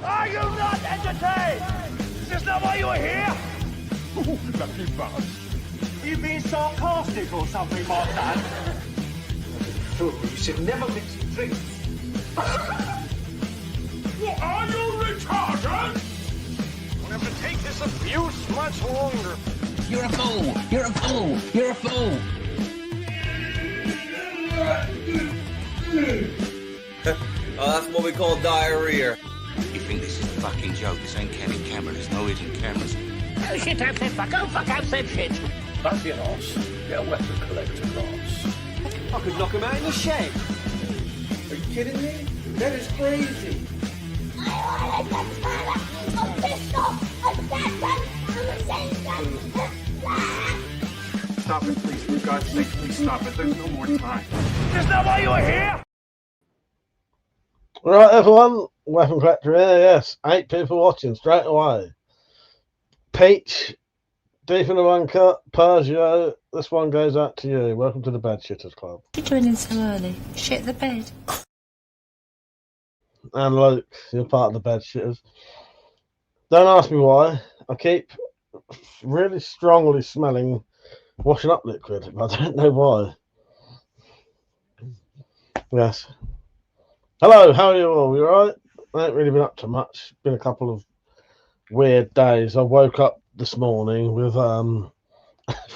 Are you not entertained? Is this not why you are here? Lucky bastard. You being sarcastic or something like that? Fool, you should never mix drinks. What, are you retarded? We'll have to take this abuse much longer. You're a fool! You're a fool! You're a fool! Oh, that's what we call diarrhea. You think this is a fucking joke? This ain't Kenny camera. There's no hidden cameras. Oh shit, I've said fuck. Oh fuck, I've said shit. Don't be an arse. Get a weapon collector class. I could knock him out in the shed. Are you kidding me? That is crazy. Stop it, please. For God's sake, please stop it. There's no more time. Is this not why you are here? Right, everyone. Weapon Collector here, yes. 8 people watching straight away. Peach, Deep in the Bunker, Pergio, this one goes out to you. Welcome to the Bed Shitters Club. You're joining so early. Shit the bed. And Luke, you're part of the Bed Shitters. Don't ask me why. I keep really strongly smelling washing up liquid, but I don't know why. Yes. Hello, how are you all? You alright? I ain't really been up to much. Been a couple of weird days. I woke up this morning with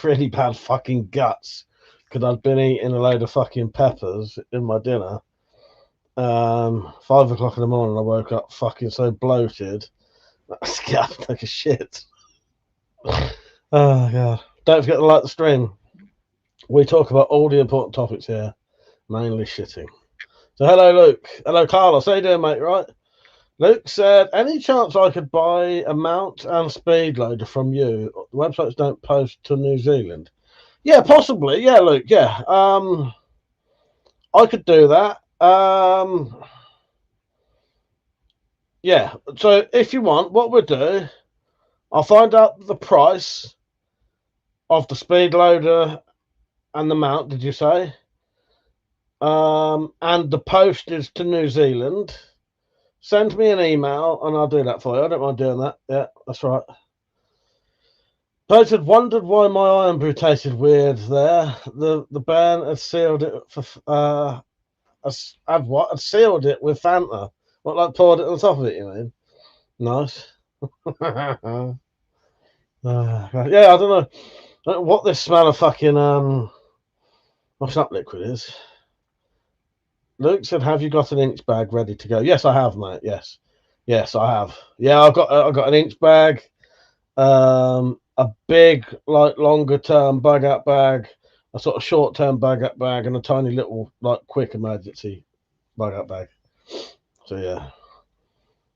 really bad fucking guts because I'd been eating a load of fucking peppers in my dinner. 5 o'clock in the morning, I woke up fucking so bloated. I was get up and take a shit. Oh god! Don't forget to like the stream. We talk about all the important topics here, mainly shitting. So hello, Luke. Hello, Carlos. How you doing, mate? Right? Luke said, any chance I could buy a mount and speed loader from you? The websites don't post to New Zealand. Yeah, possibly. Yeah, Luke. Yeah. I could do that. Yeah. So if you want, what we'll do, I'll find out the price of the speed loader and the mount, did you say? And the postage to New Zealand. Send me an email and I'll do that for you. I don't mind doing that. Yeah, that's right. Both had wondered why my iron brew tasted weird there. The band had sealed it for had sealed it with Fanta. What, like poured it on top of it, you mean? Nice. Yeah, I don't know what this smell of fucking what's that liquid is. Luke said, "Have you got an inch bag ready to go?" Yes, I have, mate. Yes, I have. Yeah, I've got an inch bag, a big, like, longer term bug out bag, a sort of short term bug out bag, and a tiny little, like, quick emergency bug out bag. So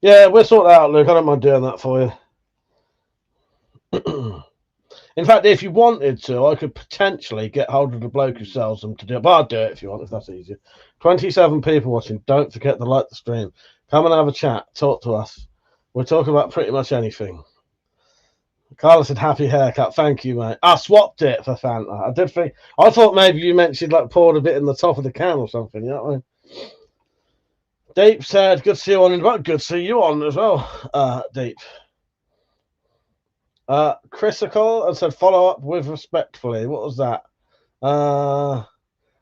yeah, we'll sort that out, Luke. I don't mind doing that for you. In fact, if you wanted to, I could potentially get hold of the bloke who sells them to do it. But I'll do it if you want, if that's easier. 27 people watching. Don't forget to like the stream. Come and have a chat. Talk to us. We'll talk about pretty much anything. Carla said, happy haircut. Thank you, mate. I swapped it for Fanta. I thought maybe you meant she'd like poured a bit in the top of the can or something. You know what I mean? Deep said, good to see you on in the back. Good to see you on as well, Deep. Critical and said, follow up with respectfully. What was that?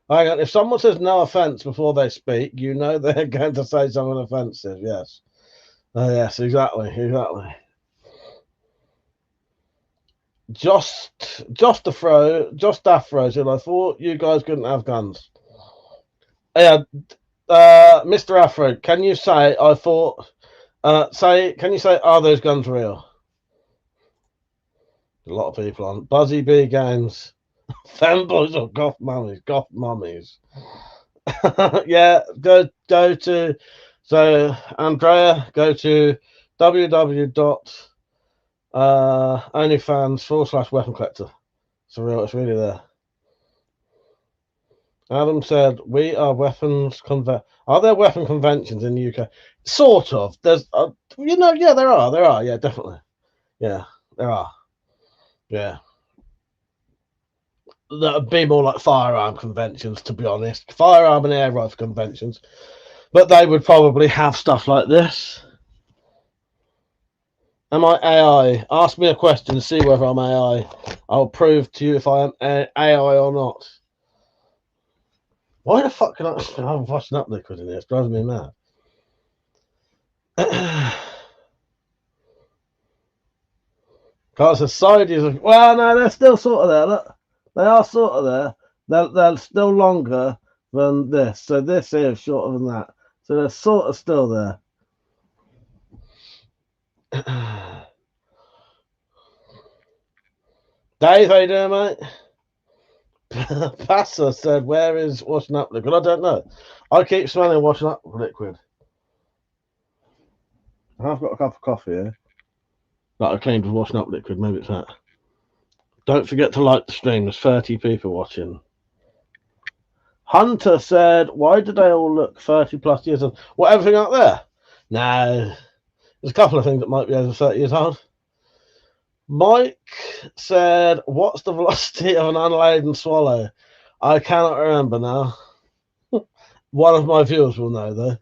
Hang on. If someone says no offense before they speak, you know they're going to say something offensive. Yes. Yes, exactly. Just Afro said, I thought you guys couldn't have guns. Yeah, Mr. Afro, can you say, can you say, are those guns real? A lot of people on Buzzy B Games. Fanboys or goth mummies. Yeah, go to, so Andrea, go to www.onlyfans/weapon collector. It's really there. Adam said, we are are there weapon conventions in the UK? Sort of. There's yeah, there are, yeah, definitely. Yeah, there are. Yeah. That would be more like firearm conventions, to be honest. Firearm and air rifle conventions. But they would probably have stuff like this. Am I AI? Ask me a question, see whether I'm AI. I'll prove to you if I am AI or not. Why the fuck can I'm washing up liquid in here? It's driving me mad. Because societies are, well, no, they're still sort of there. Look, they are sort of there. They're still longer than this. So this here is shorter than that. So they're sort of still there. Dave, how you doing, mate? Pastor said, where is washing up liquid? I don't know. I keep smelling washing up liquid. I've got a cup of coffee here that I cleaned with washing up liquid. Maybe it's that. Don't forget to like the stream. There's 30 people watching. Hunter said, why do they all look 30 plus years old? What, everything up there? No. There's a couple of things that might be over 30 years old. Mike said, what's the velocity of an unladen swallow? I cannot remember now. One of my viewers will know, though.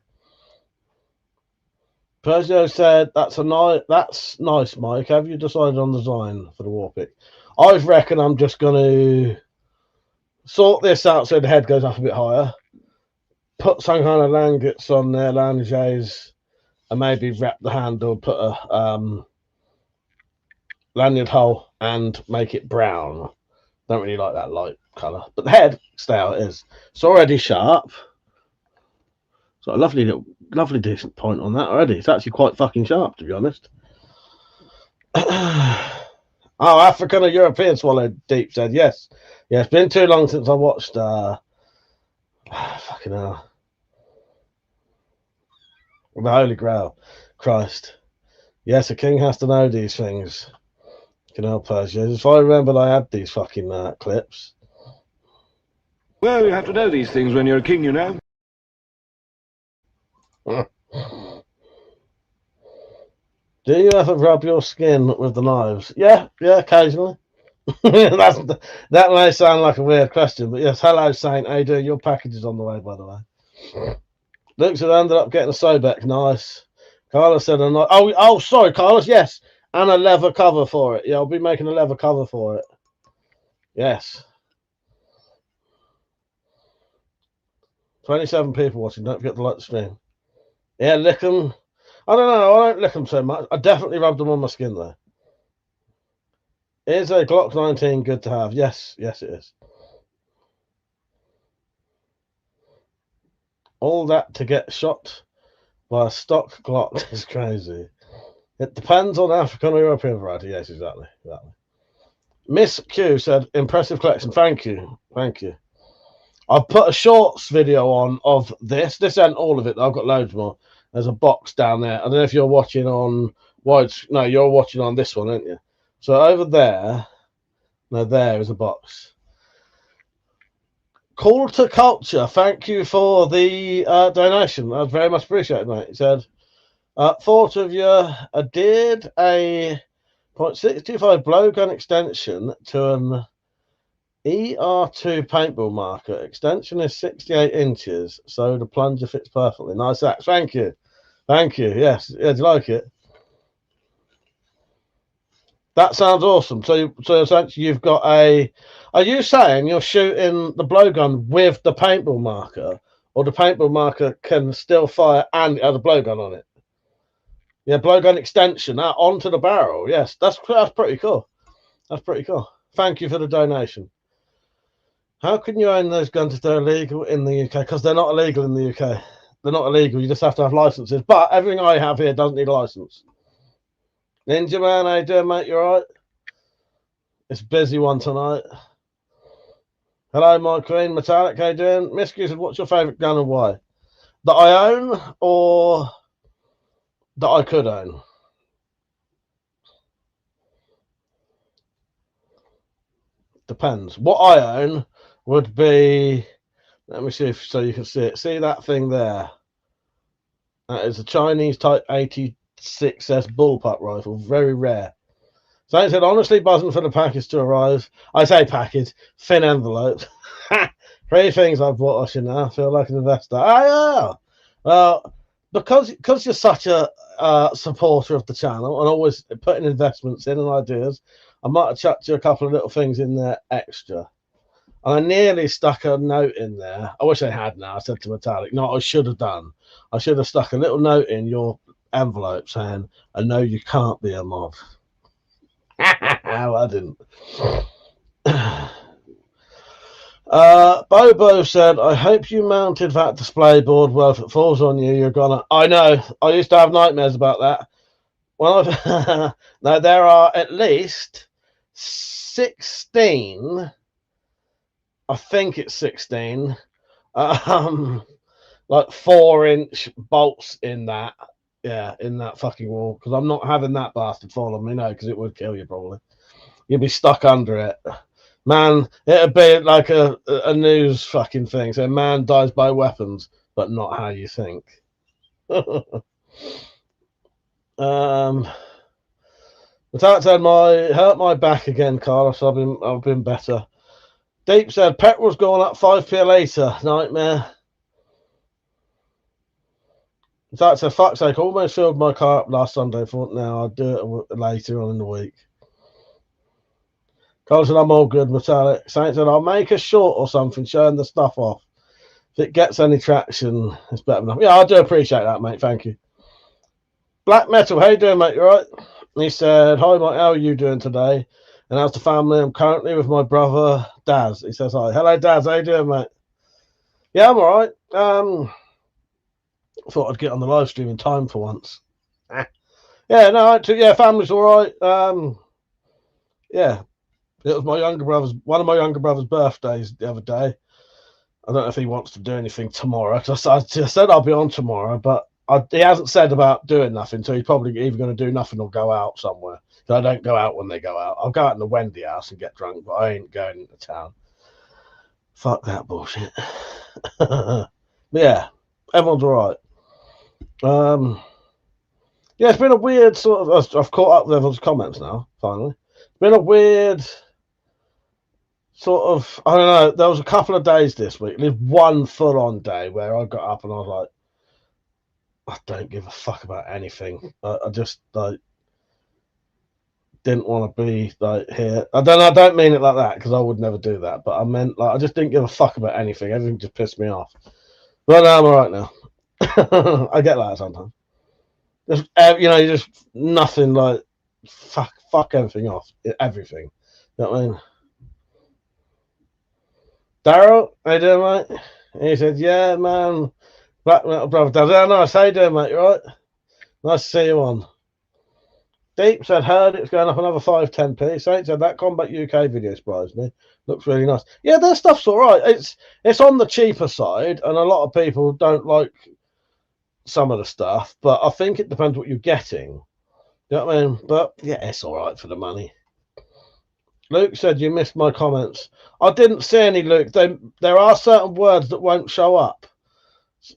Persia said, that's nice, Mike. Have you decided on the design for the Warpick? I reckon I'm just going to sort this out so the head goes up a bit higher. Put some kind of langets on there, langes, and maybe wrap the handle, put a lanyard hole, and make it brown. Don't really like that light colour. But the head, stay how it is. It's already sharp. So a lovely decent point on that already. It's actually quite fucking sharp, to be honest. Oh, African or European swallow, Deep said. Yes. Yeah, it's been too long since I watched fucking hell. The Holy Grail. Christ. Yes, a king has to know these things. Can help Persia. If I remember I had these fucking clips. Well, you have to know these things when you're a king, you know. Do you ever rub your skin with the knives? Yeah, occasionally. That may sound like a weird question, but yes, hello Saint, how you doing? Your package is on the way, by the way. Luke said ended up getting a Sobek, nice. Carlos said oh sorry, Carlos, yes. And a leather cover for it. Yeah, I'll be making a leather cover for it. Yes. 27 people watching, don't forget to like the stream. Yeah, lick them. I don't know. I don't lick them so much. I definitely rub them on my skin, though. Is a Glock 19 good to have? Yes, it is. All that to get shot by a stock Glock is crazy. It depends on African or European variety. Yes, exactly. Miss Q said, impressive collection. Thank you. I've put a shorts video on of this. This ain't all of it, though. I've got loads more. There's a box down there. I don't know if you're watching on wide. No, you're watching on this one, aren't you? So over there, there is a box. Call to Culture. Thank you for the donation. I very much appreciate it, mate. He said, thought of you. I did a .625 blowgun extension to an ER2 paintball marker. Extension is 68 inches, so the plunger fits perfectly. Nice axe. Thank you. Yes. Yeah, do you like it? That sounds awesome. So essentially you've got a... Are you saying you're shooting the blowgun with the paintball marker, or the paintball marker can still fire and it has a blowgun on it? Yeah, blowgun extension onto the barrel. Yes, that's pretty cool. Thank you for the donation. How can you own those guns if they're illegal in the UK? Because they're not illegal in the UK. They're not illegal. You just have to have licenses. But everything I have here doesn't need a license. Ninja Man, how you doing, mate? You all right? It's a busy one tonight. Hello, my queen. Metallic, how you doing? Miss Q said, what's your favourite gun and why? That I own or that I could own? Depends. What I own would be, let me see if so you can see it. See that thing there? That is a Chinese Type 86S bullpup rifle, very rare. So I said, honestly, buzzing for the package to arrive. I say package, thin envelope. 3 things I've bought us in now. I feel like an investor. Oh, yeah. Well, because you're such a supporter of the channel and always putting investments in and ideas, I might have chucked you a couple of little things in there extra. And I nearly stuck a note in there. I wish I had now. I said to Metallic, no, I should have done. I should have stuck a little note in your envelope saying, I know you can't be a mob. Well, I didn't. Bobo said, I hope you mounted that display board well. If it falls on you, you're gonna. I know. I used to have nightmares about that. Well, now there are at least 16. I think it's 16. Like 4-inch bolts in that. Yeah, in that fucking wall. Because I'm not having that bastard fall on me, no, because it would kill you probably. You'd be stuck under it. Man, it'd be like a news fucking thing. So man dies by weapons, but not how you think. Without saying, hurt my back again, Carlos. I've been better. Deep said petrol's going up 5p later. Nightmare. Without saying, fuck's sake, I almost filled my car up last Sunday. Thought now I'll do it later on in the week. Carlos said I'm all good. Metallic. Saint said I'll make a short or something showing the stuff off. If it gets any traction, it's better enough. Yeah, I do appreciate that, mate. Thank you. Black Metal, how you doing, mate? You all right? He said, hi, mate, how are you doing today? And how's the family? I'm currently with my brother, Daz. He says, hi. Hello, Daz. How you doing, mate? Yeah, I'm all right. Thought I'd get on the live stream in time for once. Yeah, no, yeah, family's all right. Yeah, it was one of my younger brother's birthdays the other day. I don't know if he wants to do anything tomorrow, because I just said I'll be on tomorrow, but he hasn't said about doing nothing, so he's probably either going to do nothing or go out somewhere. So I don't go out when they go out. I'll go out in the Wendy house and get drunk, but I ain't going into town. Fuck that bullshit. Yeah, everyone's all right. Yeah, it's been a weird sort of. I've caught up with everyone's comments now. Finally, it's been a weird sort of. I don't know. There was a couple of days this week. There's one full-on day where I got up and I was like, I don't give a fuck about anything. I just like didn't want to be like here. I don't mean it like that, because I would never do that. But I meant like I just didn't give a fuck about anything. Everything just pissed me off. But now I'm all right now. I get like that sometimes. Just, you just nothing like fuck everything off. Everything. You know what I mean? Daryl, how you doing, mate? And he said, yeah, man. Black Metal Brother. Yeah, nice. How you doing, mate? You all right? Nice to see you on. Deep said, heard it's going up another 5-10p. Saint said, that Combat UK video surprised me. Looks really nice. Yeah, their stuff's all right. It's on the cheaper side, and a lot of people don't like some of the stuff, but I think it depends what you're getting. You know what I mean? But yeah, it's all right for the money. Luke said, you missed my comments. I didn't see any, Luke. There are certain words that won't show up,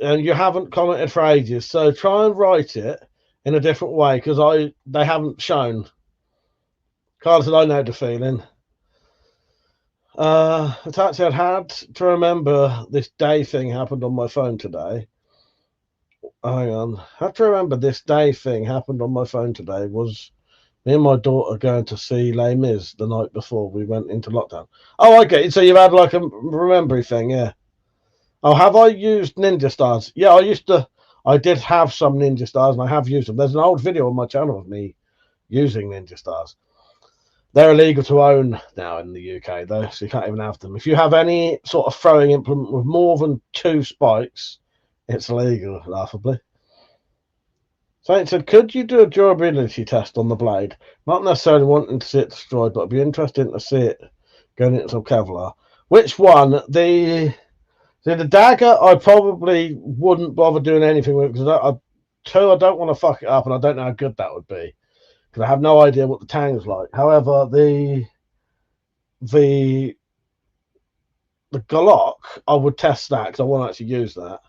and you haven't commented for ages, so try and write it in a different way, because they haven't shown. Carl said, I know the feeling. Taxi had to remember this day thing happened on my phone today. Hang on. I have to remember this day thing happened on my phone today. Was me and my daughter going to see Les Mis the night before we went into lockdown. Oh, okay. So you've had like a remembering thing, yeah. Oh, have I used Ninja Stars? Yeah, I did have some Ninja Stars, and I have used them. There's an old video on my channel of me using Ninja Stars. They're illegal to own now in the UK, though, so you can't even have them. If you have any sort of throwing implement with more than 2 spikes, it's illegal, laughably. Saint said, could you do a durability test on the blade? Not necessarily wanting to see it destroyed, but it'd be interesting to see it going into some Kevlar. Which one? The dagger, I probably wouldn't bother doing anything with, because I don't want to fuck it up, and I don't know how good that would be, because I have no idea what the tang's like. However, the Glock, I would test that, because I want to actually use that.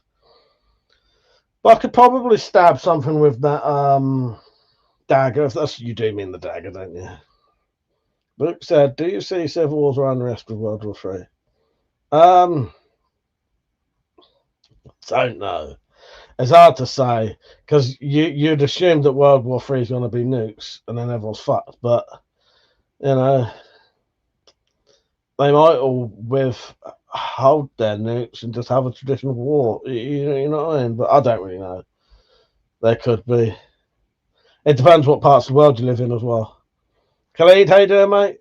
But I could probably stab something with that dagger. If that's, you do mean the dagger, don't you? Luke said, do you see civil wars or unrest with World War III? Don't know. It's hard to say because you'd assume that World War III is going to be nukes and then everyone's fucked. But you know, they might all hold their nukes and just have a traditional war. You know what I mean? But I don't really know. There could be. It depends what parts of the world you live in as well. Khalid, how you doing, mate?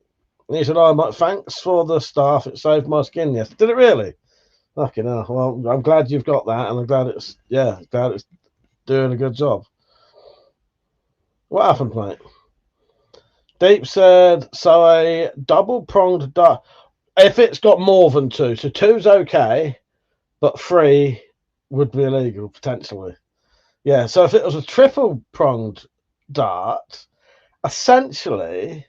And he said, "Oh, mate, thanks for the staff. It saved my skin." Yes, did it really? Fucking hell. Well, I'm glad you've got that, and I'm glad it's doing a good job. What happened, mate? Deep said, so a double-pronged dart. If it's got more than two, so two's okay, but three would be illegal, potentially. Yeah, so if it was a triple-pronged dart, essentially,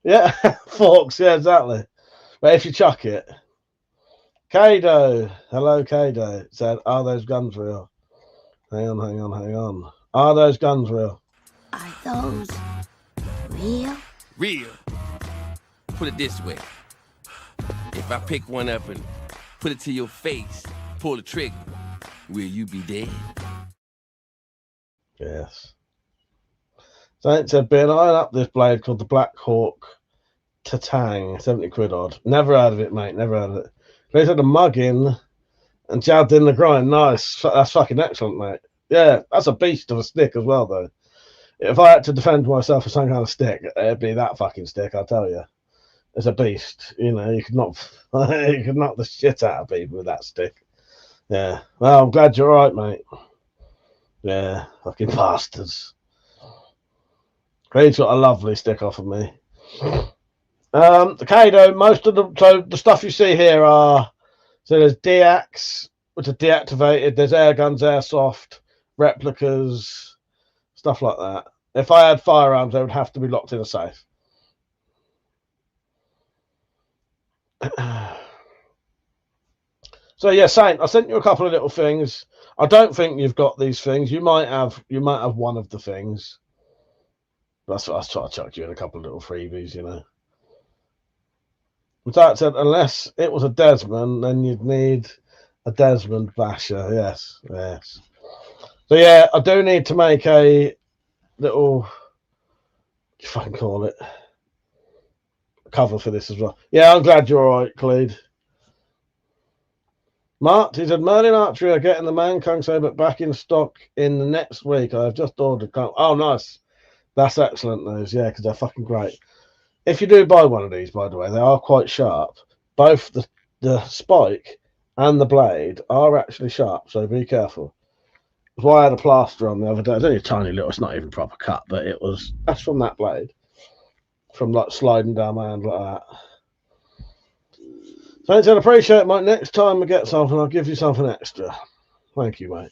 yeah, forks, yeah, exactly. But if you chuck it, Kado, hello, Kado, said, are those guns real? Hang on. Are those guns real? Are those real? Real. Put it this way. If I pick one up and put it to your face, pull the trigger, will you be dead? Yes. Saint said, been eyeing up this blade called the Black Hawk Tatang, 70 quid odd. Never heard of it, mate, never heard of it. They said a mugging and jabbed in the grind. Nice. That's fucking excellent, mate. Yeah, that's a beast of a stick as well, though. If I had to defend myself with some kind of stick, it'd be that fucking stick, I'll tell you. It's a beast. You know, you could knock the shit out of people with that stick. Yeah. Well, I'm glad you're all right, mate. Yeah, fucking bastards. Creed's got a lovely stick off of me. The Kado, so the stuff you see here are, so there's DX, which are deactivated, there's air guns, airsoft, replicas, stuff like that. If I had firearms, they would have to be locked in a safe. So yeah, Saint, I sent you a couple of little things. I don't think you've got these things. You might have one of the things. That's what I was trying to chuck you in a couple of little freebies, you know. With that said, unless it was a Desmond, then you'd need a Desmond basher. Yes. So yeah, I do need to make a little, what do you fucking call it, cover for this as well. Yeah, I'm glad you're all right, Cleed. Mark, he said, Merlin Archery are getting the Man Kung Saber back in stock in the next week. I've just ordered. Oh, nice. That's excellent news. Yeah, because they're fucking great. If you do buy one of these, by the way, they are quite sharp. Both the spike and the blade are actually sharp, so be careful. That's why I had a plaster on the other day. It's only a tiny little, it's not even proper cut, but that's from that blade. From like sliding down my hand like that. Thanks, I appreciate it, mate. Next time we get something, I'll give you something extra. Thank you, mate.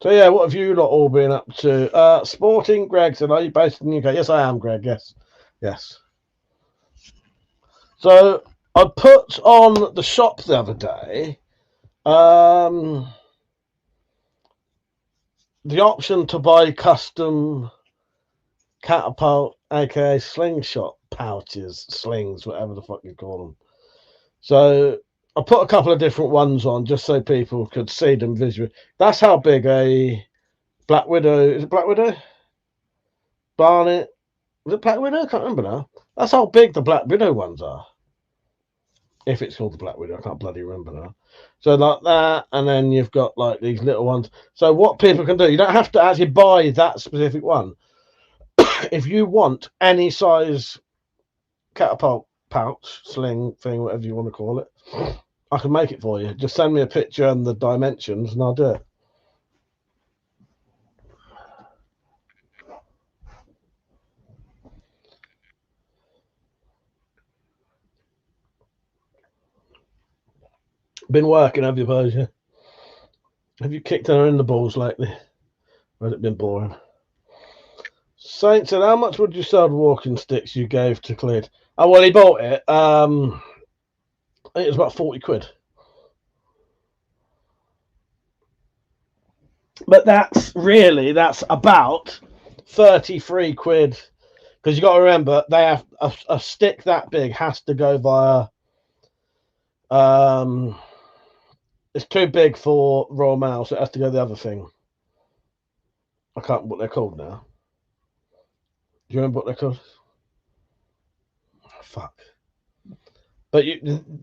So yeah, what have you lot all been up to? Sporting Greg said, are you based in the UK? Yes, I am, Greg. Yes. So I put on the shop the other day the option to buy custom catapult, aka slingshot pouches, slings, whatever the fuck you call them. So I put a couple of different ones on just so people could see them visually. That's how big a Black Widow, is it Black Widow? Barnet, is it Black Widow? I can't remember now. That's how big the Black Widow ones are. If it's called the Black Widow, I can't bloody remember now. So like that, and then you've got like these little ones. So what people can do, you don't have to actually buy that specific one. If you want any size catapult pouch, sling thing, whatever you want to call it, I can make it for you. Just send me a picture and the dimensions and I'll do it. Been working, have you, Persia? Have you kicked her in the balls lately? Or has it been boring? Saint said, how much would you sell the walking sticks you gave to Cleed? Oh, well, he bought it. I think it was about 40 quid. But that's about 33 quid. Because you got to remember, they have a stick that big has to go via It's too big for Royal Mail, so it has to go the other thing. I can't remember what they're called now. Do you remember what they're called? Oh, fuck. But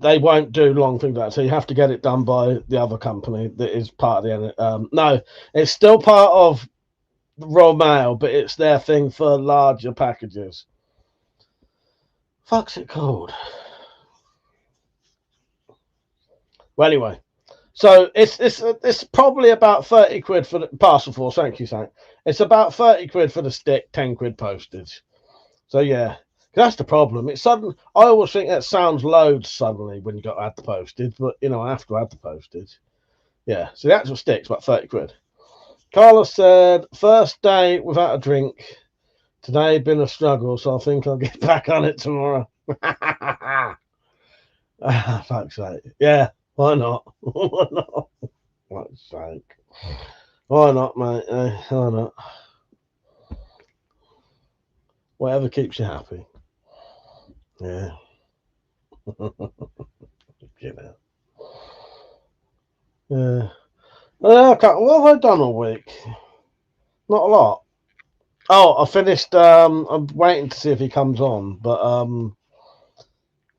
they won't do long things like that, so you have to get it done by the other company that is part of the. No, it's still part of the Royal Mail, but it's their thing for larger packages. Fuck's it called? Well, anyway, so it's probably about 30 quid for the parcel force. Thank you, Sank. It's about 30 quid for the stick, 10 quid postage. So yeah, that's the problem. It's sudden. I always think that sounds loads suddenly when you got to add the postage, but you know I have to add the postage. Yeah, so the actual stick's about 30 quid. Carlos said, first day without a drink. Today been a struggle, so I think I'll get back on it tomorrow. Fuck's sake. Yeah, why not? Why not? Fuck's sake. Why not, mate? Why not? Whatever keeps you happy. Yeah. You know. Yeah. What have I done all week? Not a lot. Oh, I finished. I'm waiting to see if he comes on, but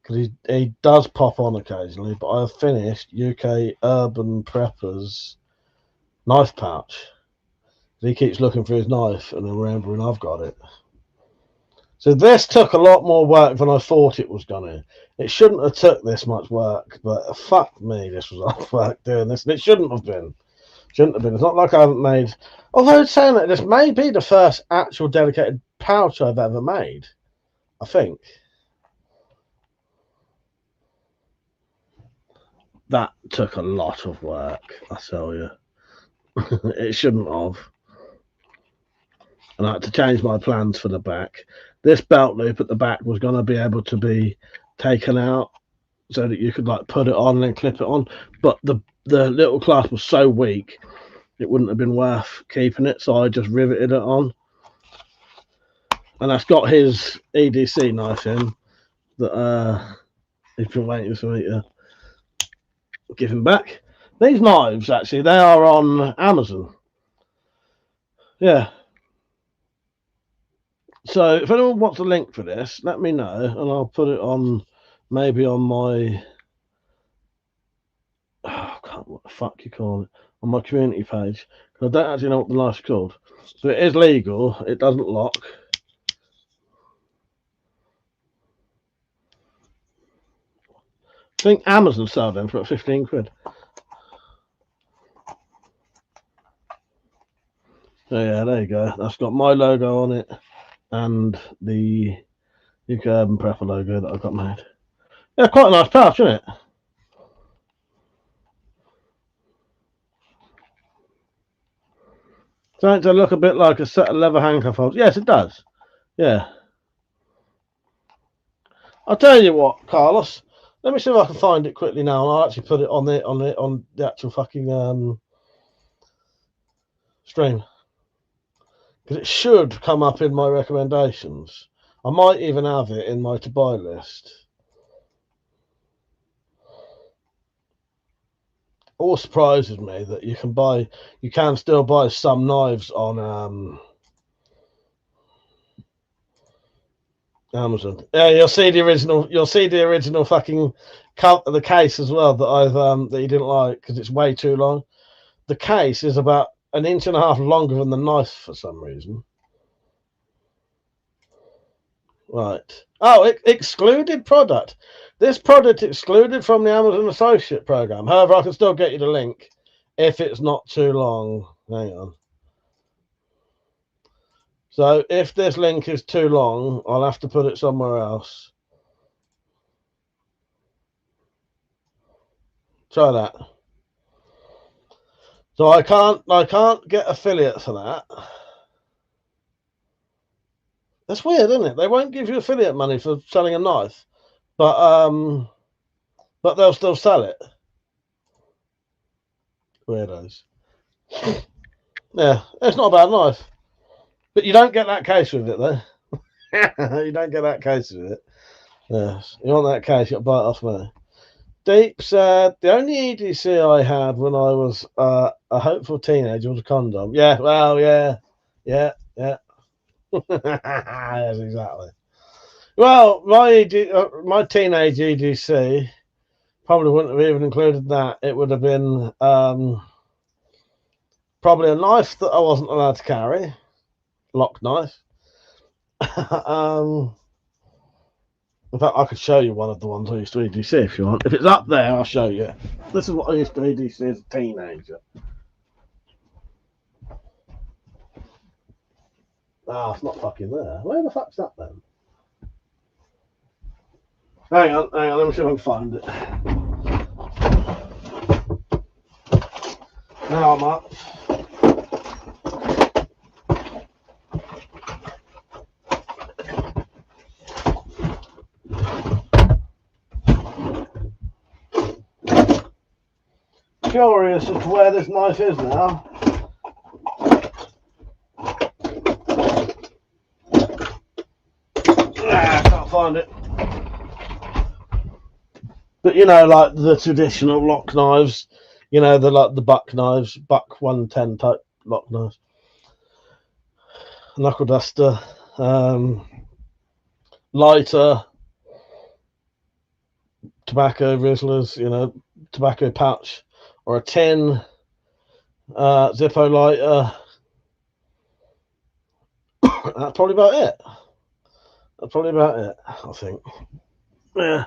because he does pop on occasionally. But I finished UK Urban Preppers knife pouch. He keeps looking for his knife and then remembering I've got it. So this took a lot more work than I thought it was gonna. It shouldn't have took this much work, but fuck me, this was hard work doing this, and it shouldn't have been. Shouldn't have been. It's not like I haven't made. Although saying that, this may be the first actual dedicated pouch I've ever made. I think that took a lot of work. I tell you, it shouldn't have. And I had to change my plans for the back. This belt loop at the back was going to be able to be taken out so that you could like put it on and then clip it on. But the little clasp was so weak, it wouldn't have been worth keeping it. So I just riveted it on. And that's got his EDC knife in that he's been waiting for me to give him back. These knives, actually, they are on Amazon. Yeah. So if anyone wants a link for this, let me know, and I'll put it on, maybe on my, I can't, what the fuck you call it, on my community page, because I don't actually know what the knife's called. So it is legal, it doesn't lock. I think Amazon sold them for 15 quid. So yeah, there you go. That's got my logo on it and the UK Urban Prepper logo that I've got made. Yeah, quite a nice pouch, isn't it? Starting to look a bit like a set of leather handcuff holes. Yes, it does. Yeah. I'll tell you what, Carlos. Let me see if I can find it quickly now, and I'll actually put it on the actual fucking stream, because it should come up in my recommendations. I might even have it in my to buy list. All surprises me that you can still buy some knives on Amazon. Yeah, you'll see the original fucking the case as well that I've that you didn't like because it's way too long. The case is about 1.5 inches longer than the knife for some reason. Right. Oh, excluded product. This product excluded from the Amazon Associate program. However, I can still get you the link if it's not too long. Hang on. So if this link is too long, I'll have to put it somewhere else. Try that. So I can't get affiliate for that. That's weird, isn't it? They won't give you affiliate money for selling a knife, but they'll still sell it. Weirdos. Yeah, it's not a bad knife, but you don't get that case with it, though. You don't get that case with it. Yes, you want that case, you got to buy it off me. Deep said the only EDC I had when I was a hopeful teenager was a condom. Yeah, well, yeah. Yes, exactly. Well, my teenage EDC probably wouldn't have even included that. It would have been probably a knife that I wasn't allowed to carry, lock knife. In fact, I could show you one of the ones I used to EDC if you want. If it's up there, I'll show you. This is what I used to EDC as a teenager. Ah, it's not fucking there. Where the fuck's that then? Hang on, let me see if I can find it. Now I'm up. Curious as to where this knife is now. Can't find it. But you know, like the traditional lock knives, you know, the buck knives, buck 110 type lock knives, knuckle duster, lighter, tobacco rizzlers, you know, tobacco pouch, or a tin, Zippo lighter. That's probably about it. I think. Yeah.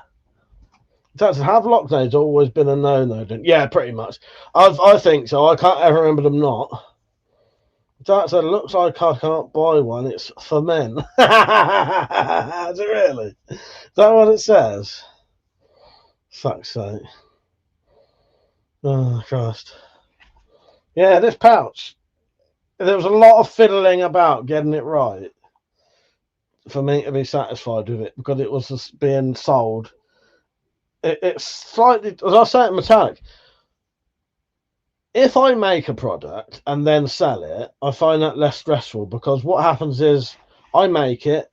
To have lock knives always been a no-no. Yeah, pretty much. I think so. I can't ever remember them not. It looks like I can't buy one. It's for men. Is it really? Is that what it says? Fuck's sake. Oh, Christ. Yeah, this pouch. There was a lot of fiddling about getting it right for me to be satisfied with it, because it was just being sold. It's slightly, as I say, metallic. If I make a product and then sell it, I find that less stressful, because what happens is I make it,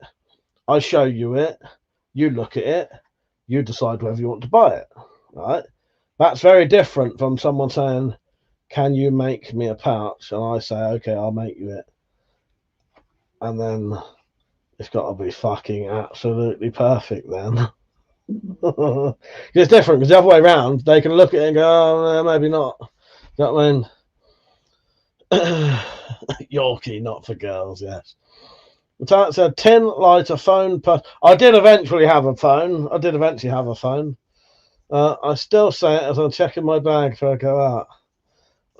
I show you it, you look at it, you decide whether you want to buy it, right? That's very different from someone saying, can you make me a pouch? And I say, okay, I'll make you it. And then it's got to be fucking absolutely perfect then. It's different, because the other way around, they can look at it and go, oh, no, maybe not. You know what I mean? Yorkie, not for girls, yes. Lieutenant said, tin, lighter, phone. I did eventually have a phone. I still say it as I'm checking my bag before I go out.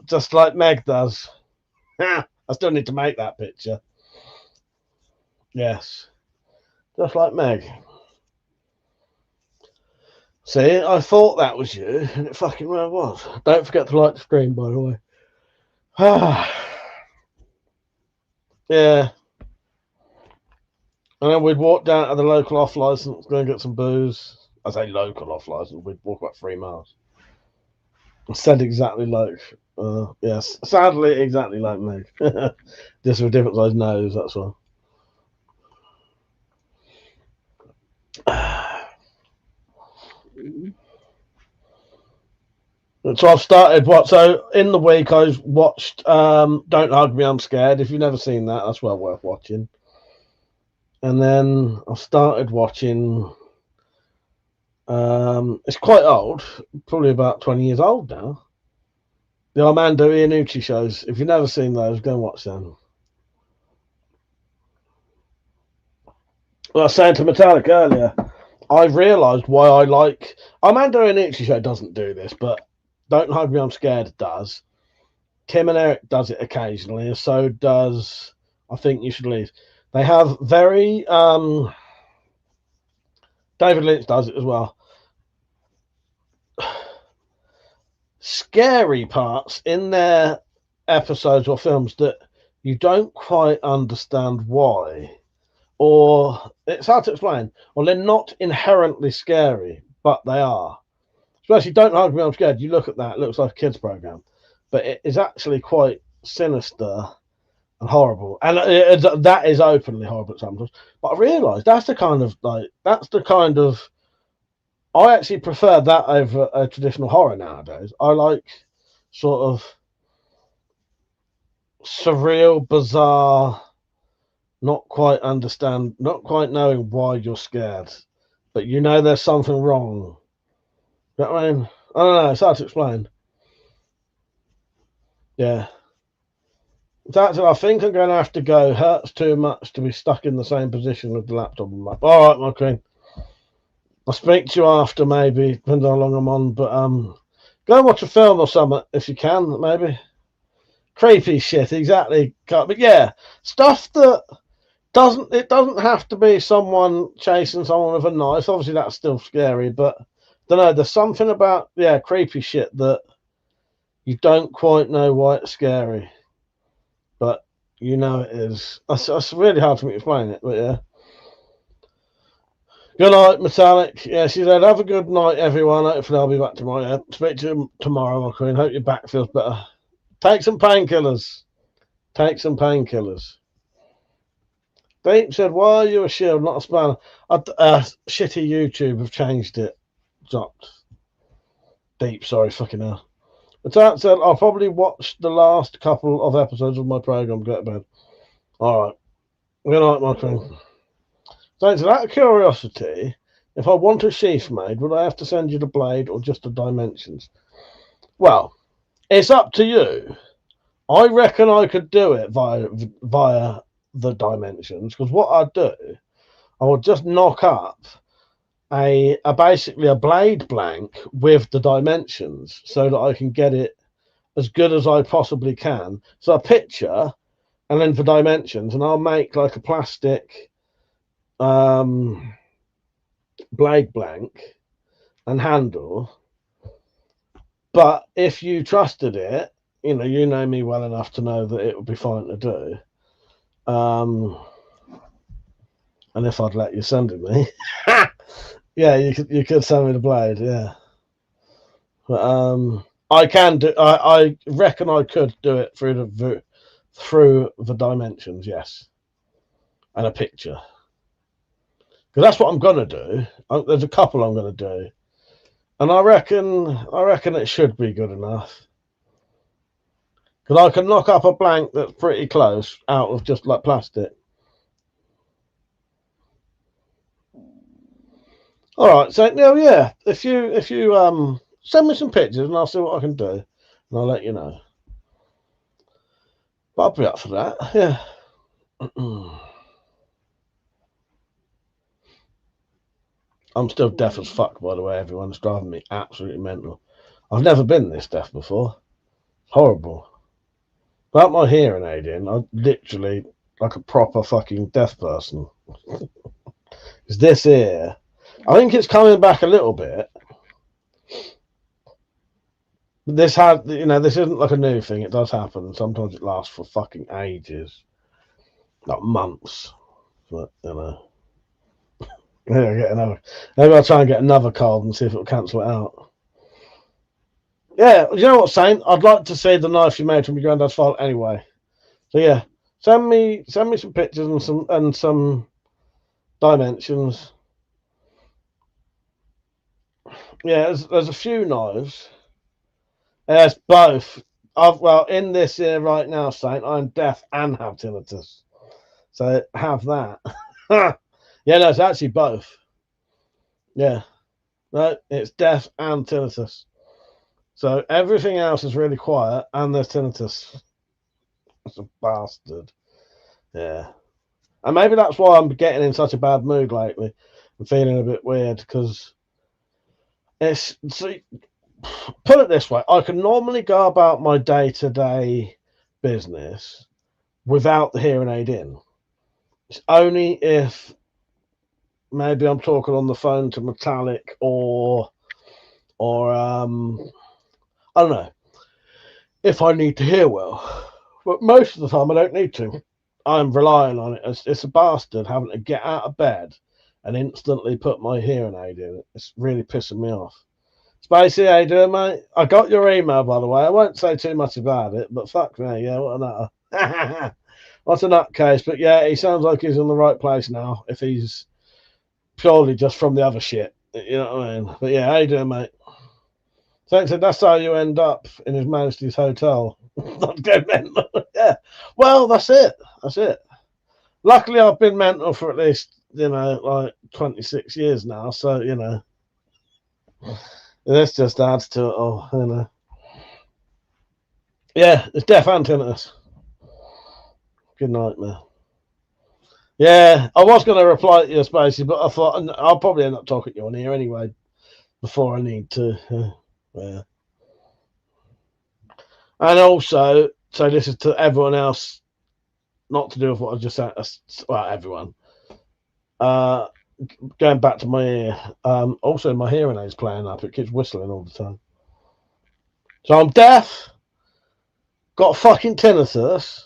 Just like Meg does. I still need to make that picture. Yes. Just like Meg. See, I thought that was you, and it fucking well was. Don't forget to like the stream, by the way. Yeah. And then we'd walk down to the local off license, go and get some booze. I say local off license, we'd walk about 3 miles. I said exactly like, yes, sadly, exactly like Meg. Just with a different size nose, that's all. So I've started so in the week I've watched Don't Hug Me, I'm Scared. If you've never seen that, that's well worth watching. And then I've started watching, it's quite old, probably about 20 years old now, the Armando Iannucci shows. If you've never seen those, go and watch them. Well, I was saying to Metallic earlier, I've realised why I like Armando Iannucci show doesn't do this, but Don't Hug Me, I'm Scared does. Tim and Eric does it occasionally, and so does I Think You Should Leave. They have very David Lynch does it as well. Scary parts in their episodes or films that you don't quite understand why, or it's hard to explain, or they're not inherently scary, but they are. Especially Don't Hug Me, I'm Scared. You look at that, it looks like a kids program, but it is actually quite sinister and horrible, and that is openly horrible sometimes. But I realised that's the kind of I actually prefer that over a traditional horror nowadays. I like sort of surreal, bizarre, not quite knowing why you're scared, but you know there's something wrong. You know what I mean? I don't know, it's hard to explain. Yeah. That's it. I think I'm going to have to go. Hurts too much to be stuck in the same position with the laptop. All right, my queen. I'll speak to you after, maybe, depending on how long I'm on. But go and watch a film or something if you can, maybe. Creepy shit, exactly. But yeah, stuff that doesn't have to be someone chasing someone with a knife. Obviously, that's still scary, but I don't know. There's something about creepy shit that you don't quite know why it's scary. But you know it is. It's really hard for me to explain it, but yeah. Good night, Metallic. Yeah, she said, have a good night, everyone. Hopefully I'll be back tomorrow. Yeah. Speak to you tomorrow, my queen. Hope your back feels better. Take some painkillers. Take some painkillers. Deep said, why are you a shield, not a spanner? Shitty YouTube have changed it. Dropped. Deep, sorry, fucking hell. But that said, I'll probably watch the last couple of episodes of my program. Go to bed. All right. Good night, my queen. Thanks. Out of curiosity, if I want a sheath made, would I have to send you the blade or just the dimensions? Well, it's up to you. I reckon I could do it via the dimensions, because what I'd do, I would just knock up basically a blade blank with the dimensions so that I can get it as good as I possibly can. So a picture and then for dimensions, and I'll make like a plastic blade blank and handle. But if you trusted it, you know me well enough to know that it would be fine to do. And if I'd let you send it me, yeah, you could send me the blade, yeah. But I can do. I reckon I could do it through the dimensions, yes, and a picture. Because that's what I'm gonna do. There's a couple I'm gonna do, and I reckon it should be good enough. Because I can knock up a blank that's pretty close out of just like plastic. All right, so yeah, if you send me some pictures and I'll see what I can do, and I'll let you know. But I'll be up for that, yeah. I'm still deaf as fuck, by the way, everyone. It's driving me absolutely mental. I've never been this deaf before. Horrible. Without my hearing aid in, I'm literally like a proper fucking deaf person. Because this ear, I think it's coming back a little bit. This isn't like a new thing. It does happen. Sometimes it lasts for fucking ages. Like months. But, Maybe I'll try and get another cold and see if it'll cancel it out. Yeah, you know what, Saint? I'd like to see the knife you made from your granddad's file anyway. So yeah, send me some pictures and some dimensions. Yeah, there's a few knives. There's both. In this here right now, Saint, I'm deaf and have tinnitus. So have that. Yeah, no, it's actually both. Yeah. No, it's deaf and tinnitus. So everything else is really quiet and there's tinnitus. It's a bastard. Yeah. And maybe that's why I'm getting in such a bad mood lately. I'm feeling a bit weird because put it this way, I can normally go about my day-to-day business without the hearing aid in. It's only if maybe I'm talking on the phone to Metallic or I don't know, if I need to hear well. But most of the time I don't need to. I'm relying on it. It's a bastard having to get out of bed and instantly put my hearing aid in. It's really pissing me off. Spacey, how you doing, mate? I got your email, by the way. I won't say too much about it, but fuck me, yeah, what a nutter. What's a nutcase? But yeah, he sounds like he's in the right place now, if he's purely just from the other shit. You know what I mean? But yeah, how you doing, mate? So that's how you end up in His Majesty's hotel. Not go mental. Yeah. Well, that's it. That's it. Luckily, I've been mental for at least, like 26 years now. So, this just adds to it all, Yeah, it's deaf and tinnitus. Good night, man. Yeah, I was going to reply to you, Spacey, but I thought I'll probably end up talking to you on here anyway before I need to. Yeah. And also, so this is to everyone else, not to do with what I just said. Well, everyone. Going back to my ear. Also, my hearing aid's playing up. It keeps whistling all the time. So I'm deaf. Got fucking tinnitus.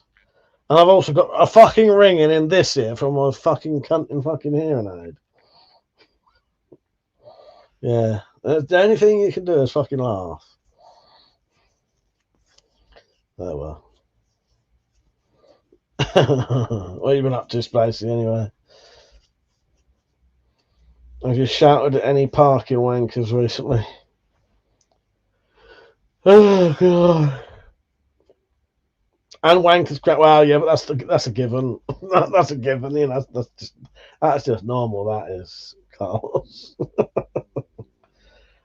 And I've also got a fucking ringing in this ear from my fucking cunting fucking hearing aid. Yeah. The only thing you can do is fucking laugh. Oh well. What have you been up to, Spacey, anyway? Have you shouted at any parking wankers recently? Oh god. And wankers crap. Well, yeah, but that's a given. That's a given. That's just normal. That is, Carlos.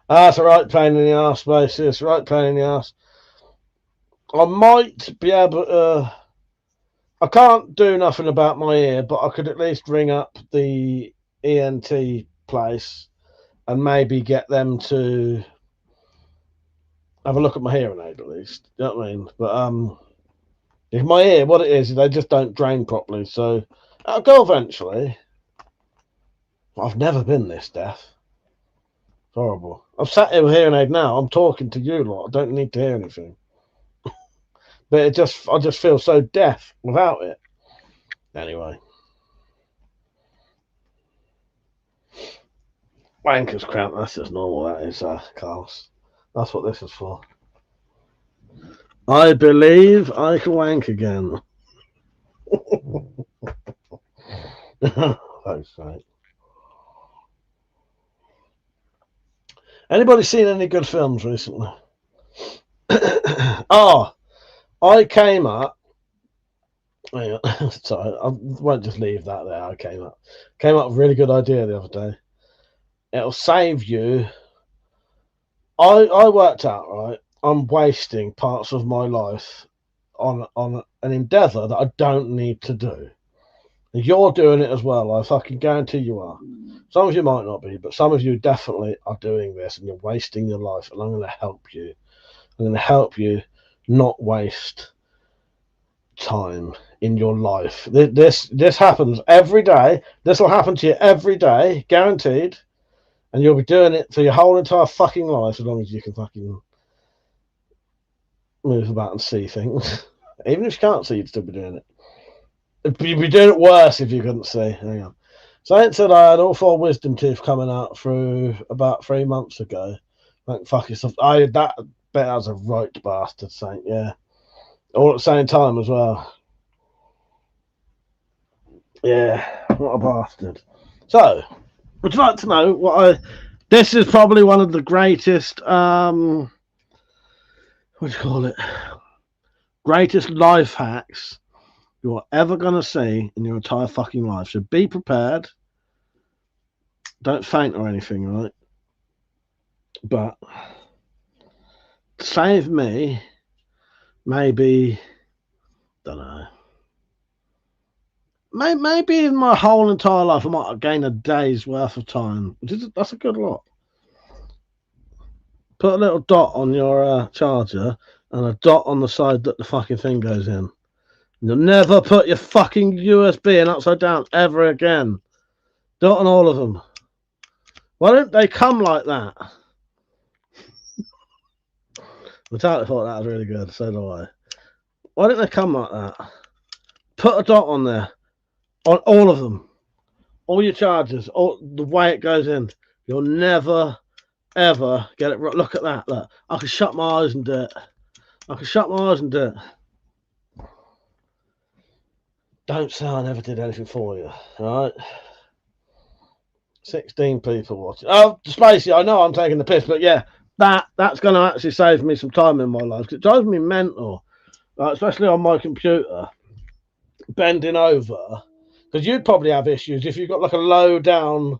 That's a right pain in the arse, Spacey. It's a right pain in the arse. I might be able to. I can't do nothing about my ear, but I could at least ring up the ENT place and maybe get them to have a look at my hearing aid at least. You know what I mean? But if my ear, what it is they just don't drain properly, so I'll go eventually. I've never been this deaf. It's horrible. I've sat here with hearing aid now. I'm talking to you lot. I don't need to hear anything. But I just feel so deaf without it. Anyway. Wanker's cramp, that's just normal, that is, Carlos. That's what this is for. I believe I can wank again. Thanks, mate. Anybody seen any good films recently? I came up. Sorry, I won't just leave that there. I came up with a really good idea the other day. It'll save you. I worked out, right? I'm wasting parts of my life on an endeavour that I don't need to do. You're doing it as well. I fucking guarantee you are. Some of you might not be, but some of you definitely are doing this, and you're wasting your life. And I'm going to help you. I'm going to help you not waste time in your life. This happens every day. This will happen to you every day, guaranteed. And you'll be doing it for your whole entire fucking life, as long as you can fucking move about and see things. Even if you can't see, you'd still be doing it. You'd be doing it worse if you couldn't see. Hang on. Saint said I had all 4 wisdom teeth coming out through about 3 months ago. Like, fuck yourself. I bet I was a right bastard, Saint, yeah. All at the same time as well. Yeah, what a bastard. So, would you like to know this is probably one of the greatest, what do you call it? Greatest life hacks you're ever going to see in your entire fucking life. So be prepared. Don't faint or anything, right? But save me, maybe, don't know. Maybe in my whole entire life, I might gain a day's worth of time. That's a good lot. Put a little dot on your charger and a dot on the side that the fucking thing goes in. You'll never put your fucking USB in upside down ever again. Do it on all of them. Why don't they come like that? I totally thought that was really good. So do I. Why don't they come like that? Put a dot on there. On all of them. All your chargers. All the way it goes in. You'll never, ever get it right. Look at that. Look. I can shut my eyes and do it. I can shut my eyes and do it. Don't say I never did anything for you. Alright? 16 people watching. Oh, Spacey, I know I'm taking the piss, but yeah, that's going to actually save me some time in my life. 'Cause it drives me mental, especially on my computer, bending over. Because you'd probably have issues if you've got like a low down.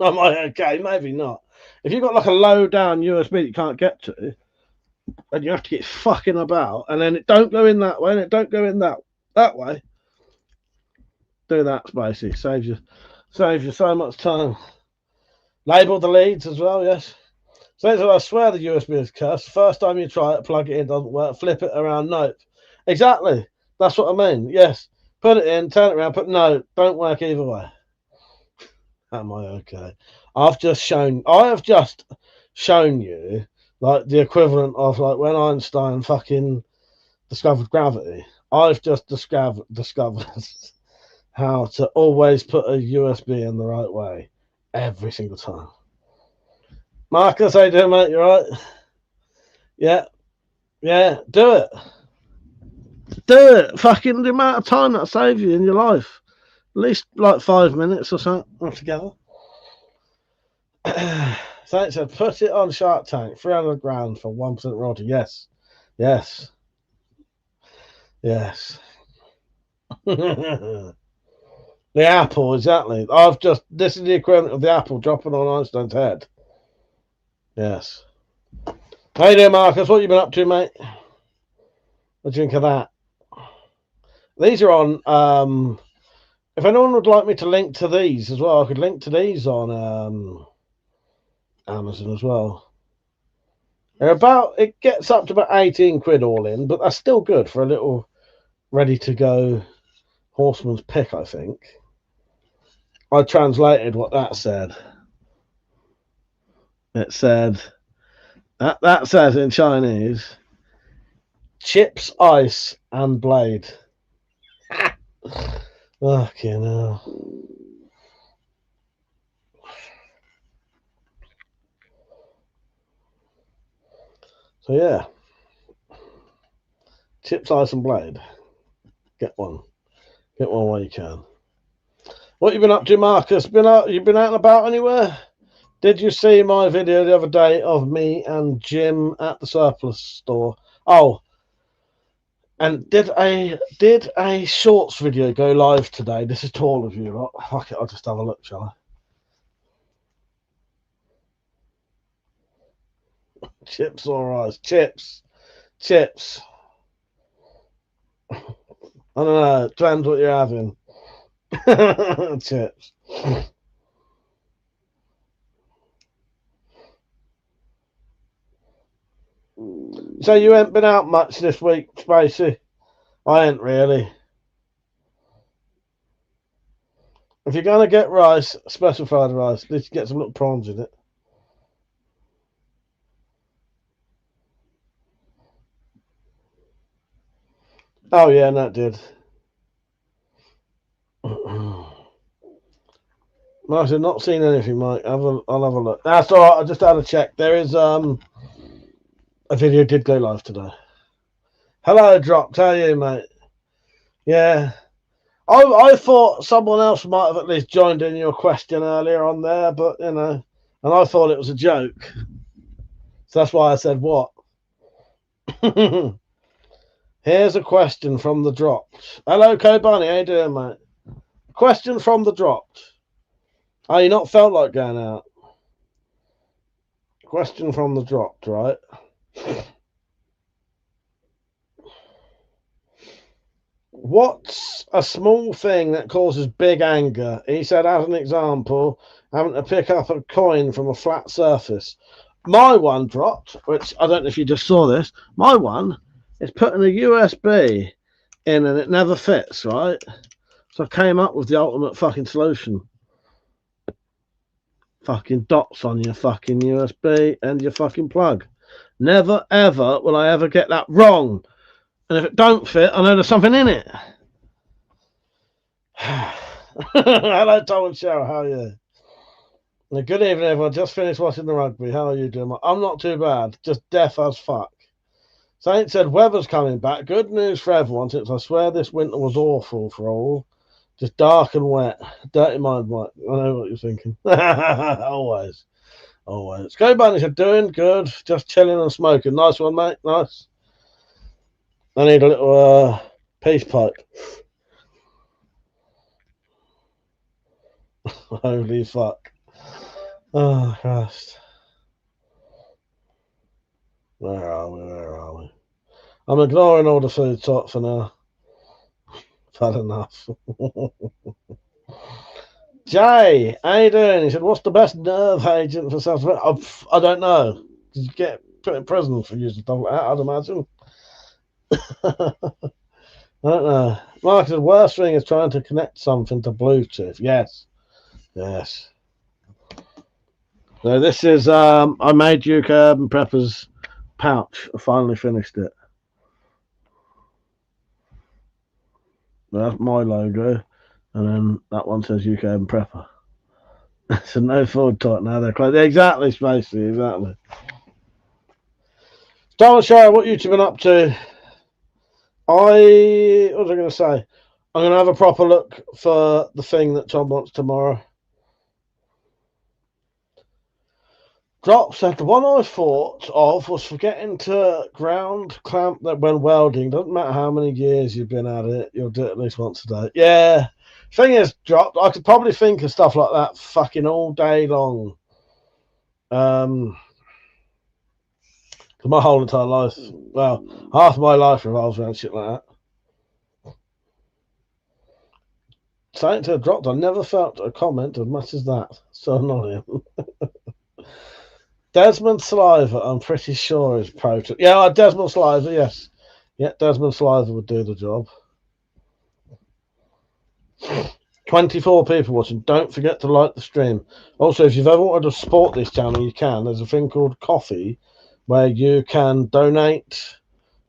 Okay, maybe not. If you've got like a low down USB that you can't get to, and you have to get fucking about, and then it don't go in that way, and it don't go in that way. Do that, Spacey. Saves you so much time. Label the leads as well, yes. So I swear the USB is cursed. First time you try it, plug it in, doesn't work, flip it around, nope. Exactly. That's what I mean. Yes. Put it in, turn it around, put no, don't work either way. Am I okay? I have just shown you like the equivalent of like when Einstein fucking discovered gravity. I've just discovered how to always put a USB in the right way every single time. Marcus, how you doing, mate? You right? Yeah, do it. Do it. Fucking the amount of time that saves you in your life. At least like 5 minutes or something altogether. So it said, put it on Shark Tank, 300 grand for 1% royalty. Yes. The apple, exactly. This is the equivalent of the apple dropping on Einstein's head. Yes. How you doing, Marcus? What you been up to, mate? What do you think of that? These are on, if anyone would like me to link to these as well, I could link to these on Amazon as well. It gets up to about 18 quid all in, but that's still good for a little ready to go horseman's pick, I think. I translated what that said. It said, that says in Chinese, chips, ice, and blade. Fucking hell. So yeah, chips, ice, and blade. Get one while you can. What you been up to, Marcus? You been out and about anywhere? Did you see my video the other day of me and Jim at the surplus store? Oh, and did a shorts video go live today? This is to all of you lot. Fuck it, I'll just have a look, shall I? Chips or rice? Chips. I don't know. Depends what you're having. Chips. So you ain't been out much this week, Spacey? I ain't really. If you're going to get rice, special fried rice, at least get some little prawns in it. Oh, yeah, that did. Mike, I've not seen anything, Mike. I'll have a look. That's all right. I just had a check. There is a video did go live today. Hello, Dropped. How are you, mate? Yeah. I thought someone else might have at least joined in your question earlier on there, but, you know, and I thought it was a joke. So that's why I said what? Here's a question from the Dropped. Hello, Kobani. How you doing, mate? Question from the Dropped. Oh, you not felt like going out? Question from the Dropped, right? What's a small thing that causes big anger? He said, as an example, having to pick up a coin from a flat surface. My one Dropped, which I don't know if you just saw this. My one is putting a USB in and it never fits, right? So I came up with the ultimate fucking solution. Fucking dots on your fucking USB and your fucking plug. Never ever will I ever get that wrong. And if it don't fit, I know there's something in it. Hello, Tom and Cheryl. How are you? Good evening, everyone. Just finished watching the rugby. How are you doing? I'm not too bad. Just deaf as fuck. Saint said weather's coming back. Good news for everyone, since I swear this winter was awful for all. Just dark and wet. Dirty mind, Mike. I know what you're thinking. Always. Always. Go Bunny said, doing good. Just chilling and smoking. Nice one, mate. Nice. I need a little peace pipe. Holy fuck. Oh, Christ. Where are we? Where are we? I'm ignoring all the food talk for now. I've had enough. Jay, how you doing? He said, what's the best nerve agent for South America? I don't know. Did you get put in prison for using stuff like that, I'd imagine? I don't know. Mark said, worst thing is trying to connect something to Bluetooth. Yes. Yes. So this is, I made UK Urban Prepper's pouch. I finally finished it. That's my logo. And then that one says UK Urban Prepper. So no forward talk now. They're closed. Exactly, Spacey. Exactly. Star Show, what you two been up to? What was I going to say? I'm going to have a proper look for the thing that Tom wants tomorrow. Drop said the one I thought of was forgetting to ground clamp that when welding. Doesn't matter how many years you've been at it, you'll do it at least once a day. Yeah. Thing is, Drop, I could probably think of stuff like that fucking all day long. My whole entire life, well, half my life revolves around shit like that. Saying to Dropped, I never felt a comment as much as that. So annoying. Desmond Sliver, I'm pretty sure is pro. Yeah, Desmond Sliver, yes. Yeah, Desmond Sliver would do the job. 24 people watching. Don't forget to like the stream. Also, if you've ever wanted to support this channel, you can. There's a thing called Coffee where you can donate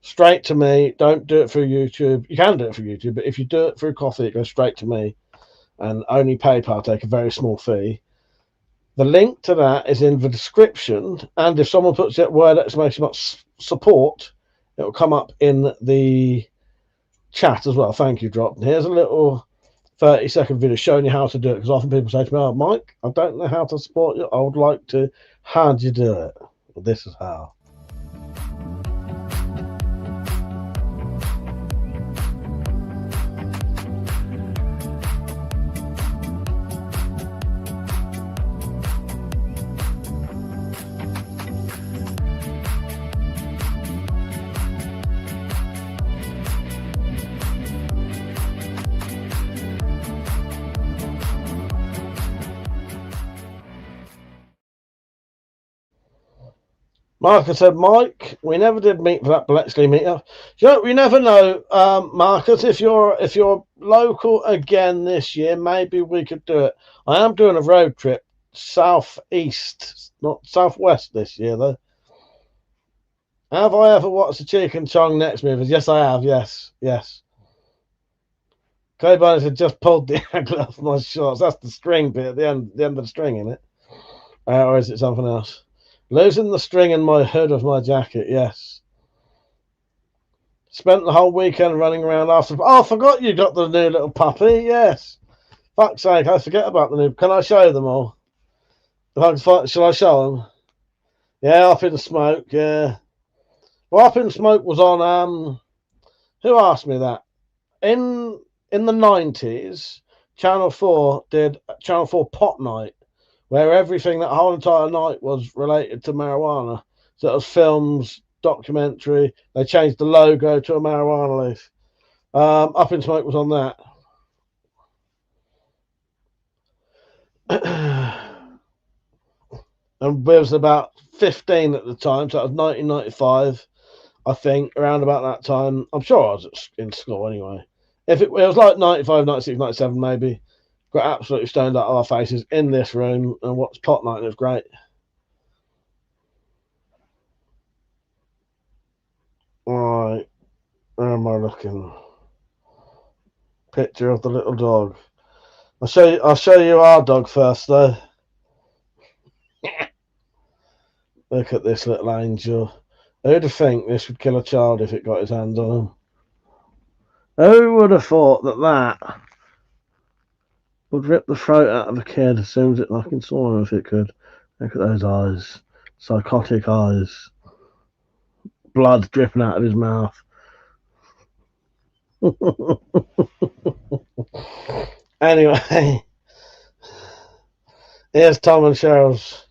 straight to me. Don't do it through YouTube. You can do it through YouTube, but if you do it through Coffee, it goes straight to me. And only PayPal take a very small fee. The link to that is in the description. And if someone puts that word exclamation mark support, it will come up in the chat as well. Thank you, Drop. And here's a little 30-second video showing you how to do it. Because often people say to me, oh, Mike, I don't know how to support you. I would like to. How do you do it? Well, this is how. Marcus said, Mike, we never did meet for that Bletchley meetup. You know, we never know, Marcus, if you're local again this year, maybe we could do it. I am doing a road trip southeast, not southwest this year, though. Have I ever watched the Chicken Chong Next movies? Yes, I have. Yes, yes. Clay Barnes had just pulled the angle off my shorts. That's the string bit at the end of the string, isn't it? Or is it something else? Losing the string in my hood of my jacket, yes. Spent the whole weekend running around after. Oh, I forgot you got the new little puppy, yes. Fuck's sake, I forget about the new. Can I show them all? Shall I show them? Yeah, Up in Smoke, yeah. Well, Up in Smoke was on, who asked me that? In the 90s, Channel 4 did Channel 4 Pot Night, where everything that whole entire night was related to marijuana. So it was films, documentary. They changed the logo to a marijuana leaf. Up in Smoke was on that. And we was about 15 at the time, so that was 1995, I think, around about that time. I'm sure I was in school anyway. If it was like 95, 96, 97 maybe. Got absolutely stoned out of our faces in this room and watched Pot Night, and it was great. Right, where am I looking? Picture of the little dog. I'll show you our dog first, though. Look at this little angel. Who'd have think this would kill a child if it got his hands on him? Who would have thought that would rip the throat out of a kid as soon as it fucking saw him if it could. Look at those eyes. Psychotic eyes. Blood dripping out of his mouth. Anyway, here's Tom and Cheryl's.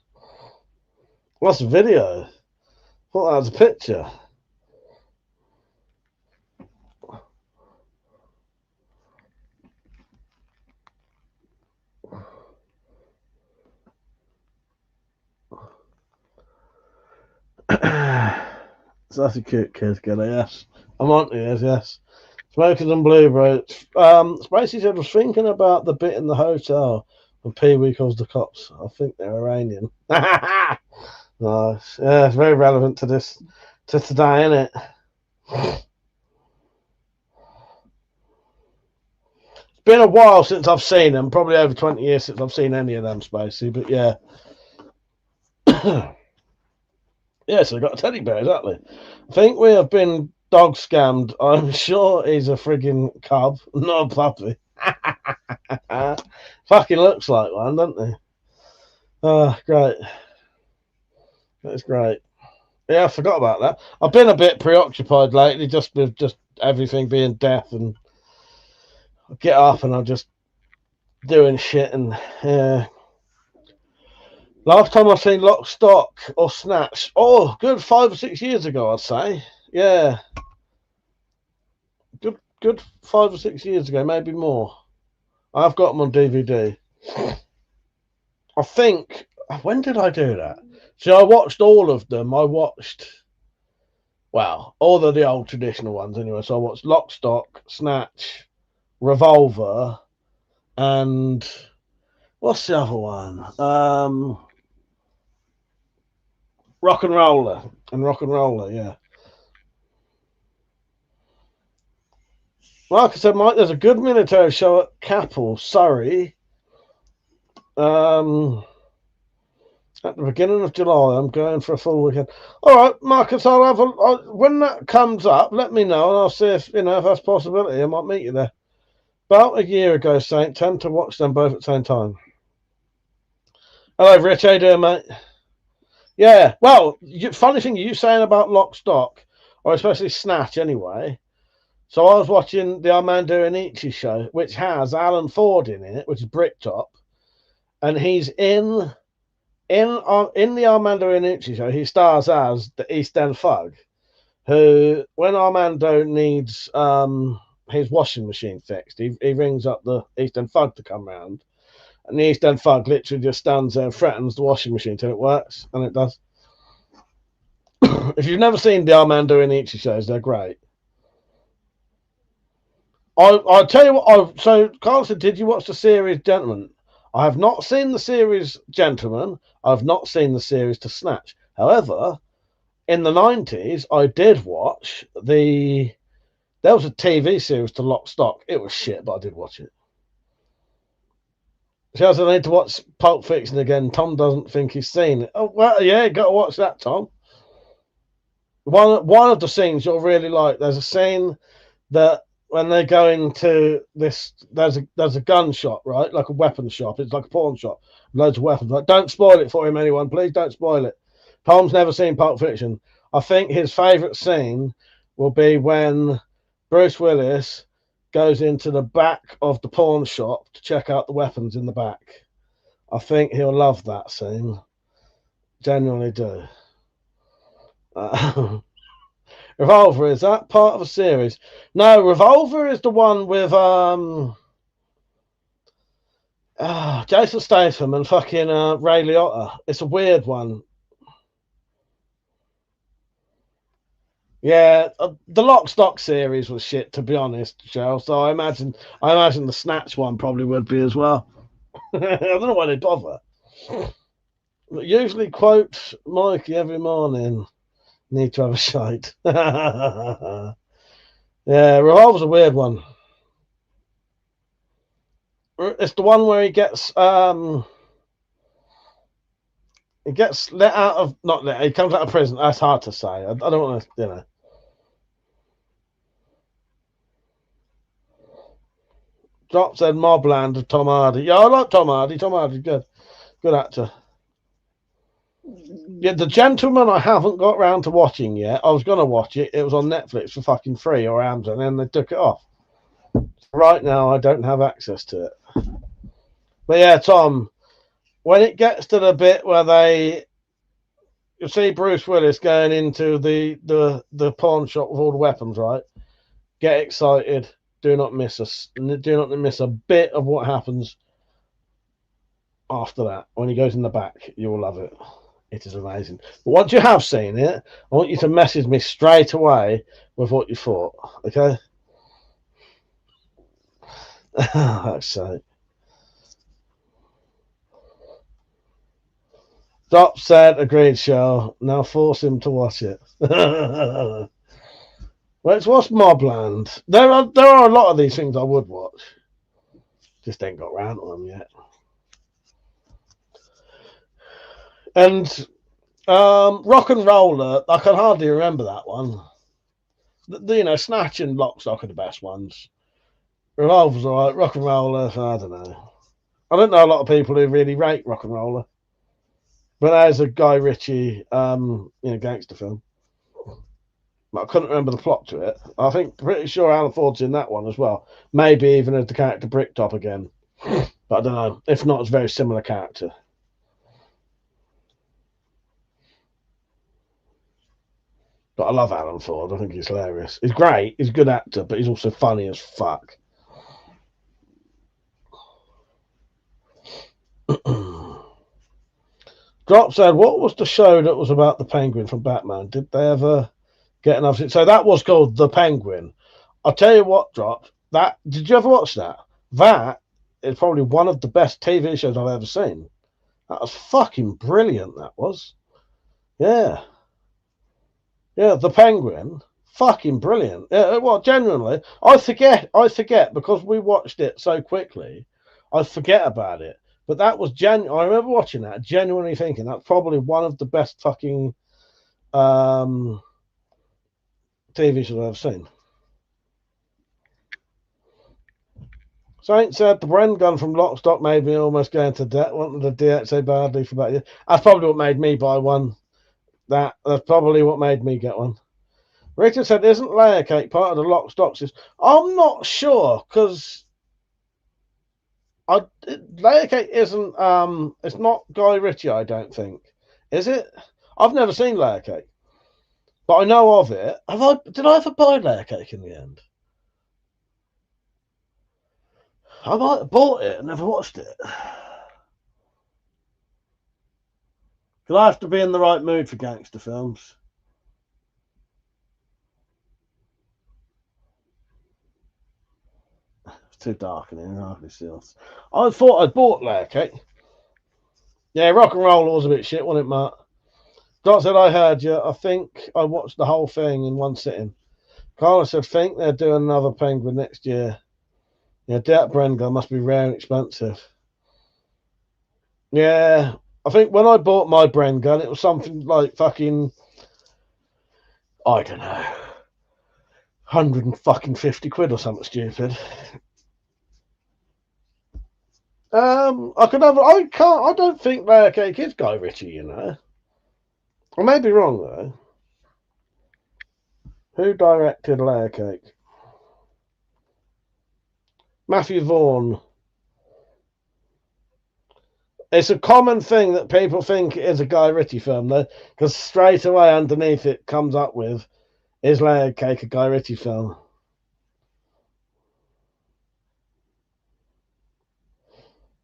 What's the video? Thought that was a picture. So that's a cute kid, yes. I'm on to this, yes. Smoking some blueberries. Spacey said, I was thinking about the bit in the hotel when Pee Wee calls the cops. I think they're Iranian. Nice. Yeah, it's very relevant to this, to today, isn't it? It's been a while since I've seen them. Probably over 20 years since I've seen any of them, Spacey. But yeah. Yeah, so they got a teddy bear, exactly. I think we have been dog scammed. I'm sure he's a frigging cub, not a puppy. Fucking looks like one, doesn't he? Oh, great. That's great. Yeah, I forgot about that. I've been a bit preoccupied lately, just with just everything being death, and I get up and I'm just doing shit, and yeah. Last time I've seen Lock, Stock or Snatch, oh, good 5 or 6 years ago, I'd say. Yeah. Good 5 or 6 years ago, maybe more. I've got them on DVD. I think, when did I do that? So I watched all of them. I watched, well, all of the old traditional ones anyway. So I watched Lock, Stock, Snatch, Revolver, and what's the other one? Rock and Roller, yeah. Like I said, Mike, there's a good military show at Capel, Surrey. At the beginning of July, I'm going for a full weekend. All right, Marcus, when that comes up, let me know, and I'll see if if that's a possibility. I might meet you there. About a year ago, Saint, tend to watch them both at the same time. Hello, Rich. How you doing, mate? Yeah, well, funny thing you saying about Lock, Stock, or especially Snatch anyway. So I was watching the Armando Iannucci show, which has Alan Ford in it, which is Bricktop, and he's in the Armando Iannucci show. He stars as the East End thug, who, when Armando needs his washing machine fixed, he rings up the East End thug to come round. And the East End thug literally just stands there and threatens the washing machine until it works, and it does. If you've never seen the Armando Iannucci shows, they're great. I'll tell you what. So, Carlson, did you watch the series Gentlemen? I have not seen the series Gentlemen. I've not seen the series To Snatch. However, in the 90s, I did watch there was a TV series to Lock, Stock. It was shit, but I did watch it. Shows I need to watch Pulp Fiction again. Tom doesn't think he's seen it. Oh, well, yeah, got to watch that, Tom. One of the scenes you'll really like. There's a scene that when they go into this, there's a gun shop, right? Like a weapon shop. It's like a pawn shop. Loads of weapons. Like, don't spoil it for him, anyone. Please don't spoil it. Tom's never seen Pulp Fiction. I think his favourite scene will be when Bruce Willis goes into the back of the pawn shop to check out the weapons in the back. I think he'll love that scene. Genuinely do. Revolver, is that part of a series? No, Revolver is the one with Jason Statham and fucking Ray Liotta. It's a weird one. Yeah, the Lock, Stock series was shit, to be honest, Cheryl. So I imagine the Snatch one probably would be as well. I don't know why they bother. But usually quote Mikey every morning. Need to have a shite. Yeah, Revolver's a weird one. It's the one where he gets let out of he comes out of prison. That's hard to say. I don't want to, Drop said Mobland of Tom Hardy. Yeah, I like Tom Hardy. Tom Hardy's good. Good actor. Yeah, The Gentleman I haven't got round to watching yet. I was going to watch it. It was on Netflix for fucking free or Amazon, and they took it off. Right now, I don't have access to it. But yeah, Tom, when it gets to the bit where you see Bruce Willis going into the pawn shop with all the weapons, right? Get excited. Do not miss a bit of what happens after that. When he goes in the back, you will love it. It is amazing. But once you have seen it, I want you to message me straight away with what you thought. Okay? That's so. Dop said, agreed, show. Now force him to watch it. Let's watch Mobland. There are a lot of these things I would watch. Just ain't got round to them yet. And Rock and Roller, I can hardly remember that one. Snatch and Lock, Stock are the best ones. Revolver's alright. Rock and Roller, I don't know. I don't know a lot of people who really rate Rock and Roller. But there's a Guy Ritchie, gangster film. But I couldn't remember the plot to it. I think pretty sure Alan Ford's in that one as well. Maybe even as the character Bricktop again. But I don't know. If not, it's a very similar character. But I love Alan Ford. I think he's hilarious. He's great. He's a good actor, but he's also funny as fuck. Drop said, what was the show that was about the Penguin from Batman? Did they ever get enough? So that was called The Penguin. I'll tell you what, Drop. Did you ever watch that? That is probably one of the best TV shows I've ever seen. That was fucking brilliant, that was. Yeah. Yeah, The Penguin. Fucking brilliant. Yeah, well, genuinely. I forget because we watched it so quickly. I forget about it. But that was I remember watching that, genuinely thinking that's probably one of the best fucking TV shows I've ever seen. Saint said the Bren gun from Lock, Stock made me almost go into debt. Wanted the DX so badly for about a year. That's probably what made me buy one. That's probably what made me get one. Richard said, isn't layer cake part of the Lock, Stock system? I'm not sure, because layer cake isn't it's not Guy Ritchie, I don't think. Is it? I've never seen layer cake, but I know of it. Did I ever buy layer cake in the end? I might have bought it and never watched it. Because I have to be in the right mood for gangster films. It's too dark in here. I hardly see us. I thought I'd bought layer cake. Yeah, Rock and Roll was a bit shit, wasn't it, Matt? Dot said, I heard you. I think I watched the whole thing in one sitting. Carla said, think they're doing another Penguin next year. Yeah, that Bren gun must be rare and expensive. Yeah, I think when I bought my Bren gun, it was something like fucking, I don't know, 150 quid or something stupid. I don't think Layer Cake is Guy Ritchie, you know. I may be wrong though. Who directed Layer Cake? Matthew Vaughn. It's a common thing that people think it is a Guy Ritchie film, though, because straight away underneath it comes up with, is Layer Cake a Guy Ritchie film?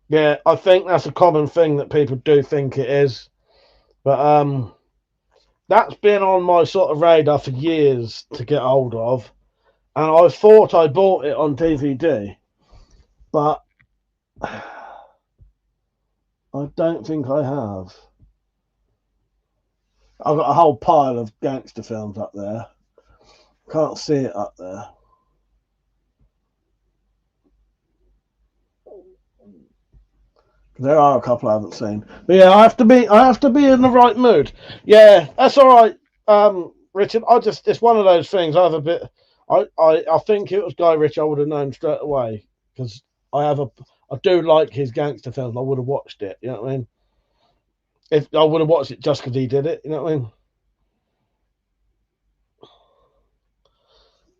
Yeah, I think that's a common thing that people do think it is. But that's been on my sort of radar for years to get hold of. And I thought I bought it on DVD. But I don't think I have. I've got a whole pile of gangster films up there. Can't see it up there. There are a couple I haven't seen. But yeah, I have to be in the right mood. Yeah, that's all right. Richard, it's one of those things. I think it was Guy Ritchie, I would have known straight away. Because I do like his gangster films. I would have watched it. You know what I mean? If I would have watched it just because he did it. You know what I mean?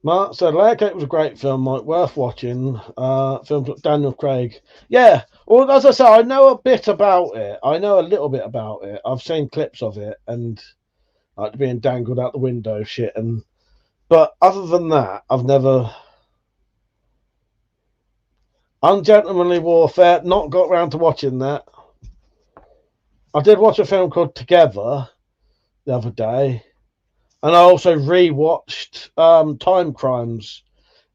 Mark said, Lairgate was a great film, Mike, worth watching. Films with Daniel Craig. Yeah, well, as I say, I know a bit about it. I know a little bit about it. I've seen clips of it and like being dangled out the window shit. But other than that, I've never... Ungentlemanly Warfare, not got round to watching that. I did watch a film called Together the other day. And I also rewatched Time Crimes.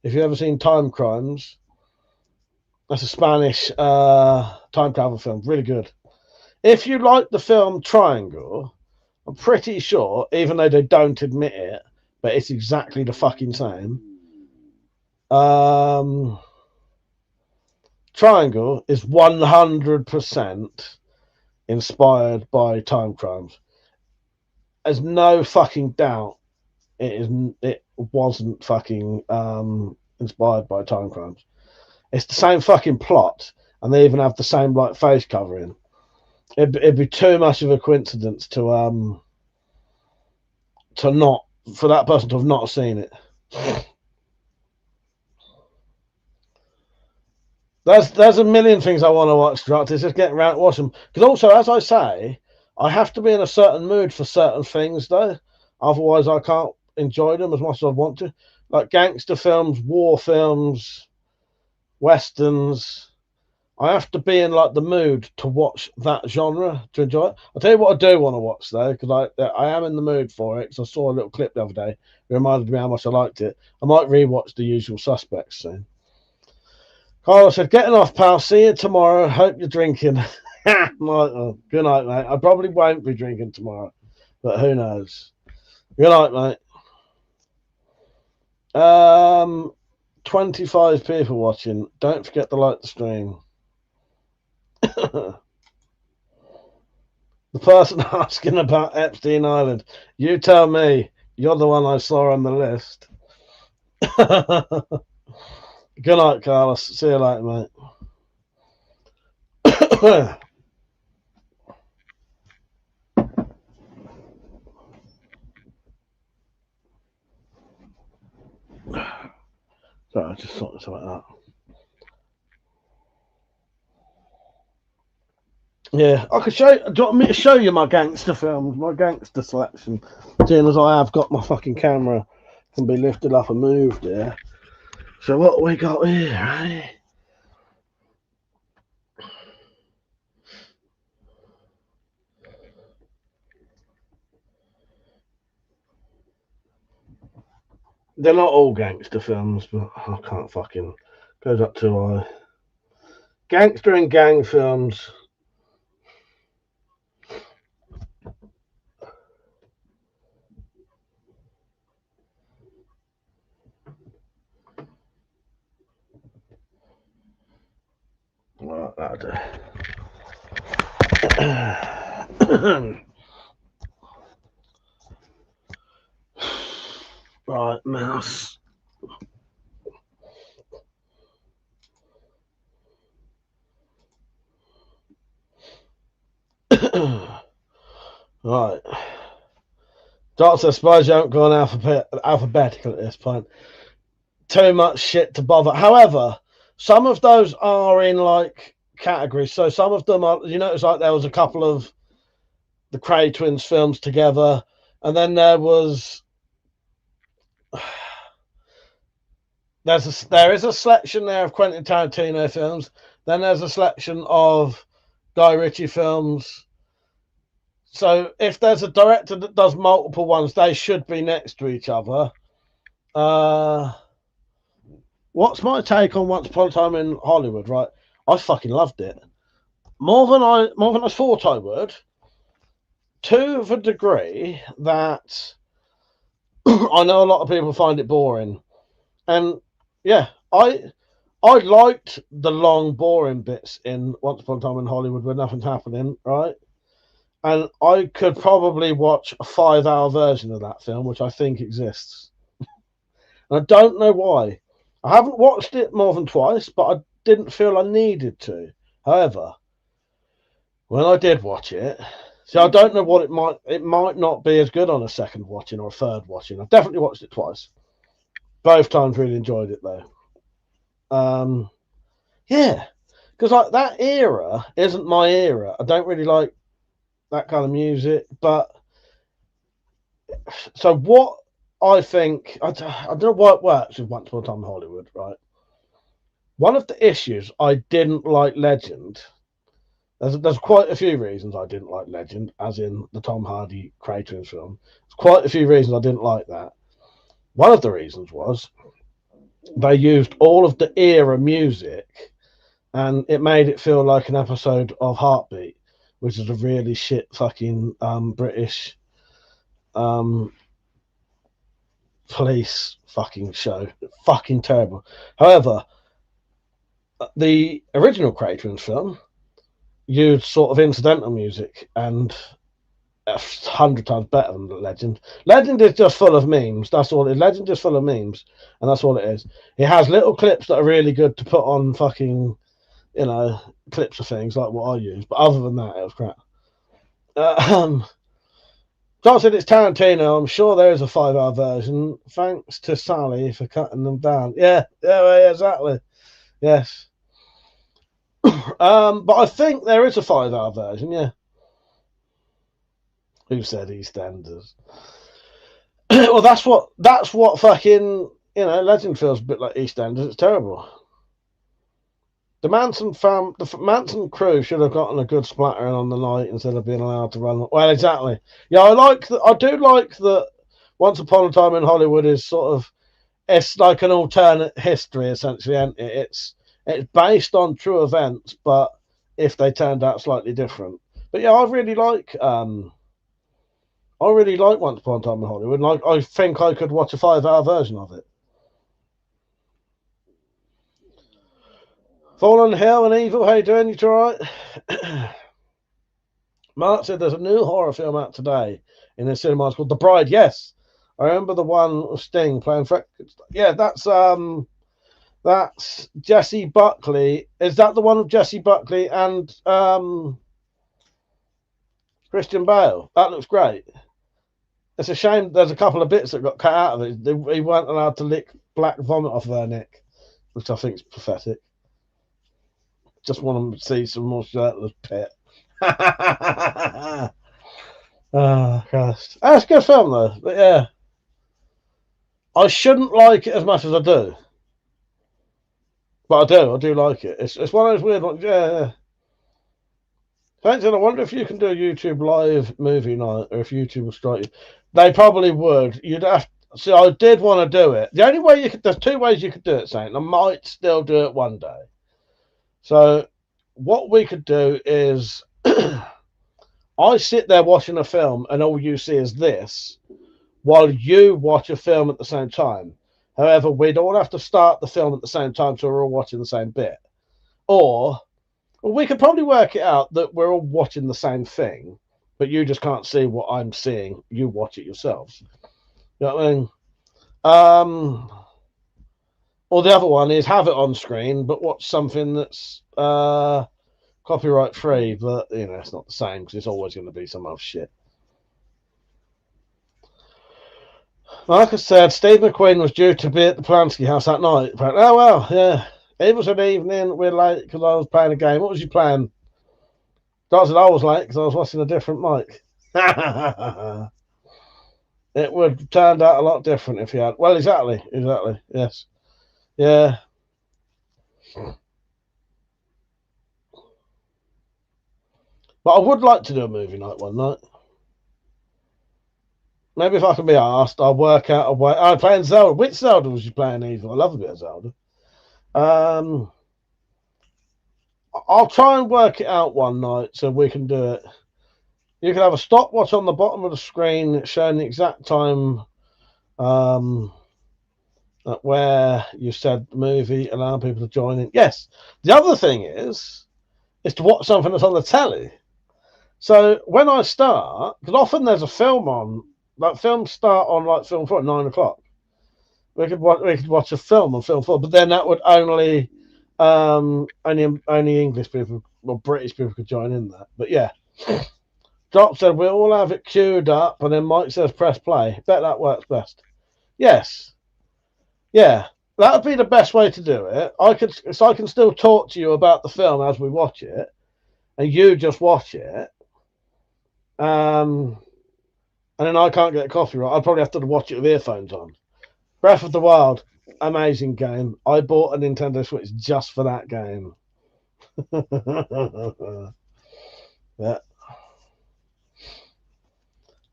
If you've ever seen Time Crimes, that's a Spanish time travel film. Really good. If you like the film Triangle, I'm pretty sure, even though they don't admit it, but it's exactly the fucking same. Triangle is 100% inspired by Time Crimes. There's no fucking doubt it wasn't fucking inspired by Time Crimes. It's the same fucking plot, and they even have the same like face covering. It'd be too much of a coincidence to not for that person to have not seen it. There's a million things I want to watch, right? It's just getting around to watch them. Because also, as I say, I have to be in a certain mood for certain things, though. Otherwise, I can't enjoy them as much as I want to. Like gangster films, war films, westerns. I have to be in like the mood to watch that genre to enjoy it. I'll tell you what I do want to watch though, because I am in the mood for it. Because I saw a little clip the other day. It reminded me how much I liked it. I might rewatch The Usual Suspects soon. Carl said, "Getting off, pal. See you tomorrow. Hope you're drinking." Michael, good night, mate. I probably won't be drinking tomorrow, but who knows? Good night, mate. 25 people watching. Don't forget to like the stream. The person asking about Epstein Island, you tell me. You're the one I saw on the list. Good night, Carlos. See you later, mate. Sorry, I just thought something like that. Yeah, I could show you. Do you want me to show you my gangster films, my gangster selection? Seeing as I have got my fucking camera can be lifted up and moved here. So what we got here, eh? They're not all gangster films, but I can't fucking goes up to gangster and gang films. Well, that'll do. Right, mouse. Right. Doctor, I suppose you haven't gone alphabetical at this point. Too much shit to bother. However, some of those are in like categories. So some of them are, you notice like there was a couple of the Cray twins films together, and then there was there is a selection there of Quentin Tarantino films. Then there's a selection of Guy Ritchie films. So if there's a director that does multiple ones, they should be next to each other. What's my take on Once Upon a Time in Hollywood? Right, I fucking loved it more than I thought I would. To the degree that I know a lot of people find it boring, and yeah, I liked the long, boring bits in Once Upon a Time in Hollywood where nothing's happening, right? And I could probably watch a 5-hour version of that film, which I think exists. And I don't know why. I haven't watched it more than twice, but didn't feel I needed to. However, when I did watch it, see, I don't know what it might not be as good on a second watching or a third watching. I've definitely watched it twice. Both times really enjoyed it though. Yeah, because like that era isn't my era. I don't really like that kind of music. But so what I think, I don't know what works with Once Upon a Time in Hollywood, right? One of the issues I didn't like Legend. There's quite a few reasons I didn't like Legend, as in the Tom Hardy Kratos film. There's quite a few reasons I didn't like that. One of the reasons was they used all of the era music, and it made it feel like an episode of Heartbeat, which is a really shit fucking British police fucking show. Fucking terrible. However, the original Kratos film used sort of incidental music, and 100 times better than Legend. Legend is just full of memes. That's all it is. Legend is full of memes, and that's all it is. It has little clips that are really good to put on fucking, clips of things like what I use. But other than that, it was crap. John said it's Tarantino. I'm sure there is a 5-hour version. Thanks to Sally for cutting them down. Yeah, exactly. Yes. But I think there is a 5-hour version, yeah. Who said EastEnders? Well, that's what fucking, Legend feels a bit like EastEnders. It's terrible. The Manson crew should have gotten a good splattering on the night instead of being allowed to run. Well, exactly. Yeah, I do like that. Once Upon a Time in Hollywood is sort of, it's like an alternate history essentially, and it's based on true events, but if they turned out slightly different. But yeah, I really like Once Upon a Time in Hollywood, and I think I could watch a 5-hour version of it. Fallen Hill and Evil, how you doing? You all right? Mark said there's a new horror film out today in the cinemas called The Bride. Yes, I remember the one with Sting playing Yeah, that's Jesse Buckley. Is that the one with Jesse Buckley and Christian Bale? That looks great. It's a shame there's a couple of bits that got cut out of it. They weren't allowed to lick black vomit off their neck, which I think is pathetic. Just want to see some more shirtless Pit. Oh, gosh. That's a good film, though. But yeah. I shouldn't like it as much as I do. But I do like it. It's one of those weird ones. Yeah. Thanks, and I wonder if you can do a YouTube live movie night, or if YouTube will strike you. They probably would. You'd have to, see, I did want to do it. The only way there's two ways you could do it, Saint. I might still do it one day. So what we could do is I sit there watching a film and all you see is this while you watch a film at the same time. However, we'd all have to start the film at the same time so we're all watching the same bit. Or we could probably work it out that we're all watching the same thing, but you just can't see what I'm seeing. You watch it yourselves. You know what I mean? Or the other one is have it on screen, but watch something that's copyright free, but it's not the same because it's always going to be some other shit. Like I said, Steve McQueen was due to be at the Polanski house that night. Oh well, yeah. It was an evening. We're late because I was playing a game. What was you playing? I said I was late because I was watching a different mic. It would have turned out a lot different if you had. Well, exactly. Yes. Yeah. But I would like to do a movie night one night. Maybe if I can be asked, I'll work out a way. I'm playing Zelda. Which Zelda was you playing, Eva? I love a bit of Zelda. I'll try and work it out one night so we can do it. You can have a stopwatch on the bottom of the screen showing the exact time at where you said the movie, allowing people to join in. Yes. The other thing is to watch something that's on the telly. So when I start, because often there's a film on, like films start on like film 4 at 9 o'clock. We could watch a film on film 4, but then that would only Only English people or British people could join in that. But yeah. Drop said we'll all have it queued up, and then Mike says press play. Bet that works best. Yes. Yeah. That would be the best way to do it. I can still talk to you about the film as we watch it, and you just watch it. And then I can't get copyright. I'd probably have to watch it with earphones on. Breath of the Wild, amazing game. I bought a Nintendo Switch just for that game. Yeah.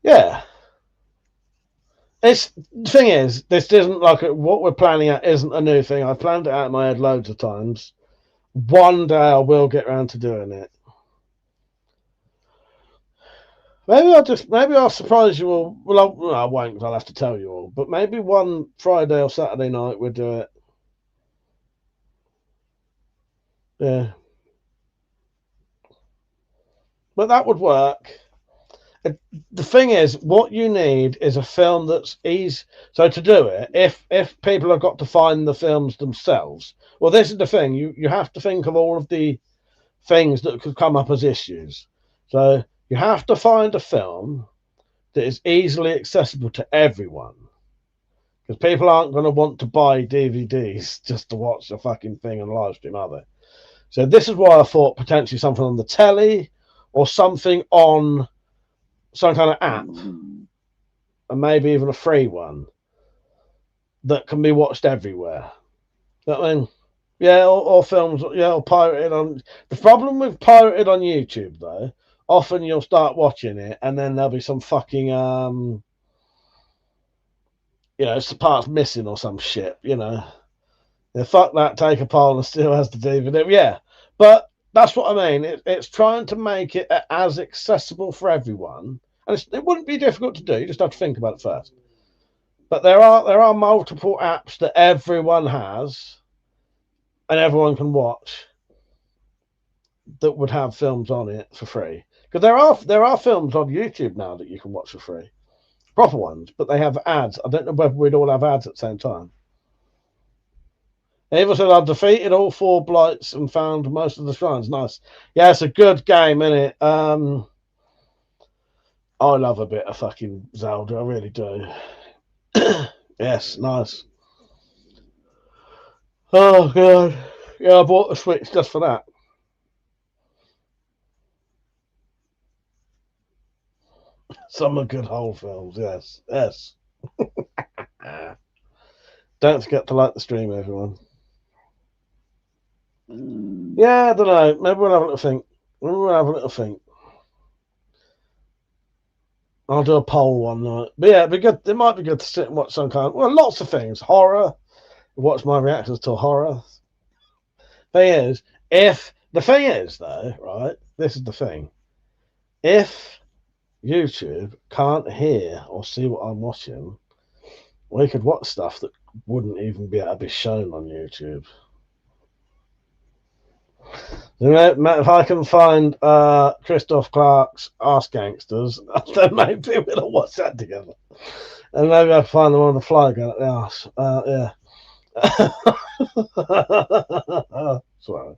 Yeah. The thing is, this isn't like what we're planning out isn't a new thing. I've planned it out in my head loads of times. One day I will get around to doing it. Maybe I'll surprise you all. Well, I won't, because I'll have to tell you all. But maybe one Friday or Saturday night we'll do it. Yeah. But that would work. The thing is, what you need is a film that's easy. So to do it, if people have got to find the films themselves, well, this is the thing. You have to think of all of the things that could come up as issues. So you have to find a film that is easily accessible to everyone, because people aren't going to want to buy DVDs just to watch the fucking thing and live stream, are they? So this is why I thought potentially something on the telly or something on some kind of app, and maybe even a free one that can be watched everywhere. You know what I mean? Yeah, or films, yeah, or pirated on. The problem with pirated on YouTube, though, often you'll start watching it, and then there'll be some fucking, it's the parts missing or some shit, Yeah, fuck that, take a poll and still has the DVD. Yeah, but that's what I mean. It's trying to make it as accessible for everyone. And it wouldn't be difficult to do. You just have to think about it first. But there are multiple apps that everyone has and everyone can watch that would have films on it for free. Because there are films on YouTube now that you can watch for free. Proper ones, but they have ads. I don't know whether we'd all have ads at the same time. Ava said, I've defeated all 4 blights and found most of the shrines. Nice. Yeah, it's a good game, isn't it? I love a bit of fucking Zelda. I really do. Yes, nice. Oh, God. Yeah, I bought the Switch just for that. Some are good whole films, yes. Yes. Don't forget to like the stream, everyone. Yeah, I don't know. Maybe we'll have a little think. I'll do a poll one night. But yeah, it'd be good. It might be good to sit and watch some kind of, lots of things. Horror. Watch my reactions to horror. The thing is, though, right? This is the thing. If YouTube can't hear or see what I'm watching, we could watch stuff that wouldn't even be able to be shown on YouTube. If I can find Christoph Clark's Arse Gangsters, then maybe we'll watch that together. And maybe I'll find the one with the fly gun at the arse. Yeah. Sorry.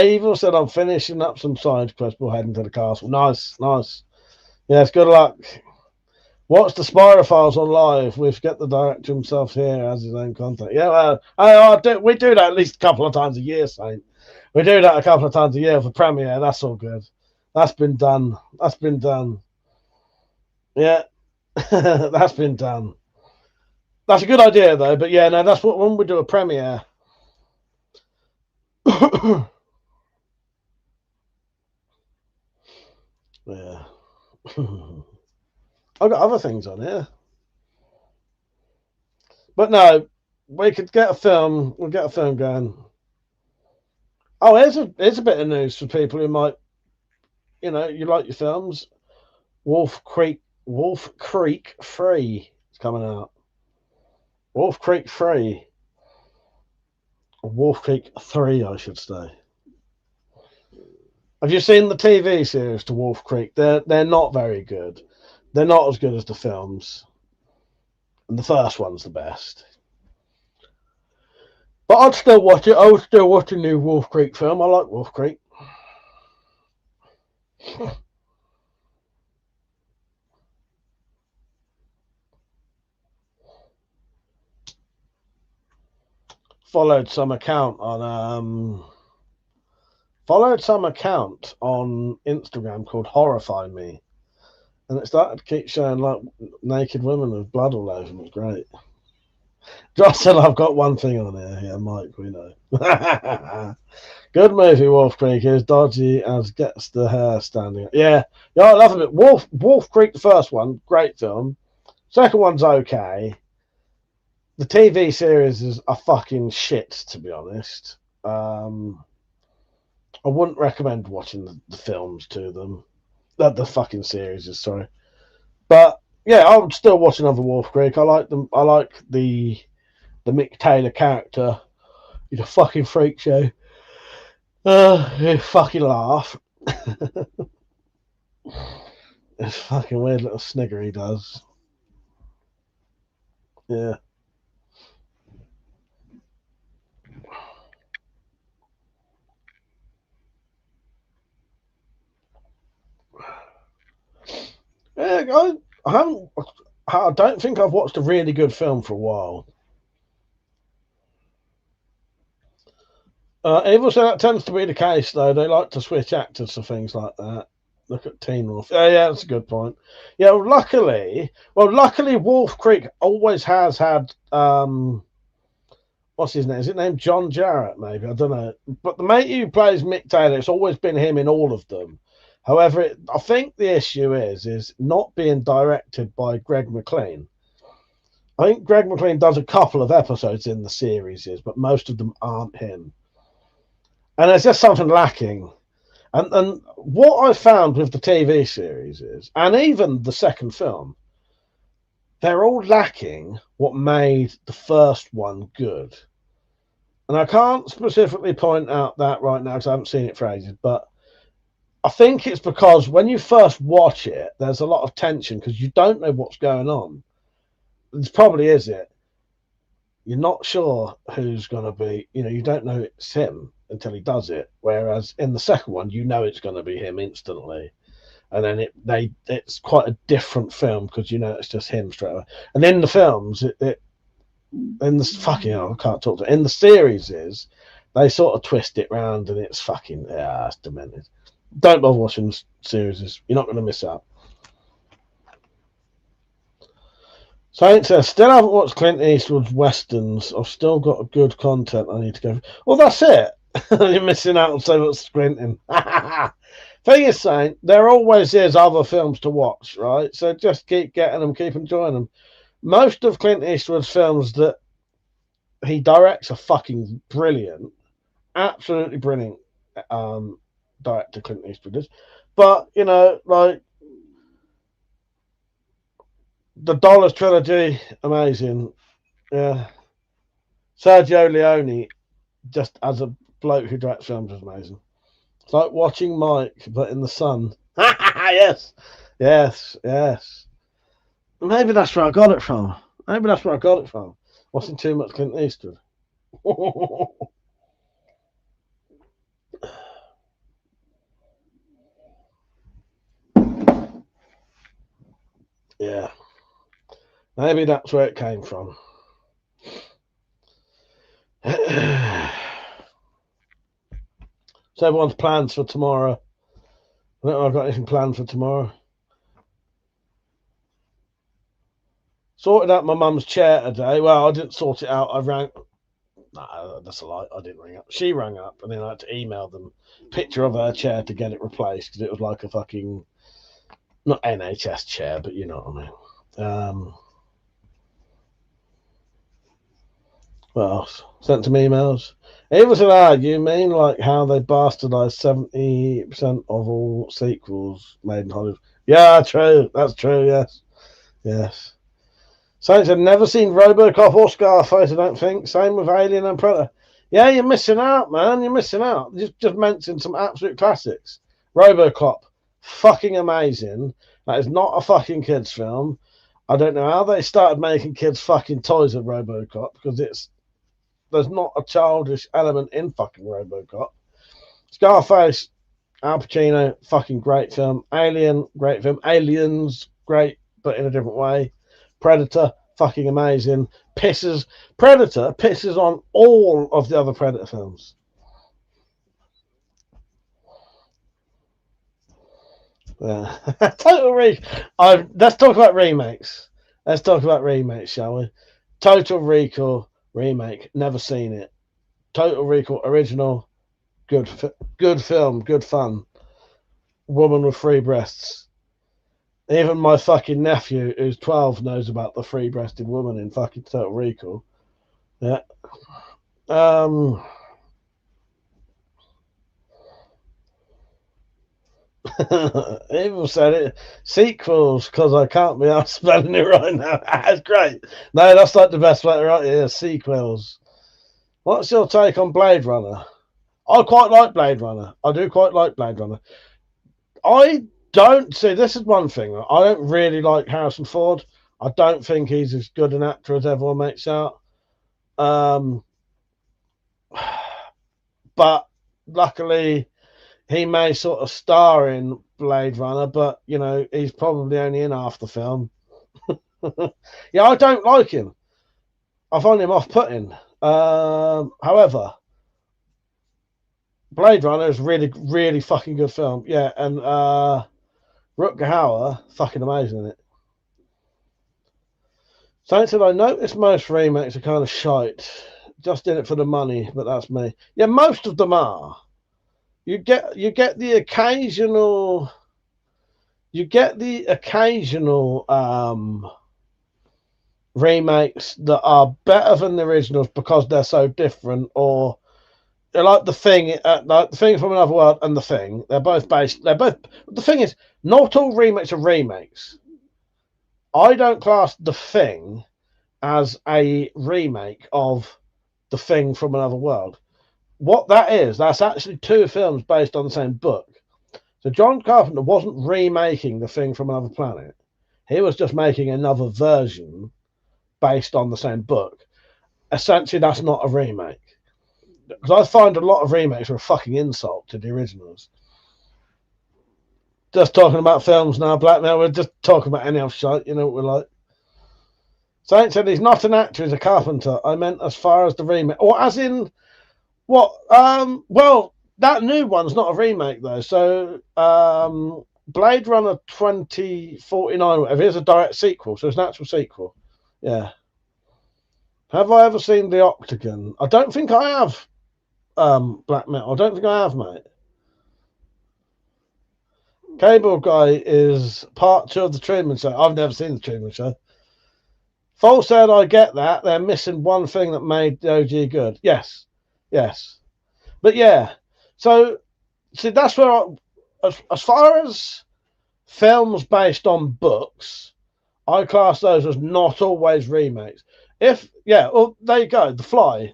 Evil said, I'm finishing up some side quests before heading to the castle. Nice. Yes, good luck. Watch the Spyrophiles on live. We forget the director himself here has his own content. Yeah, we do that at least a couple of times a year, Saint. We do that a couple of times a year for premiere. That's all good. That's been done. Yeah, that's been done. That's a good idea, though. But yeah, no, that's what when we do a premiere. Yeah. I've got other things on here. But no, we could get a film. We'll get a film going. Oh, here's a bit of news for people who might, you like your films. Wolf Creek 3 is coming out. Wolf Creek 3. Wolf Creek 3, I should say. Have you seen the TV series to Wolf Creek? They're not very good. They're not as good as the films. And the first one's the best. But I'd still watch it. I would still watch a new Wolf Creek film. I like Wolf Creek. Followed some account on Instagram called Horrify Me, and it started to keep showing like naked women with blood all over them. It was great. Josh said, "I've got one thing on here." Yeah, Mike, we know. Good movie, Wolf Creek is dodgy as gets the hair standing up. Yeah, I love it. Wolf Creek, the first one, great film. Second one's okay. The TV series is a fucking shit, to be honest. I wouldn't recommend watching the films to them. The fucking series is, sorry. But yeah, I would still watch another Wolf Creek. I like them. I like the Mick Taylor character. He's a fucking freak show. You fucking laugh. It's fucking weird little snigger he does. Yeah. Yeah, I don't think I've watched a really good film for a while. Even so, that tends to be the case, though. They like to switch actors for things like that. Look at Teen Wolf. Yeah, that's a good point. Yeah, luckily, Wolf Creek always has had what's his name? Is it named John Jarrett? Maybe, I don't know. But the mate who plays Mick Taylor, it's always been him in all of them. However, I think the issue is not being directed by Greg McLean. I think Greg McLean does a couple of episodes in the series, but most of them aren't him. And there's just something lacking. And what I found with the TV series is, and even the second film, they're all lacking what made the first one good. And I can't specifically point out that right now because I haven't seen it for ages, but I think it's because when you first watch it, there's a lot of tension because you don't know what's going on. This probably is it. You're not sure who's going to be, you don't know it's him until he does it. Whereas in the second one, you know it's going to be him instantly. And then it's quite a different film because it's just him straight away. And in the films, in the series they sort of twist it round and it's fucking, it's demented. Don't bother watching the series. You're not going to miss out. Saint says, still haven't watched Clint Eastwood's westerns. I've still got good content I need to go. Well, that's it. You're missing out on so much squinting. Thing is, Saint, there always is other films to watch, right? So just keep getting them, keep enjoying them. Most of Clint Eastwood's films that he directs are fucking brilliant. Absolutely brilliant. Director Clint Eastwood is. But, like the Dollars trilogy, amazing. Yeah. Sergio Leone, just as a bloke who directs films, is amazing. It's like watching Mike, but in the sun. Yes. Maybe that's where I got it from. Watching too much Clint Eastwood. Yeah. Maybe that's where it came from. So everyone's plans for tomorrow. I don't know if I've got anything planned for tomorrow. Sorted out my mum's chair today. Well, I didn't sort it out. I rang. No, that's a lie. I didn't ring up. She rang up and then I had to email them a picture of her chair to get it replaced because it was like a fucking, not NHS chair, but you know what I mean. What else? Sent some emails. It was you mean like how they bastardized 70% of all sequels made in Hollywood? Yeah, true. That's true, yes. Saints had never seen RoboCop or Scarface, I don't think. Same with Alien and Predator. Yeah, you're missing out, man. You're missing out. Just mentioned some absolute classics. RoboCop, fucking amazing. That is not a fucking kids film. I don't know how they started making kids fucking toys of RoboCop because it's there's not a childish element in fucking RoboCop. Scarface, Al Pacino, fucking great film. Alien, great film. Aliens, great, but in a different way. Predator, fucking amazing. Predator pisses on all of the other Predator films. Yeah. Let's talk about remakes. Shall we? Total Recall remake. Never seen it. Total Recall original. Good film. Good fun. Woman with 3 breasts. Even my fucking nephew, who's 12, knows about the 3-breasted woman in fucking Total Recall. Yeah. Even said it. Sequels, because I can't be out spelling it right now. That's great. No, that's like the best way right here. Sequels. What's your take on Blade Runner? I quite like Blade Runner. I do quite like Blade Runner. I don't see, this is one thing. I don't really like Harrison Ford. I don't think he's as good an actor as everyone makes out. But luckily, he may sort of star in Blade Runner, but you know, he's probably only in half the film. Yeah, I don't like him. I find him off-putting. However, Blade Runner is really, really fucking good film. Yeah, and Rutger Hauer, fucking amazing in it. Saint said, I noticed most remakes are kind of shite. Just in it for the money, but that's me. Yeah, most of them are. You get the occasional remakes that are better than the originals because they're so different, or they're like the Thing from Another World and The Thing. The Thing is, not all remakes are remakes. I don't class The Thing as a remake of The Thing from Another World. What that is, that's actually 2 films based on the same book. So John Carpenter wasn't remaking The Thing from Another Planet. He was just making another version based on the same book. Essentially, that's not a remake. Because I find a lot of remakes are a fucking insult to the originals. Just talking about films now, Blackmail. We're just talking about any old shit. You know what we're like. Saint said he's not an actor, he's a carpenter. I meant as far as the remake. Or as in, what? Well, that new one's not a remake, though. So, Blade Runner 2049, whatever, is a direct sequel. So it's an actual sequel. Yeah. Have I ever seen The Octagon? I don't think I have, Black Metal. I don't think I have, mate. Cable Guy is part 2 of the Truman Show. I've never seen the Truman Show. Foal said, I get that. They're missing one thing that made the OG good. Yes. But yeah. So, see, that's where as far as films based on books, I class those as not always remakes. Well, there you go. The Fly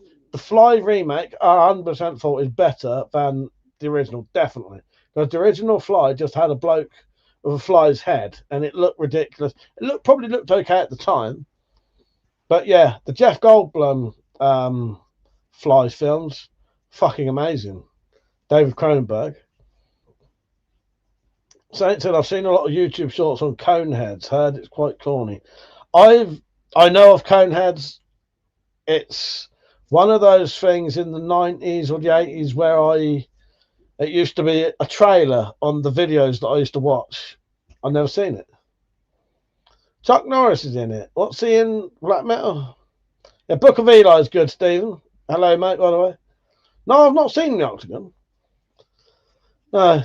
remake, 100% thought is better than the original, definitely. Because the original Fly just had a bloke with a fly's head, and it looked ridiculous. It probably looked okay at the time. But yeah, the Jeff Goldblum Flies films, fucking amazing. David Cronenberg. Saint said, I've seen a lot of YouTube shorts on Coneheads. Heard it's quite corny. I know of Coneheads. It's one of those things in the 90s or the 80s where it used to be a trailer on the videos that I used to watch. I've never seen it. Chuck Norris is in it. What's he in Black Metal? Yeah, Book of Eli is good, Stephen. Hello, mate, by the way. No, I've not seen The Octagon. No.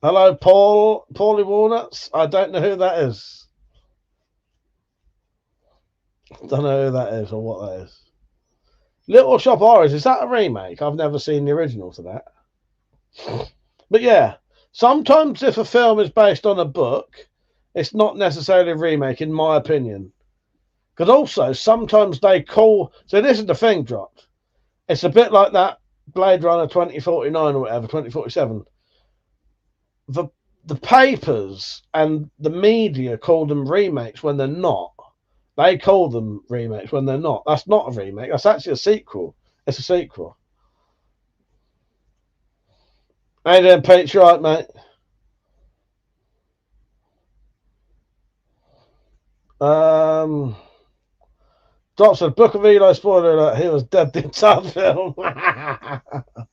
Hello, Paulie Walnuts. I don't know who that is. Don't know who that is or what that is. Little Shop Horrors, is that a remake? I've never seen the original to that. But yeah, sometimes if a film is based on a book, it's not necessarily a remake, in my opinion. Because also, sometimes they call... So this is the thing, dropped. It's a bit like that Blade Runner 2049 or whatever, 2047. The papers and the media call them remakes when they're not. They call them remakes when they're not. That's not a remake. That's actually a sequel. It's a sequel. Hey then, Pete, you right, mate? Drop said, Book of Eli, spoiler alert, he was dead the entire film.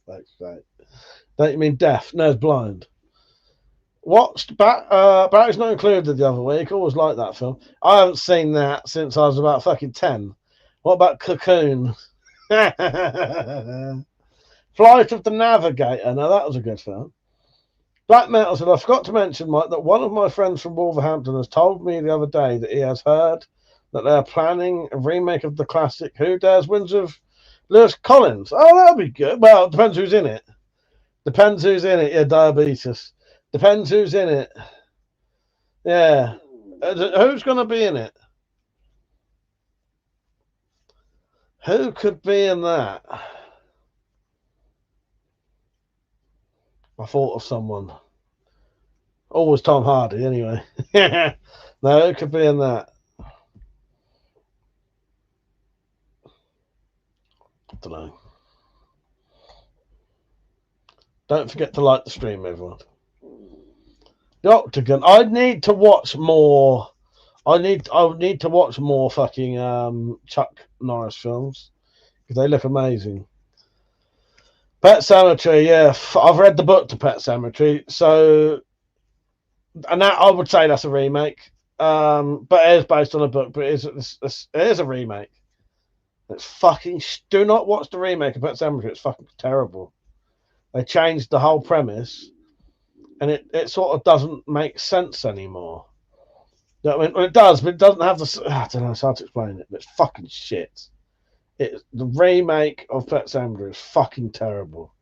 Thanks, mate. Don't you mean deaf? No, it's blind. Watched Barry's Not Included the other week. Always liked that film. I haven't seen that since I was about fucking 10. What about Cocoon? Flight of the Navigator. Now that was a good film. Black Metal said, I forgot to mention, Mike, that one of my friends from Wolverhampton has told me the other day that he has heard that they are planning a remake of the classic Who Dares Wins with Lewis Collins. Oh, that'll be good. Well, it depends who's in it. Depends who's in it. Yeah, diabetes. Depends who's in it. Yeah. Who's going to be in it? Who could be in that? I thought of someone. Always Tom Hardy, anyway. No, who could be in that? I don't know. Don't forget to like the stream, everyone. The Octagon. I need to watch more. I need to watch more fucking Chuck Norris films because they look amazing. Pet Sematary, yeah, I've read the book to Pet Sematary, so and that I would say that's a remake, but it is based on a book, but it is a remake. It's fucking. Do not watch the remake of Pet Sematary. It's fucking terrible. They changed the whole premise, and it sort of doesn't make sense anymore. You know what I mean? Well, it does, but it doesn't have the. I don't know. It's hard to explain it, but it's fucking shit. The remake of Pet Sematary is fucking terrible.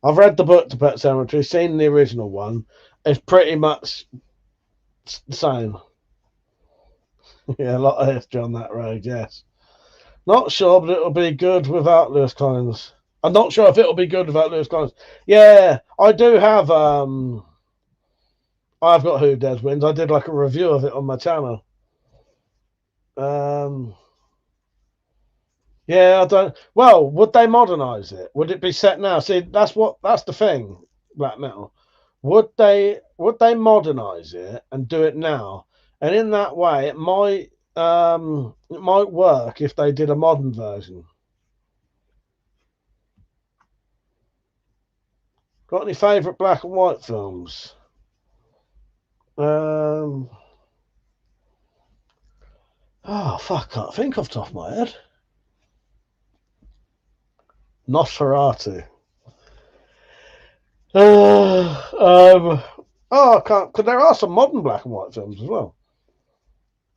I've read the book to Pet Sematary, seen the original one. It's pretty much the same. Yeah, a lot of history on that road, yes. Not sure, but it'll be good without Lewis Collins. I'm not sure if it'll be good without Lewis Collins. Yeah, I do have I've got Who Dares Wins. I did like a review of it on my channel. Yeah, I don't. Well, would they modernize it? Would it be set now? See, that's the thing. Black Metal. Would they modernize it and do it now? And in that way, it might work if they did a modern version. Got any favourite black and white films? Oh fuck! I can't think off the top of my head. Nosferatu. I can't, because there are some modern black and white films as well.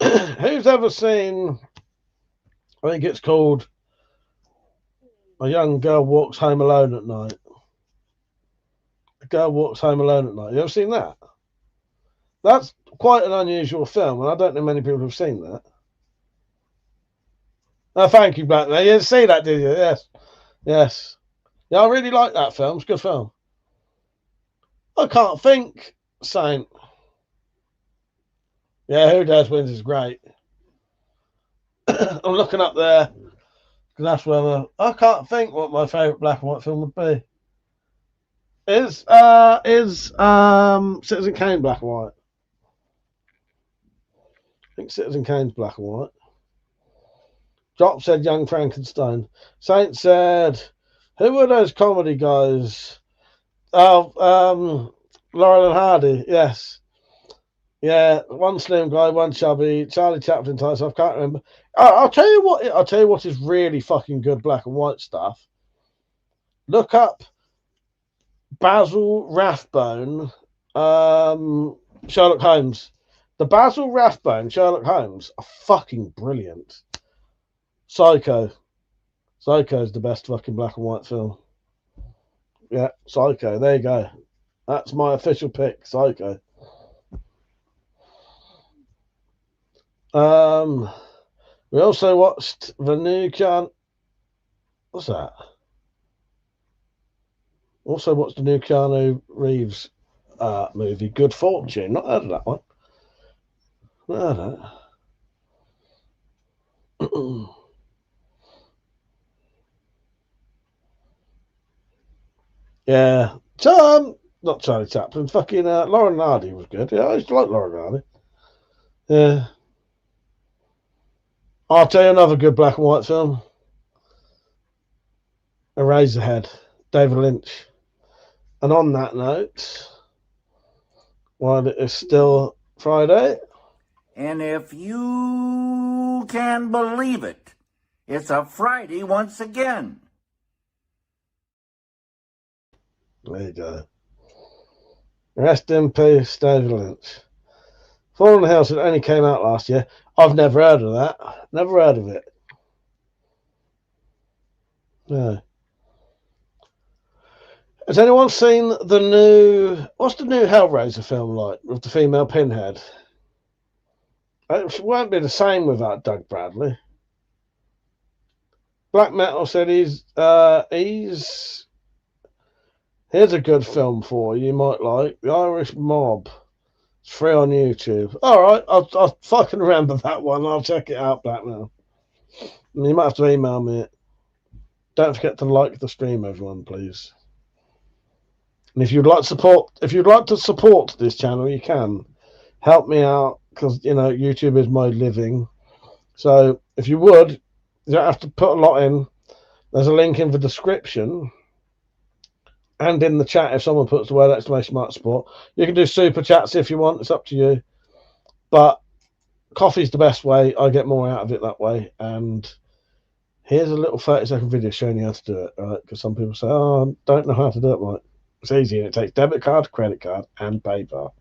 Who's ever seen, I think it's called A Young Girl Walks Home Alone at Night. A Girl Walks Home Alone at Night. You ever seen that? That's quite an unusual film, and I don't know many people have seen that. Oh, thank you, Black. You didn't see that, did you? Yes. Yes. Yeah, I really like that film. It's a good film. I can't think, Saint. Yeah, Who Dares Wins is great. I'm looking up there because that's where I can't think what my favourite black and white film would be. Is Citizen Kane black and white? I think Citizen Kane's black and white. Drop said Young Frankenstein. Saint said, who were those comedy guys? Oh, Laurel and Hardy. Yes. Yeah, one slim guy, one chubby. Charlie Chaplin type stuff. Can't remember. I'll tell you what. I'll tell you what is really fucking good black and white stuff. Look up Basil Rathbone, Sherlock Holmes. The Basil Rathbone Sherlock Holmes are fucking brilliant. Psycho. Psycho is the best fucking black and white film. Yeah, Psycho. There you go. That's my official pick, Psycho. We also watched the new What's that? Also watched the new Keanu Reeves movie, Good Fortune. Not heard of that one. No. Yeah. Not Charlie Chaplin. Fucking Lauren Hardy was good. Yeah, I used to like Lauren Hardy. Yeah. I'll tell you another good black and white film. Eraserhead, David Lynch. And on that note, while it is still Friday, And if you can believe it, it's a Friday once again. there you go. Rest in peace, David Lynch. Fallen House, it only came out last year. I've never heard of that. Never heard of it. No. Has anyone seen the new... What's the new Hellraiser film like with the female Pinhead? It won't be the same without Doug Bradley. Black Metal said here's a good film for you might like. The Irish Mob. It's free on YouTube. All right, I'll fucking remember that one. I'll check it out, Black Metal. You might have to email me it. Don't forget to like the stream, everyone, please. And if you'd like to support this channel, you can help me out because YouTube is my living. So if you would, you don't have to put a lot in. There's a link in the description and in the chat if someone puts the word exclamation mark support. You can do super chats if you want. It's up to you. But coffee's the best way. I get more out of it that way. And here's a little 30-second video showing you how to do it, right? Because some people say, "Oh, I don't know how to do it right." It's easy. It takes debit card, credit card, and PayPal.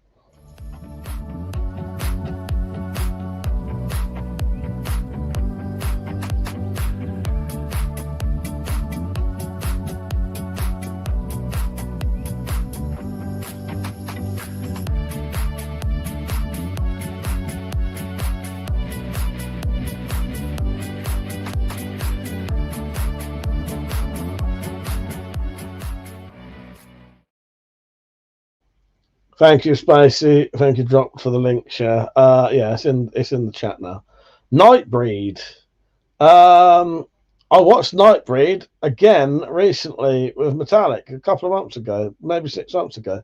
Thank you, Spacey. Thank you, Drop, for the link share. Yeah, it's in the chat now. Nightbreed. I watched Nightbreed again recently with Metallic a couple of months ago, maybe 6 months ago.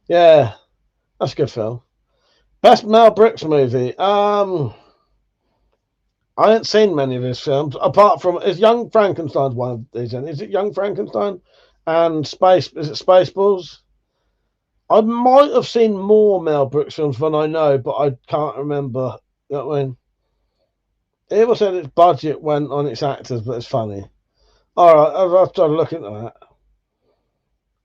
Yeah, that's a good film. Best Mel Brooks movie. I haven't seen many of his films apart from is Young Frankenstein's one of these. Is it Young Frankenstein and Space? Is it Spaceballs? I might have seen more Mel Brooks films than I know, but I can't remember. You know what I mean? It said its budget went on its actors, but it's funny. All right, I'll try to look into that.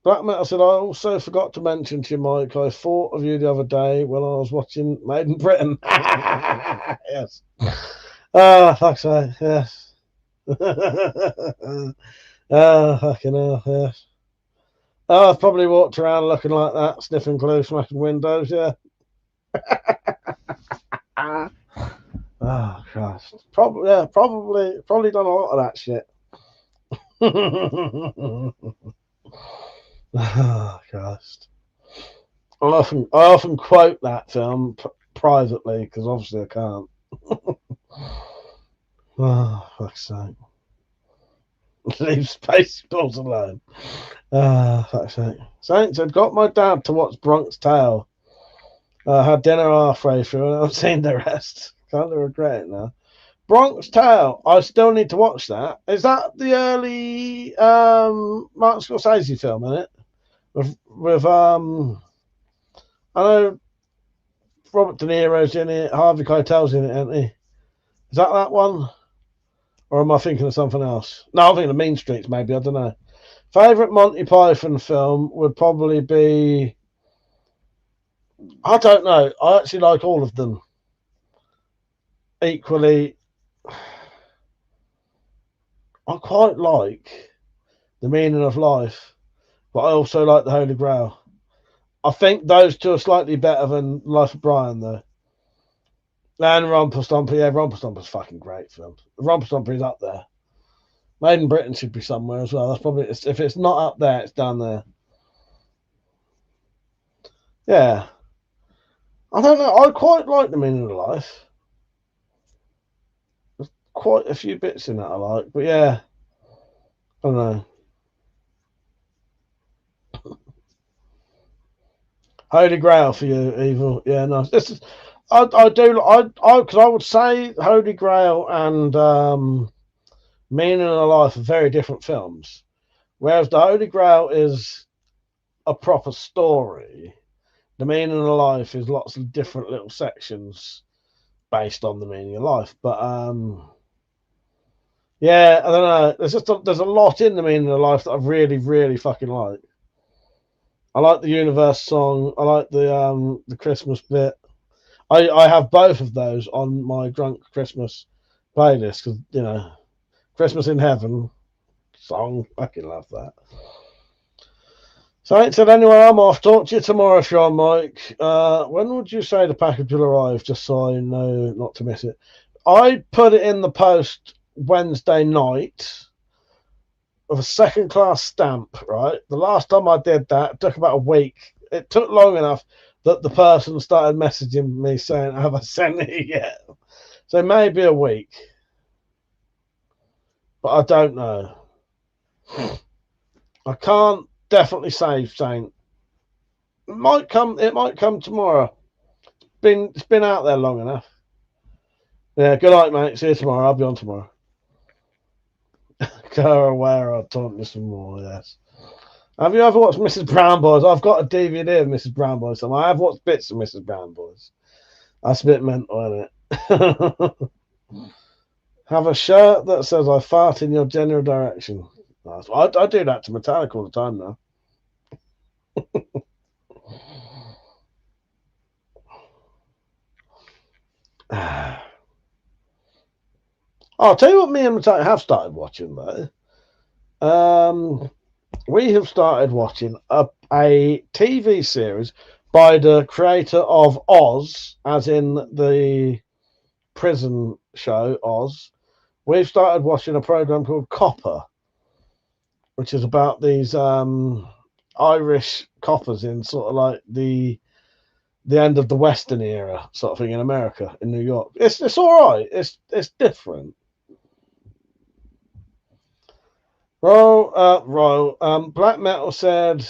Black Metal said, I also forgot to mention to you, Mike, I thought of you the other day when I was watching Made in Britain. Yes. Fuck's sake, yes. Fucking hell, yes. I've probably walked around looking like that, sniffing glue, smashing windows, yeah. Oh, Christ. Probably done a lot of that shit. Oh, Christ. I often quote that film privately, because obviously I can't. Oh, fuck's sake. Leave Spaceballs alone. Fuck's sake. Saints, I've got my dad to watch Bronx Tale. Had dinner halfway through and I've seen the rest. Kind of regret it now. Bronx Tale. I still need to watch that. Is that the early Martin Scorsese film, isn't it? With I know Robert De Niro's in it, Harvey Keitel's in it, isn't he? Is that one? Or am I thinking of something else? No, I'm thinking of Mean Streets, maybe. I don't know. Favourite Monty Python film would probably be... I don't know. I actually like all of them. Equally, I quite like The Meaning of Life, but I also like The Holy Grail. I think those two are slightly better than Life of Brian, though. And Romper Stomper. Yeah, Romper Stomper's fucking great film. Romper Stomper is up there. Made in Britain should be somewhere as well. That's probably, if it's not up there, it's down there. Yeah. I don't know. I quite like The Meaning of Life. It's quite a few bits in that I like, but yeah, I don't know. Holy Grail for you, Evil. Yeah, no, this is. I do. Because I would say Holy Grail and Meaning of Life are very different films. Whereas the Holy Grail is a proper story, the Meaning of Life is lots of different little sections based on the meaning of life. But yeah, I don't know. There's a lot in the meaning of life that I really, really fucking like. I like the universe song. I like the Christmas bit. I have both of those on my drunk Christmas playlist because Christmas in Heaven song. Fucking love that. So I ain't said anyway, I'm off. Talk to you tomorrow if you're on, Mike. When would you say the package will arrive, just so I know not to miss it? I put it in the post Wednesday night of a second-class stamp, right? The last time I did that, it took about a week. It took long enough that the person started messaging me saying, have I sent it yet? So maybe a week. But I don't know. I can't definitely say, Saint. It might come tomorrow. It's been out there long enough. Yeah, good night, mate. See you tomorrow. I'll be on tomorrow. Go aware, I'll talk to some more, yes. Have you ever watched Mrs. Brown Boys? I've got a DVD of Mrs. Brown Boys. So I have watched bits of Mrs. Brown Boys. That's a bit mental, isn't it? Have a shirt that says I fart in your general direction. I do that to Metallica all the time now. I'll tell you what me and Metallica have started watching though. We have started watching a TV series by the creator of Oz, as in the prison show Oz. We've started watching a program called Copper, which is about these Irish coppers in sort of like the end of the Western era sort of thing in America, in New York. It's all right. It's different. Black Metal said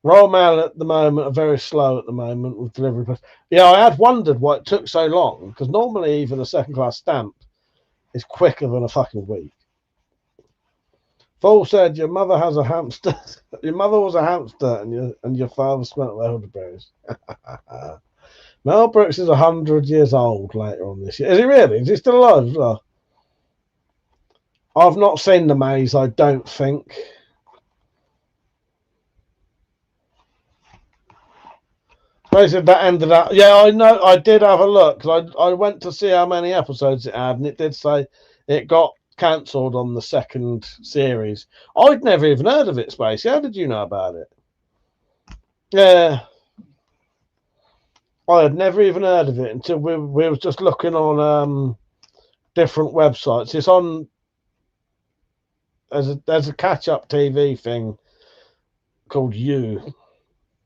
Royal Mail at the moment are very slow at the moment with delivery. Yeah, I had wondered why it took so long, because normally even a second-class stamp is quicker than a fucking week. Paul said your mother has a hamster. Your mother was a hamster, and your father smelt elderberries. Mel Brooks is 100 years old later on this year. Is he really? Is he still alive as well? I've not seen The Maze, I don't think. Basically, that ended up. Yeah, I know. I did have a look because I went to see how many episodes it had, and it did say it got cancelled on the second series. I'd never even heard of it, Spacey. How did you know about it? Yeah. I had never even heard of it until we were just looking on different websites. It's on. There's a catch-up TV thing called You.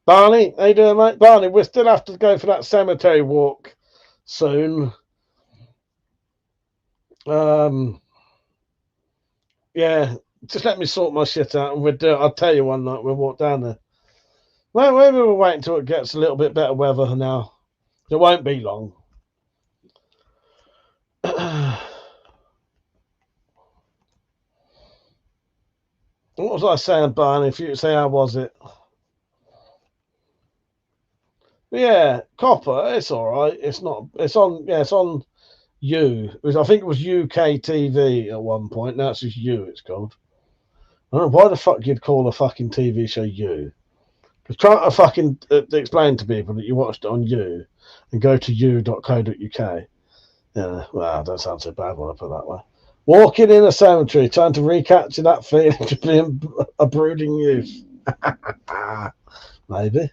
Barney, how you doing, mate? Barney, we still have to go for that cemetery walk soon. Yeah, just let me sort my shit out and we'll do it. I'll tell you one night we'll walk down there. Well, maybe we'll wait until it gets a little bit better weather now. It won't be long. What was I saying, Barney? If you say, how was it? Yeah, Copper. It's all right. It's not. It's on. Yeah, it's on You. I think it was UK TV at one point. Now it's just You. It's called. I don't know why the fuck you'd call a fucking TV show You. Because trying to fucking explain to people that you watched it on You and go to you.co.uk. Yeah, well, that sounds so bad when I put it that way. Walking in a cemetery, trying to recapture that feeling of being a brooding youth. Maybe.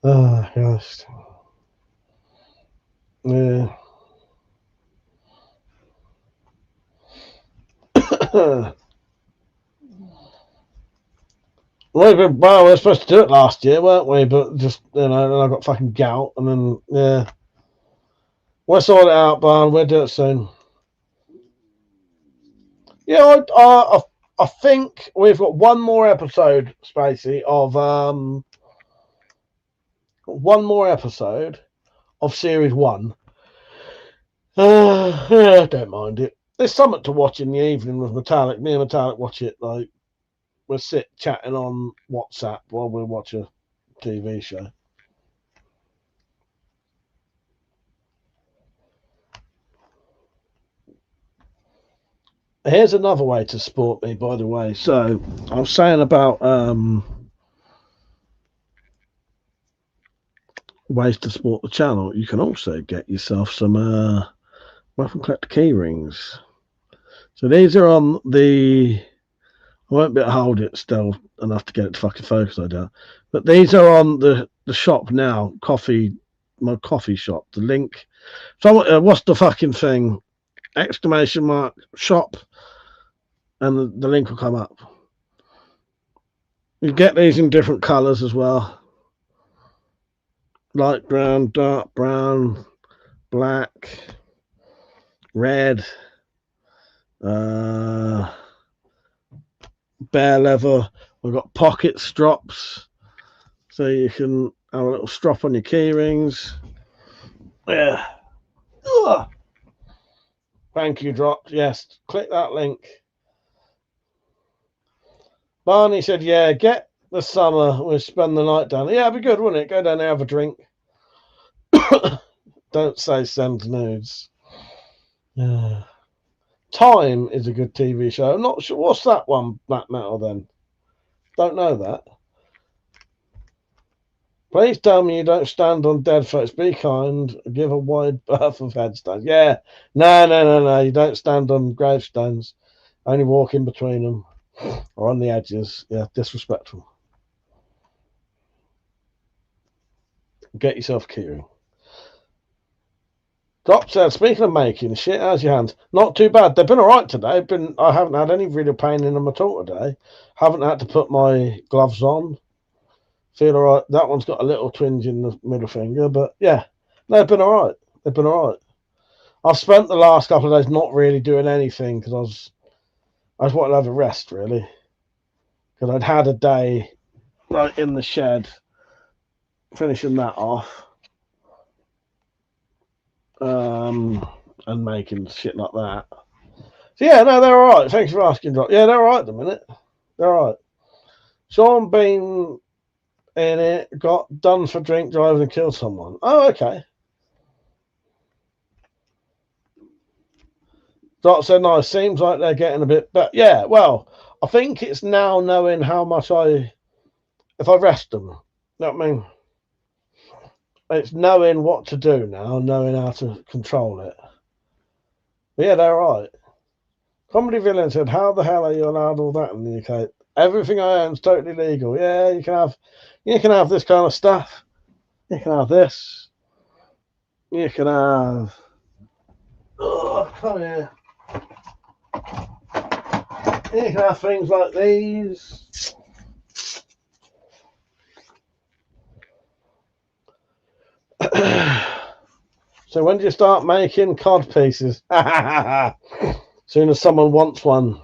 Oh, gosh. Yeah. Well, we were supposed to do it last year, weren't we? But just, then I got fucking gout, and then, yeah. We'll sort it out, Barn. We'll do it soon. Yeah, I think we've got one more episode, Spacey, of series 1. Yeah, don't mind it. There's something to watch in the evening with Metallic. Me and Metallic watch it like we'll sit chatting on WhatsApp while we watch a TV show. Here's another way to support me, by the way. So I was saying about ways to support the channel. You can also get yourself some WeaponCollector key rings. So these are on the. I won't be able to hold it still enough to get it to fucking focus, I doubt. But these are on the shop now. My coffee shop. The link. So what's the fucking thing? ! Shop. And the link will come up. You get these in different colours as well. Light brown, dark brown, black, red, bare leather. We've got pocket strops, so you can have a little strop on your key rings. Yeah. Ugh. Thank you, Drops. Yes, click that link. Barney said, yeah, get the summer. We'll spend the night down there. Yeah, it'd be good, wouldn't it? Go down there, have a drink. Don't say send nudes. Time is a good TV show. I'm not sure. What's that one, Black Metal, then? Don't know that. Please tell me you don't stand on dead folks. Be kind. Give a wide berth of headstones. Yeah. No. You don't stand on gravestones. Only walk in between them. Or on the edges. Yeah, disrespectful. Get yourself a keyring. Drop said, speaking of making shit, how's your hands? Not too bad. They've been all right today. I haven't had any real pain in them at all today. Haven't had to put my gloves on. Feel all right. That one's got a little twinge in the middle finger, but yeah, they've been all right. They've been all right. I've spent the last couple of days not really doing anything because I just wanted to have a rest, really. Because I'd had a day like in the shed, finishing that off. And making shit like that. So yeah, no, they're all right. Thanks for asking, Drop. Yeah, they're all right at the minute. They're all right. Sean Bean in it got done for drink driving and killed someone. Oh, okay. Drop said, no, seems like they're getting a bit better. Yeah, well, I think it's now knowing how much if I rest them. You know what I mean? It's knowing what to do now, knowing how to control it. But yeah, they're right. Comedy Villain said, how the hell are you allowed all that in the UK? Everything I own is totally legal. Yeah, you can have this kind of stuff. You can have this. You can have... Oh, come here. You can have things like these. So when do you start making cod pieces? Soon as someone wants one.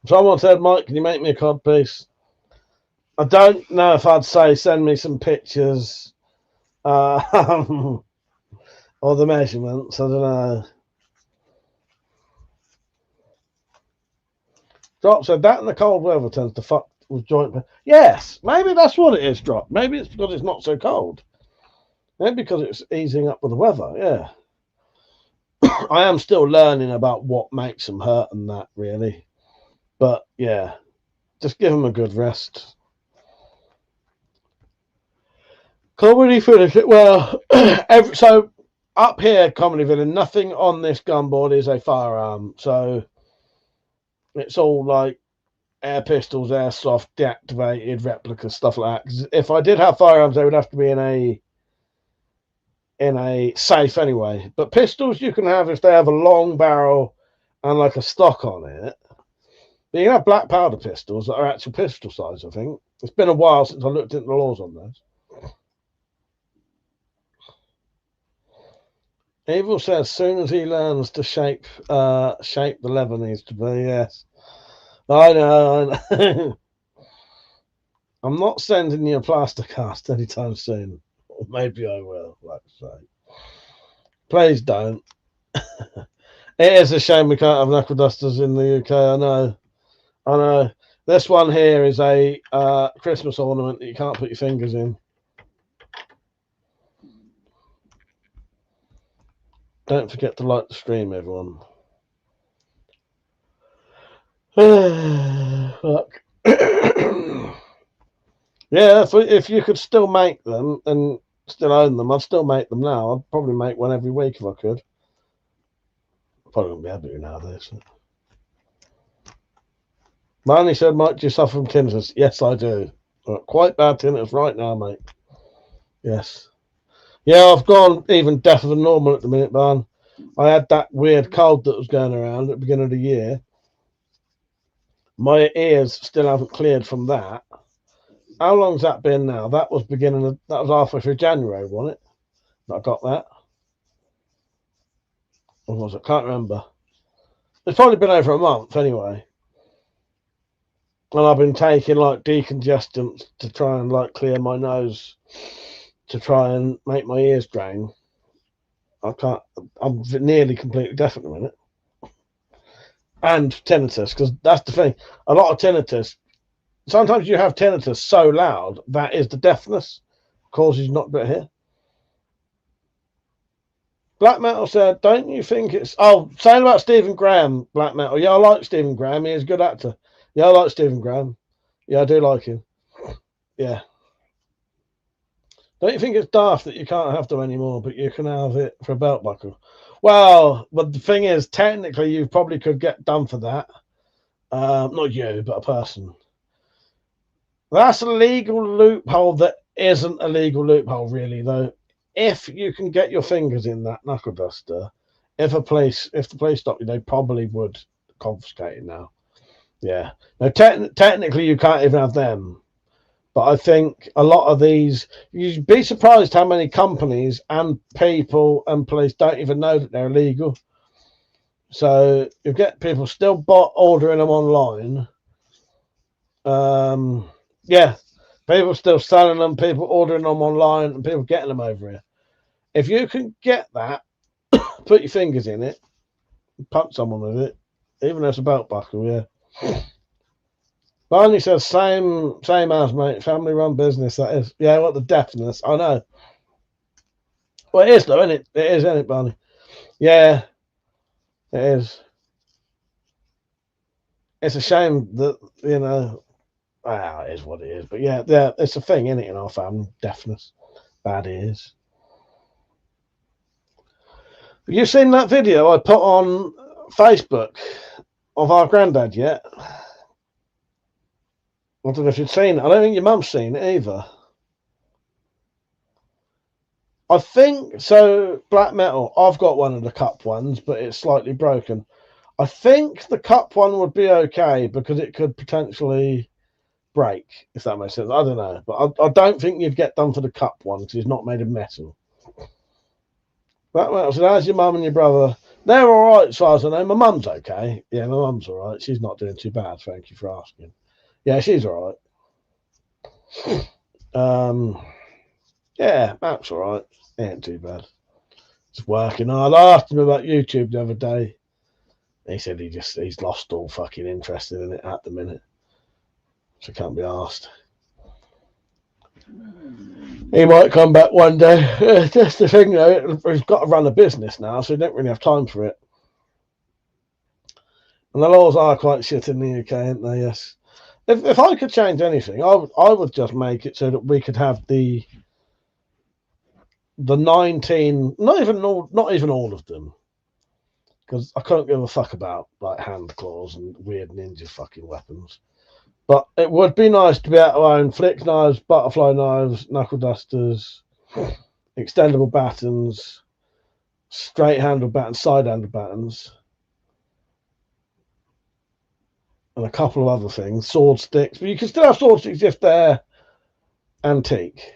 Someone said, Mike, can you make me a cod piece? I don't know if I'd say send me some pictures or the measurements. I don't know. Drop said that in the cold weather tends to fuck with joint pain. Yes, maybe that's what it is, Drop. Maybe it's because it's not so cold. Maybe because it's easing up with the weather, yeah. I am still learning about what makes them hurt and that, really. But, yeah, just give them a good rest. Comedy finish it. Well, so up here, Comedy Villain, nothing on this gun board is a firearm. So it's all like air pistols, airsoft, deactivated, replica, stuff like that. 'Cause if I did have firearms, they would have to be in a safe anyway. But pistols you can have if they have a long barrel and like a stock on it. But you can have black powder pistols that are actual pistol size, I think. It's been a while since I looked into the laws on those. Evil says, as soon as he learns to shape the leather needs to be, yes. I know. I'm not sending you a plaster cast anytime soon. Or maybe I will, like I say. Please don't. It is a shame we can't have knuckle dusters in the UK, I know. This one here is a Christmas ornament that you can't put your fingers in. Don't forget to like the stream, everyone. Fuck. Yeah, if you could still make them and still own them, I'd still make them now. I'd probably make one every week if I could. Probably wouldn't be able to nowadays. Marnie said, Mike, do you suffer from tinnitus? Yes, I do. Quite bad tinnitus right now, mate. Yes. Yeah, I've gone even deafer than normal at the minute, man. I had that weird cold that was going around at the beginning of the year. My ears still haven't cleared from that. How long's that been now? That was halfway through January, wasn't it? I got that. Or was it? Can't remember. It's probably been over a month anyway. And I've been taking like decongestants to try and like clear my nose to try and make my ears drain. I'm nearly completely deaf at the minute. And tinnitus, because that's the thing. A lot of tinnitus, sometimes you have tinnitus so loud, that is the deafness, causes you not to be able to hear. Black Metal said, don't you think it's... Oh, saying about Stephen Graham, Black Metal. Yeah, I like Stephen Graham. He is a good actor. Yeah, I like Stephen Graham. Yeah, I do like him. Yeah. Don't you think it's daft that you can't have them anymore, but you can have it for a belt buckle? Well, but the thing is, technically, you probably could get done for that. Not you, but a person. That's a legal loophole that isn't a legal loophole, really, though. If you can get your fingers in that knuckle duster, if the police stop you, they probably would confiscate it now. Yeah. Now, technically, you can't even have them. But I think a lot of these, you'd be surprised how many companies and people and police don't even know that they're illegal. So you get people still ordering them online. Yeah, people still selling them, people ordering them online, and people getting them over here. If you can get that, put your fingers in it, punch someone with it, even if it's a belt buckle, yeah. Barney says, same as, mate. Family run business, that is. Yeah, what the deafness. I know. Well, it is, though, isn't it? It is, isn't it, Barney? Yeah, it is. It's a shame that, you know, it is what it is. But yeah, it's a thing, isn't it, in our family? Deafness. Bad ears. Have you seen that video I put on Facebook of our granddad yet? I don't know if you've seen it. I don't think your mum's seen it either. I think so. Black Metal. I've got one of the cup ones, but it's slightly broken. I think the cup one would be okay because it could potentially break, if that makes sense. I don't know, but I don't think you'd get done for the cup one because it's not made of metal. Black Metal said, how's your mum and your brother? They're all right, as far as I know. My mum's okay. Yeah, my mum's all right. She's not doing too bad. Thank you for asking. Yeah, she's all right. Yeah, Matt's all right. Ain't too bad. It's working hard. I asked him about YouTube the other day. He said he's lost all fucking interest in it at the minute. So can't be asked. He might come back one day. Just the thing, though, he's got to run a business now, so he don't really have time for it. And the laws are quite shit in the UK, aren't they? Yes. If I could change anything, I would just make it so that we could have the 19, not even all of them, because I couldn't give a fuck about like hand claws and weird ninja fucking weapons. But it would be nice to be able to own flick knives, butterfly knives, knuckle dusters, extendable batons, straight handle batons, side handle batons. And a couple of other things, sword sticks. But you can still have sword sticks if they're antique.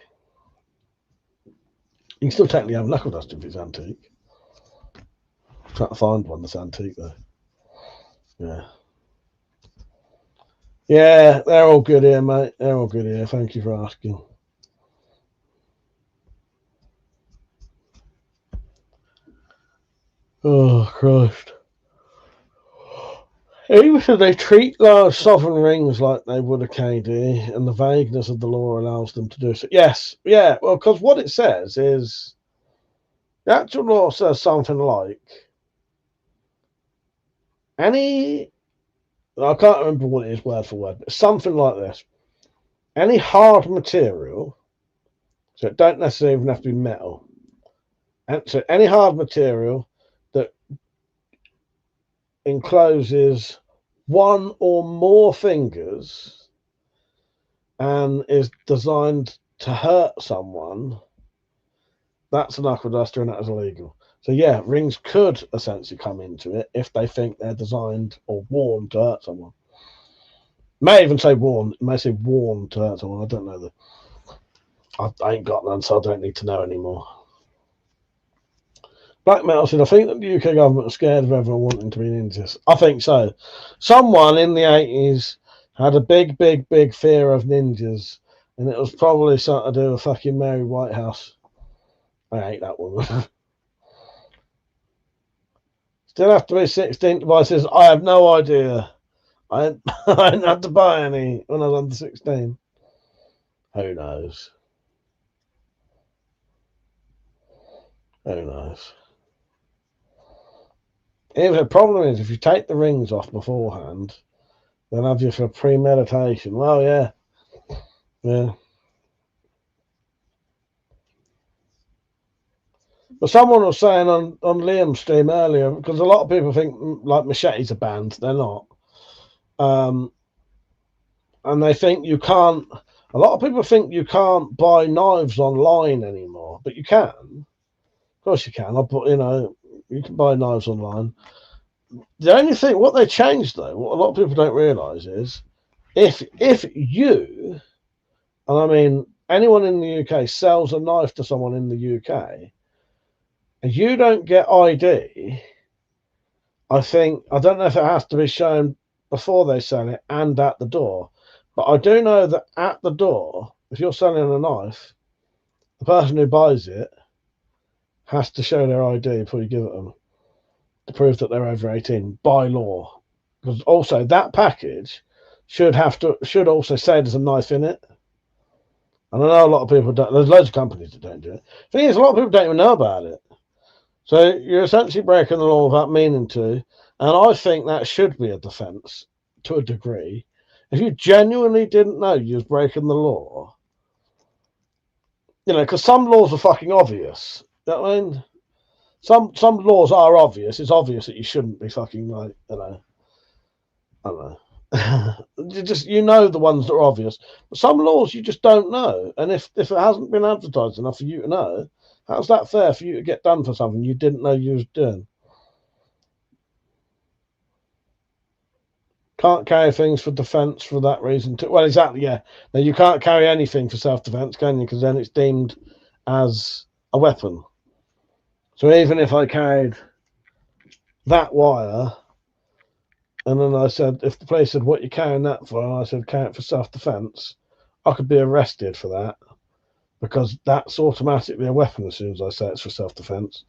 You can still technically have a knuckle duster if it's antique. Trying to find one that's antique though. Yeah. Yeah, they're all good here, mate. They're all good here. Thank you for asking. Oh, Christ. Even if they treat large sovereign rings like they would a KD, and the vagueness of the law allows them to do so. Yes, yeah, well, because what it says is the actual law says something like any, I can't remember what it is word for word, but something like this. Any hard material, so it don't necessarily even have to be metal, and so any hard material that encloses one or more fingers and is designed to hurt someone, that's a knuckle duster and that is illegal. So yeah, rings could essentially come into it if they think they're designed or worn to hurt someone. May even say worn, may say worn to hurt someone. I don't know. I ain't got none, so I don't need to know anymore. Black Metal said, I think that the UK government are scared of everyone wanting to be ninjas. I think so. Someone in the 80s had a big fear of ninjas, and it was probably something to do with fucking Mary Whitehouse. I hate that woman. Still have to be 16 devices. I have no idea. I didn't have to buy any when I was under 16. Who knows? Who knows? If the problem is, if you take the rings off beforehand, they'll have you for premeditation. Well, yeah. Yeah. But someone was saying on Liam's stream earlier, because a lot of people think like machetes are banned. They're not. And they think you can't, a lot of people think you can't buy knives online anymore, but you can. Of course you can. You can buy knives online. The only thing, what they changed though, what a lot of people don't realise is, if you, and I mean anyone in the UK sells a knife to someone in the UK, and you don't get ID, I don't know if it has to be shown before they sell it and at the door, but I do know that at the door, if you're selling a knife, the person who buys it has to show their ID before you give it them to prove that they're over 18 by law. Because also that package should also say there's a knife in it. And I know a lot of people don't. There's loads of companies that don't do it. The thing is, a lot of people don't even know about it. So you're essentially breaking the law without meaning to. And I think that should be a defence to a degree. If you genuinely didn't know you was breaking the law, because some laws are fucking obvious. You know what I mean? Some laws are obvious. It's obvious that you shouldn't be fucking I don't know. you know the ones that are obvious. But some laws you just don't know. And if it hasn't been advertised enough for you to know, how's that fair for you to get done for something you didn't know you was doing? Can't carry things for defence for that reason too. Well, exactly, yeah. Now you can't carry anything for self-defence, can you? Because then it's deemed as a weapon. So even if I carried that wire, and then I said, if the police said, what are you carrying that for? And I said, carry it for self-defence, I could be arrested for that, because that's automatically a weapon as soon as I say it's for self-defence.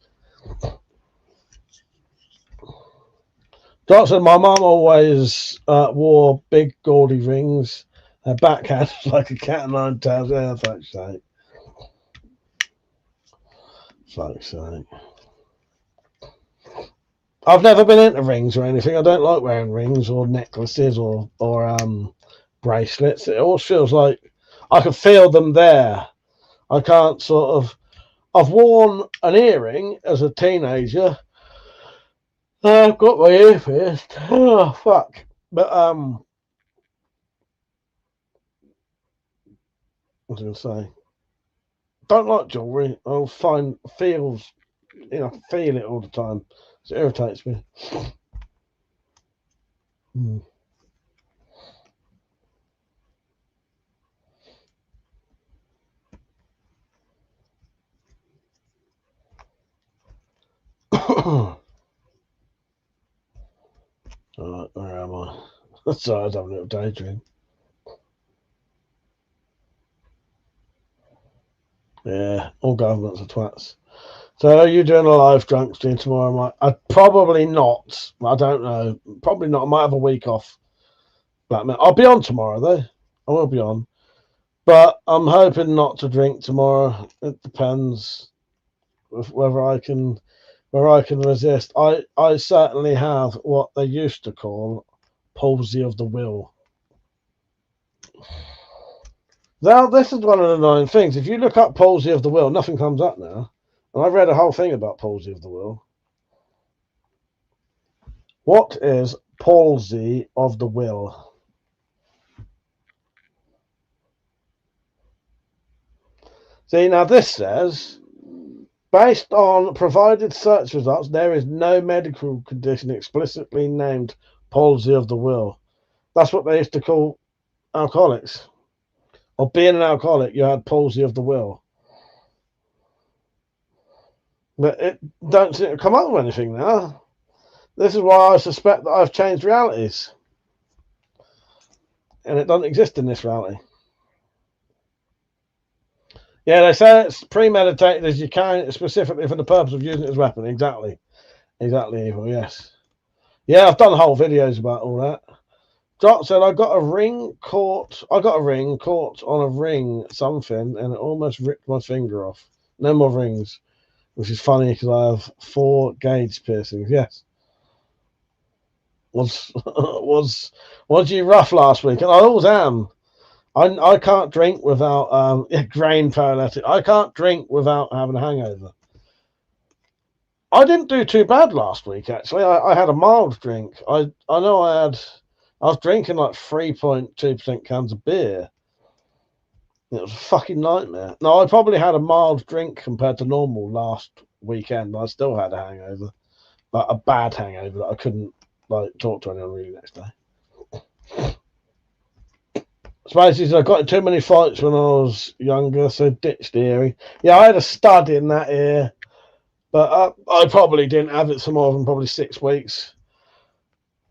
Johnson, my mum always wore big gaudy rings. Her backhand was like a cat o' nine tails. Yeah, fuck's sake. Fuck's sake. I've never been into rings or anything. I don't like wearing rings or necklaces or bracelets. It always feels like I can feel them there. I can't sort of. I've worn an earring as a teenager. I've got my ear pierced. Oh fuck! But what was I going to say? Don't like jewelry. I feel it all the time. It irritates me. Sorry, I was having a little daydream. Yeah, all governments are twats. So are you doing a live drunk stream tomorrow, Mike? Probably not. I don't know. Probably not. I might have a week off. I'll be on tomorrow, though. I will be on. But I'm hoping not to drink tomorrow. It depends whether I can resist. I certainly have what they used to call palsy of the will. Now, this is one of the annoying things. If you look up palsy of the will, nothing comes up now. And I've read a whole thing about palsy of the will. What is palsy of the will? See, now this says, based on provided search results, there is no medical condition explicitly named palsy of the will. That's what they used to call alcoholics. Or being an alcoholic, you had palsy of the will. But it don't seem to come up with anything now. This is why I suspect that I've changed realities. And it doesn't exist in this reality. Yeah, they say it's premeditated as you can, specifically for the purpose of using it as a weapon. Exactly, evil. Yes. Yeah, I've done whole videos about all that. Dot said I got a ring caught on a ring something, and it almost ripped my finger off. No more rings, which is funny because I have 4 gauge piercings. Yes. Was you rough last week? And I always am. I can't drink without grain paralytic. I can't drink without having a hangover. I didn't do too bad last week, actually. I had a mild drink. I know I was drinking like 3.2% cans of beer. It was a fucking nightmare. No, I probably had a mild drink compared to normal last weekend. I still had a hangover. Like a bad hangover that I couldn't talk to anyone really next day. Spicy said, I got in too many fights when I was younger, so ditched the earring. Yeah, I had a stud in that ear, but I probably didn't have it for more than probably 6 weeks.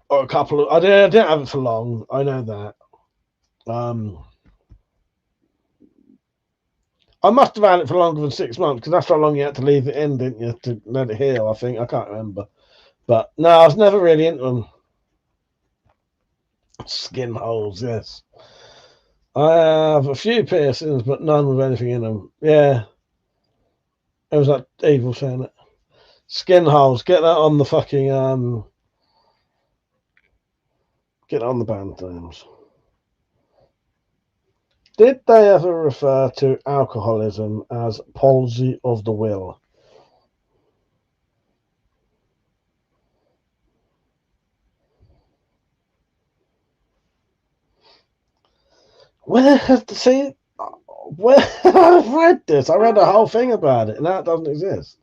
Or a couple of... I didn't have it for long, I know that. I must have had it for longer than 6 months, because that's how long you had to leave it in, didn't you, to let it heal, I think. I can't remember. But, no, I was never really into them. Skin holes, yes. I have a few piercings, but none with anything in them. Yeah. It was like evil saying it. Skin holes. Get that on the fucking get on the band names. Did they ever refer to alcoholism as palsy of the will? Where I've read this? I read a whole thing about it, and that doesn't exist.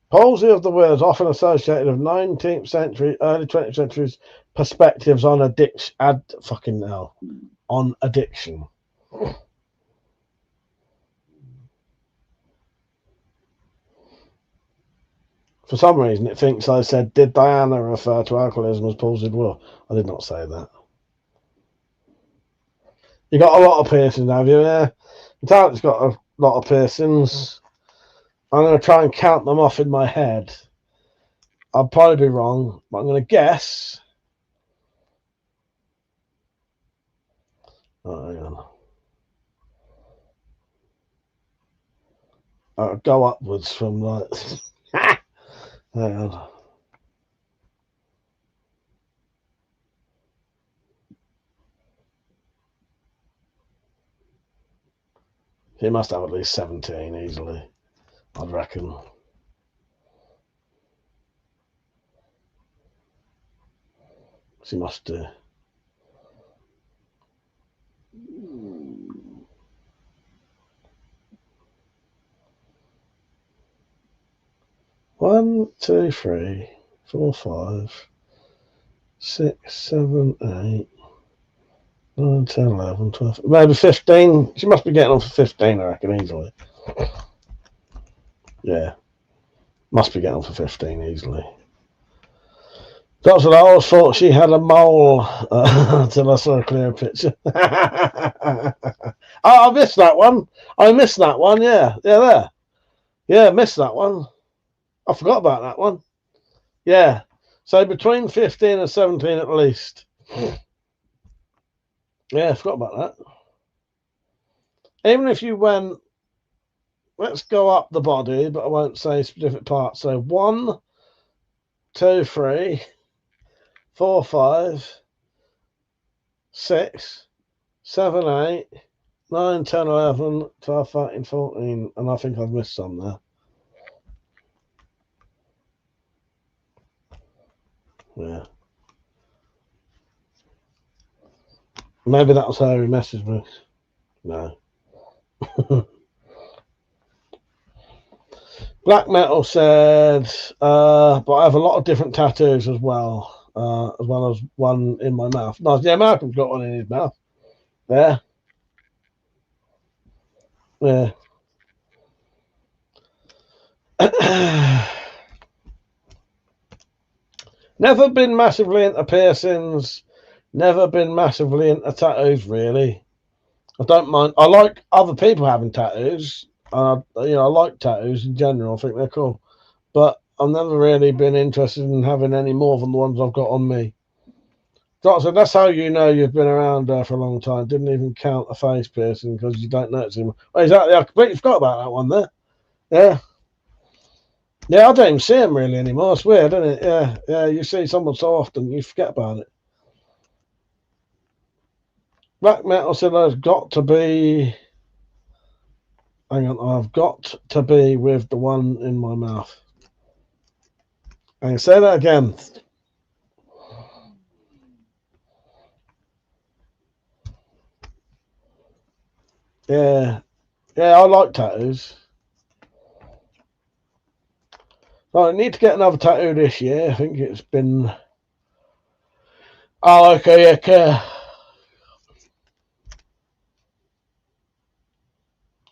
Palsy of the will is often associated with 19th century, early 20th century's perspectives on addiction. On addiction. For some reason, it thinks I said, did Diana refer to alcoholism as palsy of the will? I did not say that. You got a lot of piercings, have you? Yeah. Talent's got a lot of piercings. I'm going to try and count them off in my head. I'll probably be wrong, but I'm going to guess. Oh, hang on. I'll go upwards from like... Hang on. He must have at least 17 easily, I'd reckon. She must do. One, 2, 3, 4, 5, 6, 7, 8, 9, 10, 11, 12, maybe 15. She must be getting on for 15, I reckon, easily. Yeah. Must be getting on for 15 easily. Doctor, I always thought she had a mole until I saw a clear picture. Oh, I missed that one. Yeah. Yeah, there. Yeah, missed that one. I forgot about that one. Yeah. So between 15 and 17 at least. Yeah, I forgot about that. Even if you went, let's go up the body, but I won't say specific parts. So 1, 2, 3, 4, 5, 6, 7, 8, 9, 10, 11, 12, 13, 14, and I think I've missed some there. Yeah. Maybe that was her who messaged me. No. Black Metal said, but I have a lot of different tattoos as well as one in my mouth. Nice. Yeah, Malcolm's got one in his mouth. There. Yeah. Never been massively into piercings. Never been massively into tattoos, really. I don't mind. I like other people having tattoos. I like tattoos in general. I think they're cool. But I've never really been interested in having any more than the ones I've got on me. So that's how you know you've been around for a long time. Didn't even count a face piercing because you don't notice him. Oh, exactly. I completely forgot about that one there. Yeah. Yeah, I don't even see him really anymore. It's weird, isn't it? Yeah. Yeah, you see someone so often, you forget about it. Black Metal said there's got to be... Hang on, I've got to be with the one in my mouth. I can say that again. Yeah. Yeah, I like tattoos. Right, I need to get another tattoo this year. I think it's been... Oh, okay, okay.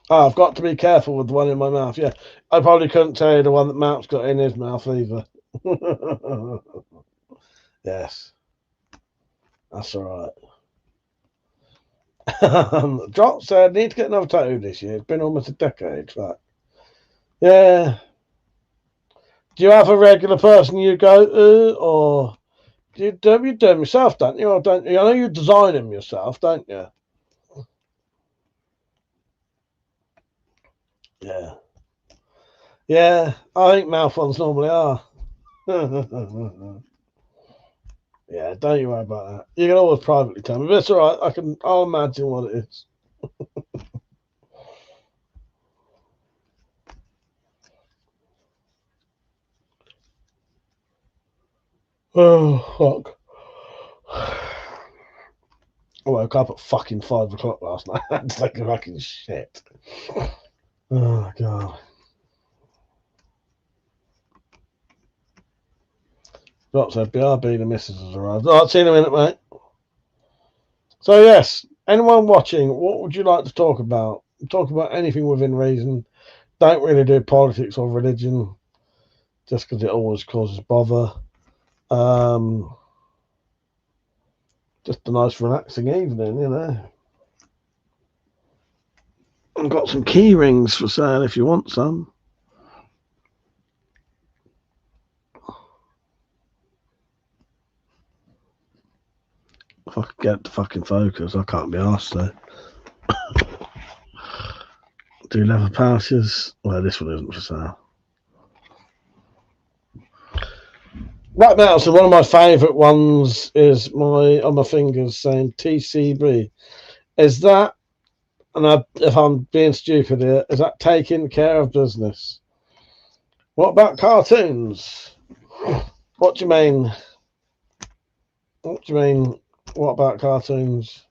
Oh, I've got to be careful with the one in my mouth. Yeah, I probably couldn't tell you the one that Matt's got in his mouth either. Yes, that's all right. Drop said, need to get another tattoo this year. It's been almost a decade. Right. Yeah. Do you have a regular person you go to, or do you do them yourself, don't you? Or don't you? I know you design them yourself, don't you? Yeah. Yeah, I think mouth ones normally are. Yeah, don't you worry about that. You can always privately tell me, but it's all right. I'll imagine what it is. Oh, fuck. I woke up at fucking 5 o'clock last night. I had to take a fucking shit. Oh, God. Drop said, BRB, the missus has arrived. All right, see you in a minute, mate. So, yes, anyone watching, what would you like to talk about? Talk about anything within reason. Don't really do politics or religion, just because it always causes bother. Just a nice relaxing evening, you know. I've got some key rings for sale if you want some. If I could get to fucking focus, I can't be arsed though. Do leather pouches? Well, this one isn't for sale. Right now, so one of my favourite ones is on my fingers saying TCB. Is that, and if I'm being stupid here, is that taking care of business? What about cartoons? What do you mean? What do you mean? What about cartoons?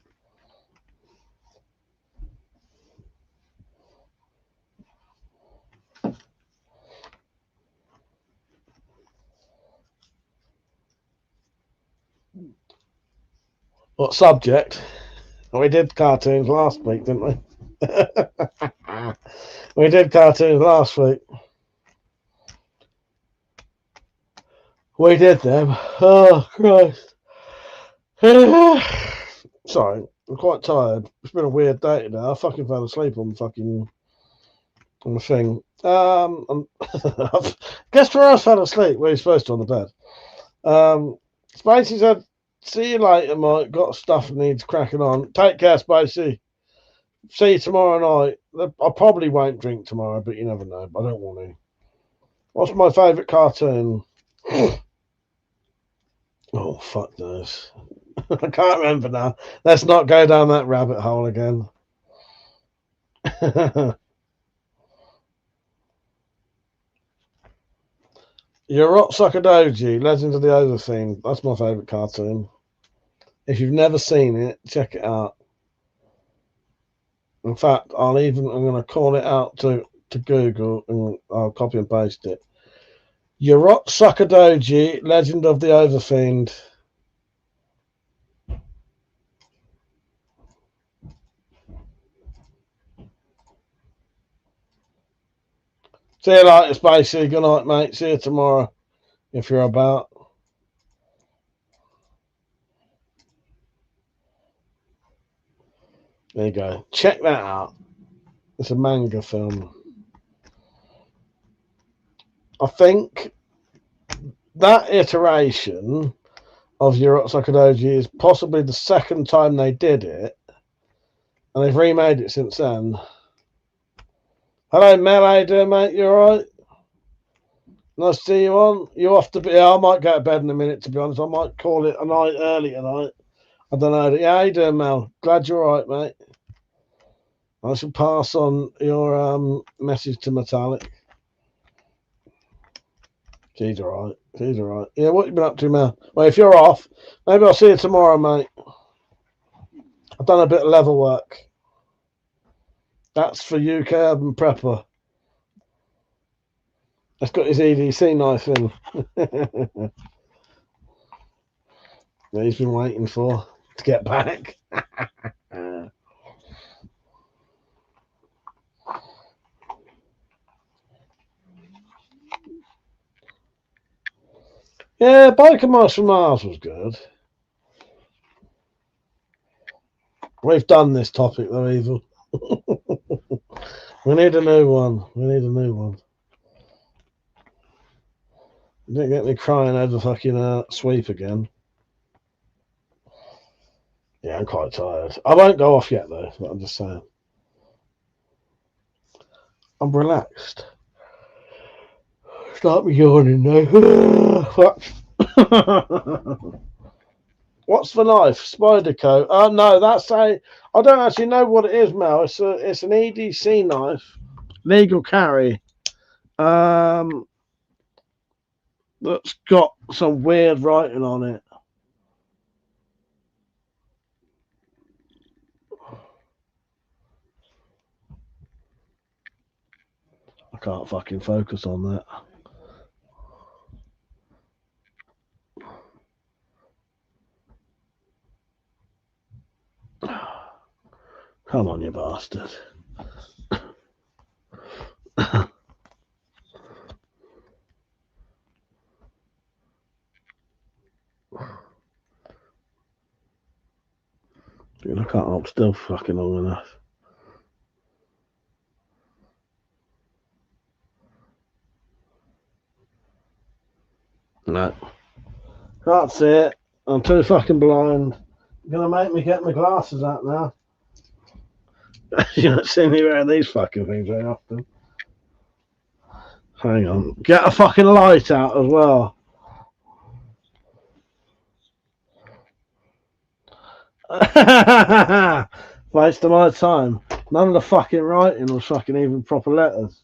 What subject? We did cartoons last week, didn't we? We did cartoons last week. We did them. Oh, Christ. Sorry, I'm quite tired. It's been a weird day today. I fucking fell asleep on the thing. Guess where I fell asleep? Where you're supposed to, on the bed. Spacey said, "See you later, Mike. Got stuff needs cracking on. Take care, Spacey. See you tomorrow night. I probably won't drink tomorrow, but you never know. I don't want to. What's my favourite cartoon? Oh, fuck this. I can't remember now. Let's not go down that rabbit hole again. Your Sakadoji, Legend of the Overfiend. That's my favourite cartoon. If you've never seen it, check it out. In fact, I'm going to call it out to Google and I'll copy and paste it. Your Sakadoji, Legend of the Overfiend. See you later, Spacey. Good night, mate. See you tomorrow if you're about. There you go. Check that out. It's a manga film. I think that iteration of Your Sakadoji is possibly the second time they did it, and they've remade it since then. Hello, Mel. How you doing, mate? You all right? Nice to see you on. You off to be? Yeah, I might go to bed in a minute, to be honest. I might call it a night early tonight. I don't know. Yeah, how you doing, Mel? Glad you're all right, mate. I shall pass on your message to Metallic. She's all right. She's all right. Yeah, what you been up to, Mel? Well, if you're off, maybe I'll see you tomorrow, mate. I've done a bit of level work. That's for UK Urban Prepper. That's got his EDC knife in. That he's been waiting for to get back. Yeah, Biker Mice from Mars was good. We've done this topic though, Evil. We need a new one. We need a new one. Don't get me crying over fucking sweep again. Yeah, I'm quite tired. I won't go off yet though, but I'm just saying. I'm relaxed. Start me yawning now. What's the knife? Spyderco. Oh no, that's a. I don't actually know what it is, Mel. It's an EDC knife, legal carry. That's got some weird writing on it. I can't fucking focus on that. Come on, you bastard. Dude, I can't hold still fucking long enough. No. Can't see it. I'm too fucking blind. You're gonna make me get my glasses out now. You don't see me wearing these fucking things very often. Hang on. Get a fucking light out as well. Waste of my time. None of the fucking writing was fucking even proper letters.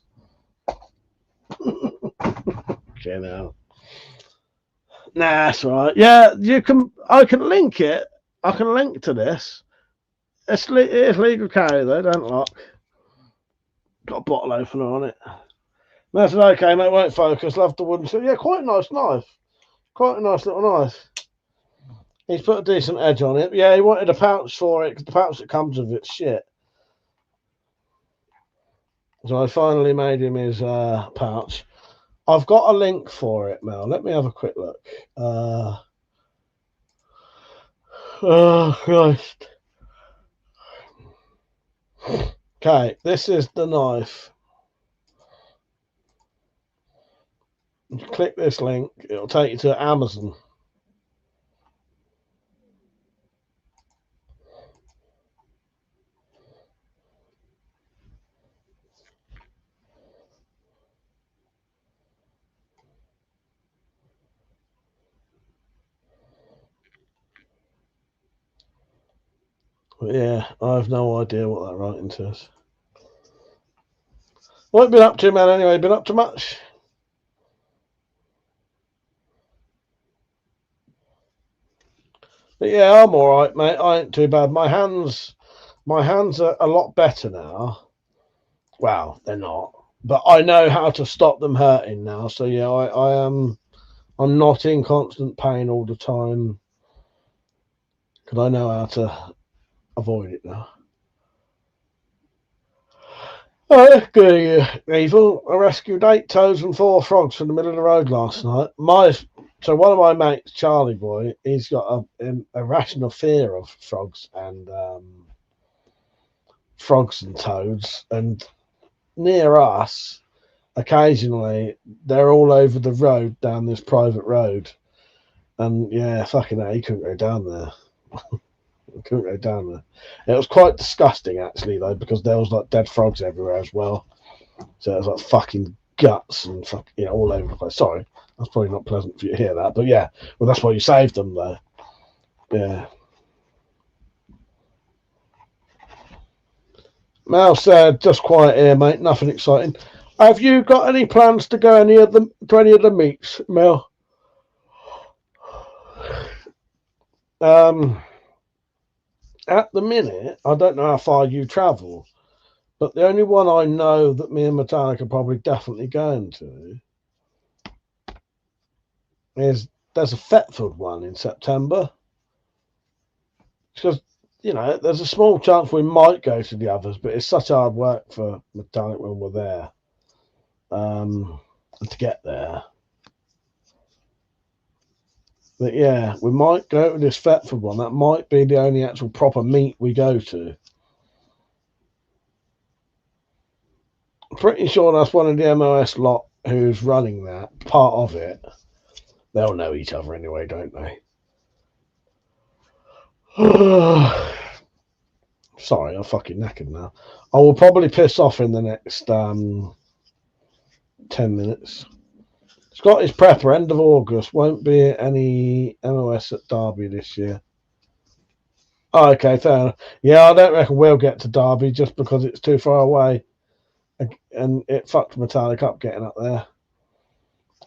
Okay, now. Nah, that's right. Yeah, you can. I can link it. I can link to this. It's legal carry though. Don't lock. Got a bottle opener on it. That's okay, mate. Won't focus. Love the wooden. So yeah, quite a nice knife. Quite a nice little knife. He's put a decent edge on it. Yeah, he wanted a pouch for it because the pouch that comes with it's shit. So I finally made him his pouch. I've got a link for it, Mel. Let me have a quick look. Oh, Christ. Okay, this is the knife. Click this link. It'll take you to Amazon. But yeah, I have no idea what that writing says. What have you been up to, man? Anyway, been up to much? But yeah, I'm all right, mate. I ain't too bad. My hands are a lot better now. Well, they're not, but I know how to stop them hurting now. So yeah, I am. I'm not in constant pain all the time because I know how to avoid it now. Good evil. I rescued 8 toads and 4 frogs from the middle of the road last night. So one of my mates, Charlie Boy, he's got a irrational fear of frogs and toads. And near us, occasionally they're all over the road down this private road. And yeah, fucking hell, he couldn't go down there. Couldn't go down there. It was quite disgusting, actually, though, because there was like dead frogs everywhere as well. So it was like fucking guts and all over the place. Sorry, that's probably not pleasant for you to hear that, but yeah, well, that's why you saved them, though. Yeah. Mal said, "Just quiet here, mate. Nothing exciting. Have you got any plans to go to any of the meets, Mel?" At the minute, I don't know how far you travel, but the only one I know that me and Metallica are probably definitely going to is there's a Thetford one in September. Because, there's a small chance we might go to the others, but it's such hard work for Metallic when we're there to get there. But yeah, we might go to this Thetford one. That might be the only actual proper meet we go to. I'm pretty sure that's one of the MOS lot who's running that, part of it. They'll know each other anyway, don't they? Sorry, I'm fucking knackered now. I will probably piss off in the next 10 minutes. Scottish Prepper, end of August. Won't be any MOS at Derby this year. Oh, okay, fair enough. Yeah, I don't reckon we'll get to Derby just because it's too far away. And it fucked Metallic up getting up there.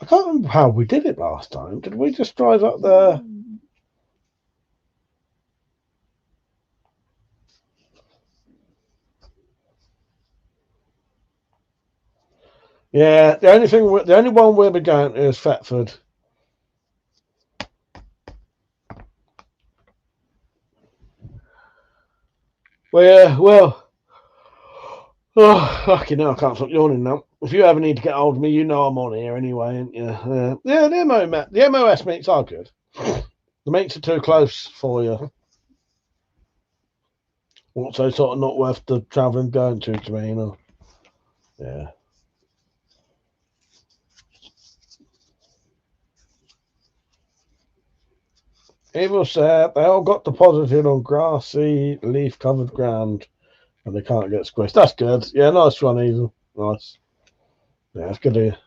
I can't remember how we did it last time. Did we just drive up there? Yeah, the only one we'll be going to is Thetford. Oh, fucking hell, I can't stop yawning now. If you ever need to get hold of me, you know I'm on here anyway, ain't you? Yeah, the MOS meets are good. The meets are too close for you. Also, sort of not worth the travelling going to me, Yeah. Evil said they all got deposited on grassy, leaf-covered ground, and they can't get squished. That's good. Yeah, nice one, Evil. Nice. Yeah, it's good to hear.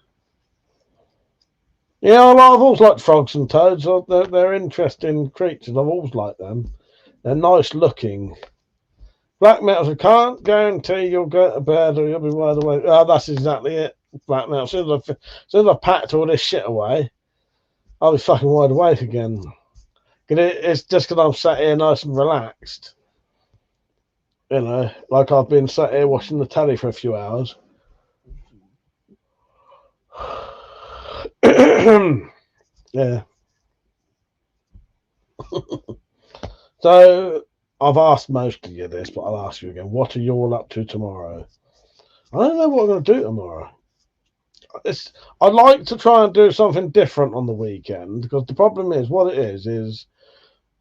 Yeah, I've always liked frogs and toads. They're interesting creatures. I've always liked them. They're nice looking. Black metals, I can't guarantee you'll go to bed or you'll be wide awake. Oh, that's exactly it. Black metal. As soon as I packed all this shit away, I'll be fucking wide awake again. It's just because I'm sat here nice and relaxed. Like I've been sat here watching the telly for a few hours. Yeah. So I've asked most of you this, but I'll ask you again. What are you all up to tomorrow? I don't know what I'm going to do tomorrow. I like to try and do something different on the weekend, because the problem is, what it is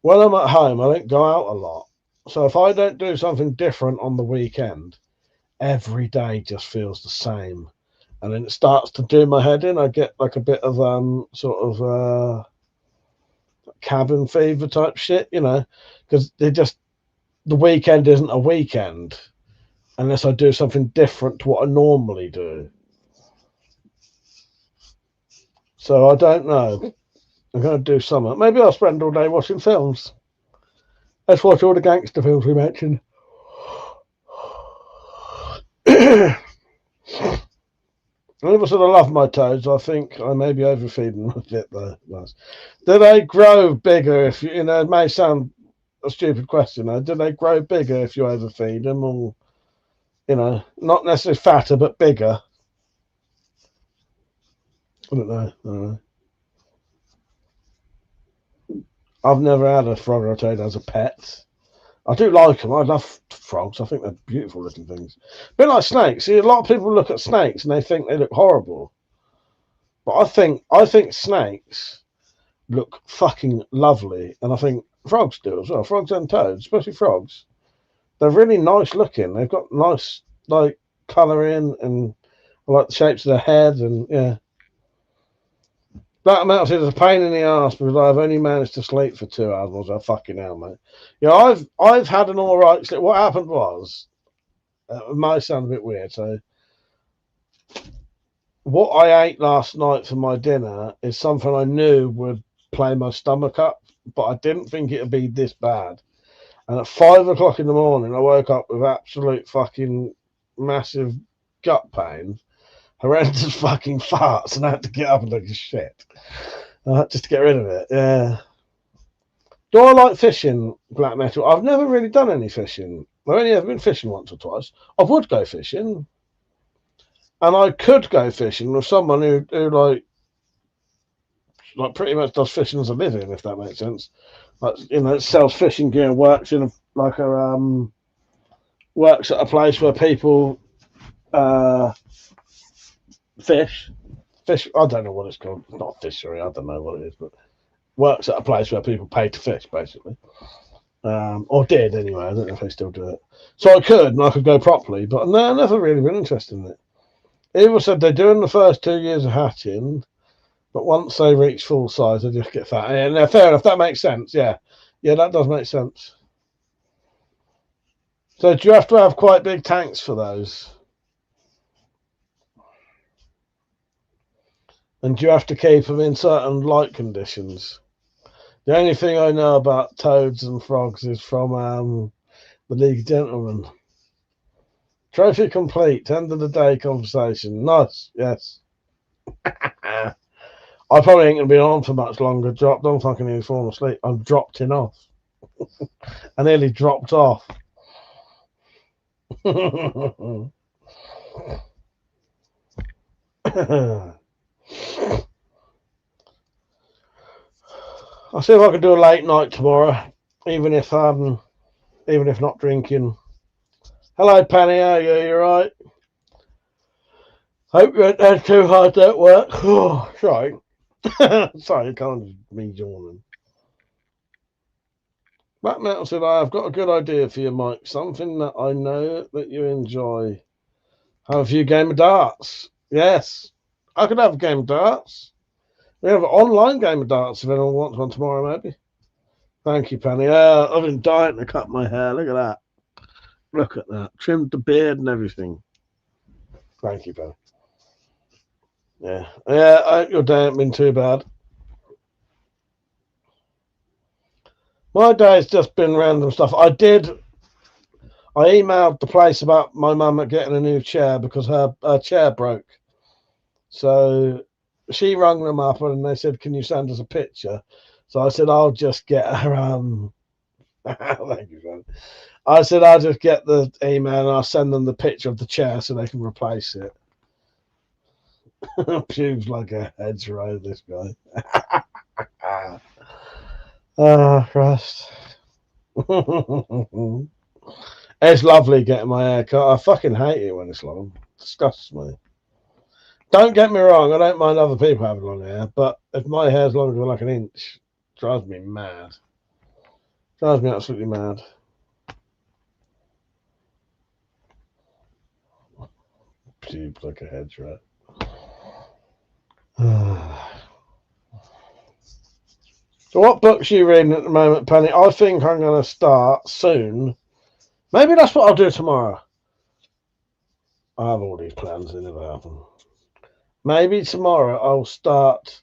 when I'm at home, I don't go out a lot. So if I don't do something different on the weekend, every day just feels the same. And then it starts to do my head in. I get like a bit of cabin fever type shit, because the weekend isn't a weekend unless I do something different to what I normally do. So I don't know. I'm going to do something. Maybe I'll spend all day watching films. Let's watch all the gangster films we mentioned. I never sort of love my toads. I think I may be overfeeding them a bit though. Do they grow bigger if you know? It may sound a stupid question. Do they grow bigger if you overfeed them, or not necessarily fatter but bigger? I don't know. I've never had a frog or a toad as a pet. I do like them. I love frogs. I think they're beautiful little things. A bit like snakes. See, a lot of people look at snakes and they think they look horrible. But I think snakes look fucking lovely. And I think frogs do as well. Frogs and toads, especially frogs. They're really nice looking. They've got nice, like, colouring, and I like the shapes of their heads, and yeah. That amount is a pain in the ass because I've only managed to sleep for 2 hours. I was like, fucking hell, mate. I've had an all right sleep. What happened was, it might sound a bit weird. So, what I ate last night for my dinner is something I knew would play my stomach up, but I didn't think it would be this bad. And at 5 o'clock in the morning, I woke up with absolute fucking massive gut pain. Horrendous fucking farts, and I had to get up and take a shit just to get rid of it. Yeah. Do I like fishing, Black Metal? I've never really done any fishing. I've only ever been fishing once or twice. I would go fishing, and I could go fishing with someone who like pretty much does fishing as a living, if that makes sense. Like, sells fishing gear, works at a place where people fish. I don't know what it's called. It's not a fishery. I don't know what it is, but works at a place where people pay to fish, basically. Or did anyway. I don't know if they still do it. So I could go properly, but no, I've never really been interested in it. Eva said they're doing the first 2 years of hatching, but once they reach full size, they just get fat. Yeah, fair enough. That makes sense. Yeah, that does make sense. So do you have to have quite big tanks for those? And do you have to keep them in certain light conditions? The only thing I know about toads and frogs is from the League of Gentlemen. Trophy complete. End of the day conversation. Nice. Yes. I probably ain't going to be on for much longer. Dropped on fucking nearly falling asleep. I'm dropped in off. I nearly dropped off. I'll see if I can do a late night tomorrow, even if not drinking. Hello, Penny. How are you? You right? Hope you ain't too hard at work. Oh, sorry. Sorry, I can't just me yawning. Black Metal said, I've got a good idea for you, Mike. Something that I know that you enjoy. Have a few game of darts. Yes, I could have a game of darts. We have an online game of darts if anyone wants one tomorrow, maybe. Thank you, Penny. I've been dying to cut my hair. Look at that. Look at that. Trimmed the beard and everything. Thank you, Penny. Yeah. I hope your day ain't been too bad. My day's just been random stuff. I emailed the place about my mum getting a new chair because her chair broke. So she rang them up and they said, can you send us a picture? So I said, I'll just get her thank you, man. I said, I'll just get the email and I'll send them the picture of the chair so they can replace it. Pubes like a head's right, this guy. Oh, Christ. It's lovely getting my hair cut. I fucking hate it when it's long. It disgusts me. Don't get me wrong, I don't mind other people having long hair, but if my hair's longer than like an inch, it drives me mad. Drives me absolutely mad. Pubes like a hedge rat. So what books are you reading at the moment, Penny? I think I'm going to start soon. Maybe that's what I'll do tomorrow. I have all these plans, they never happen. Maybe tomorrow I'll start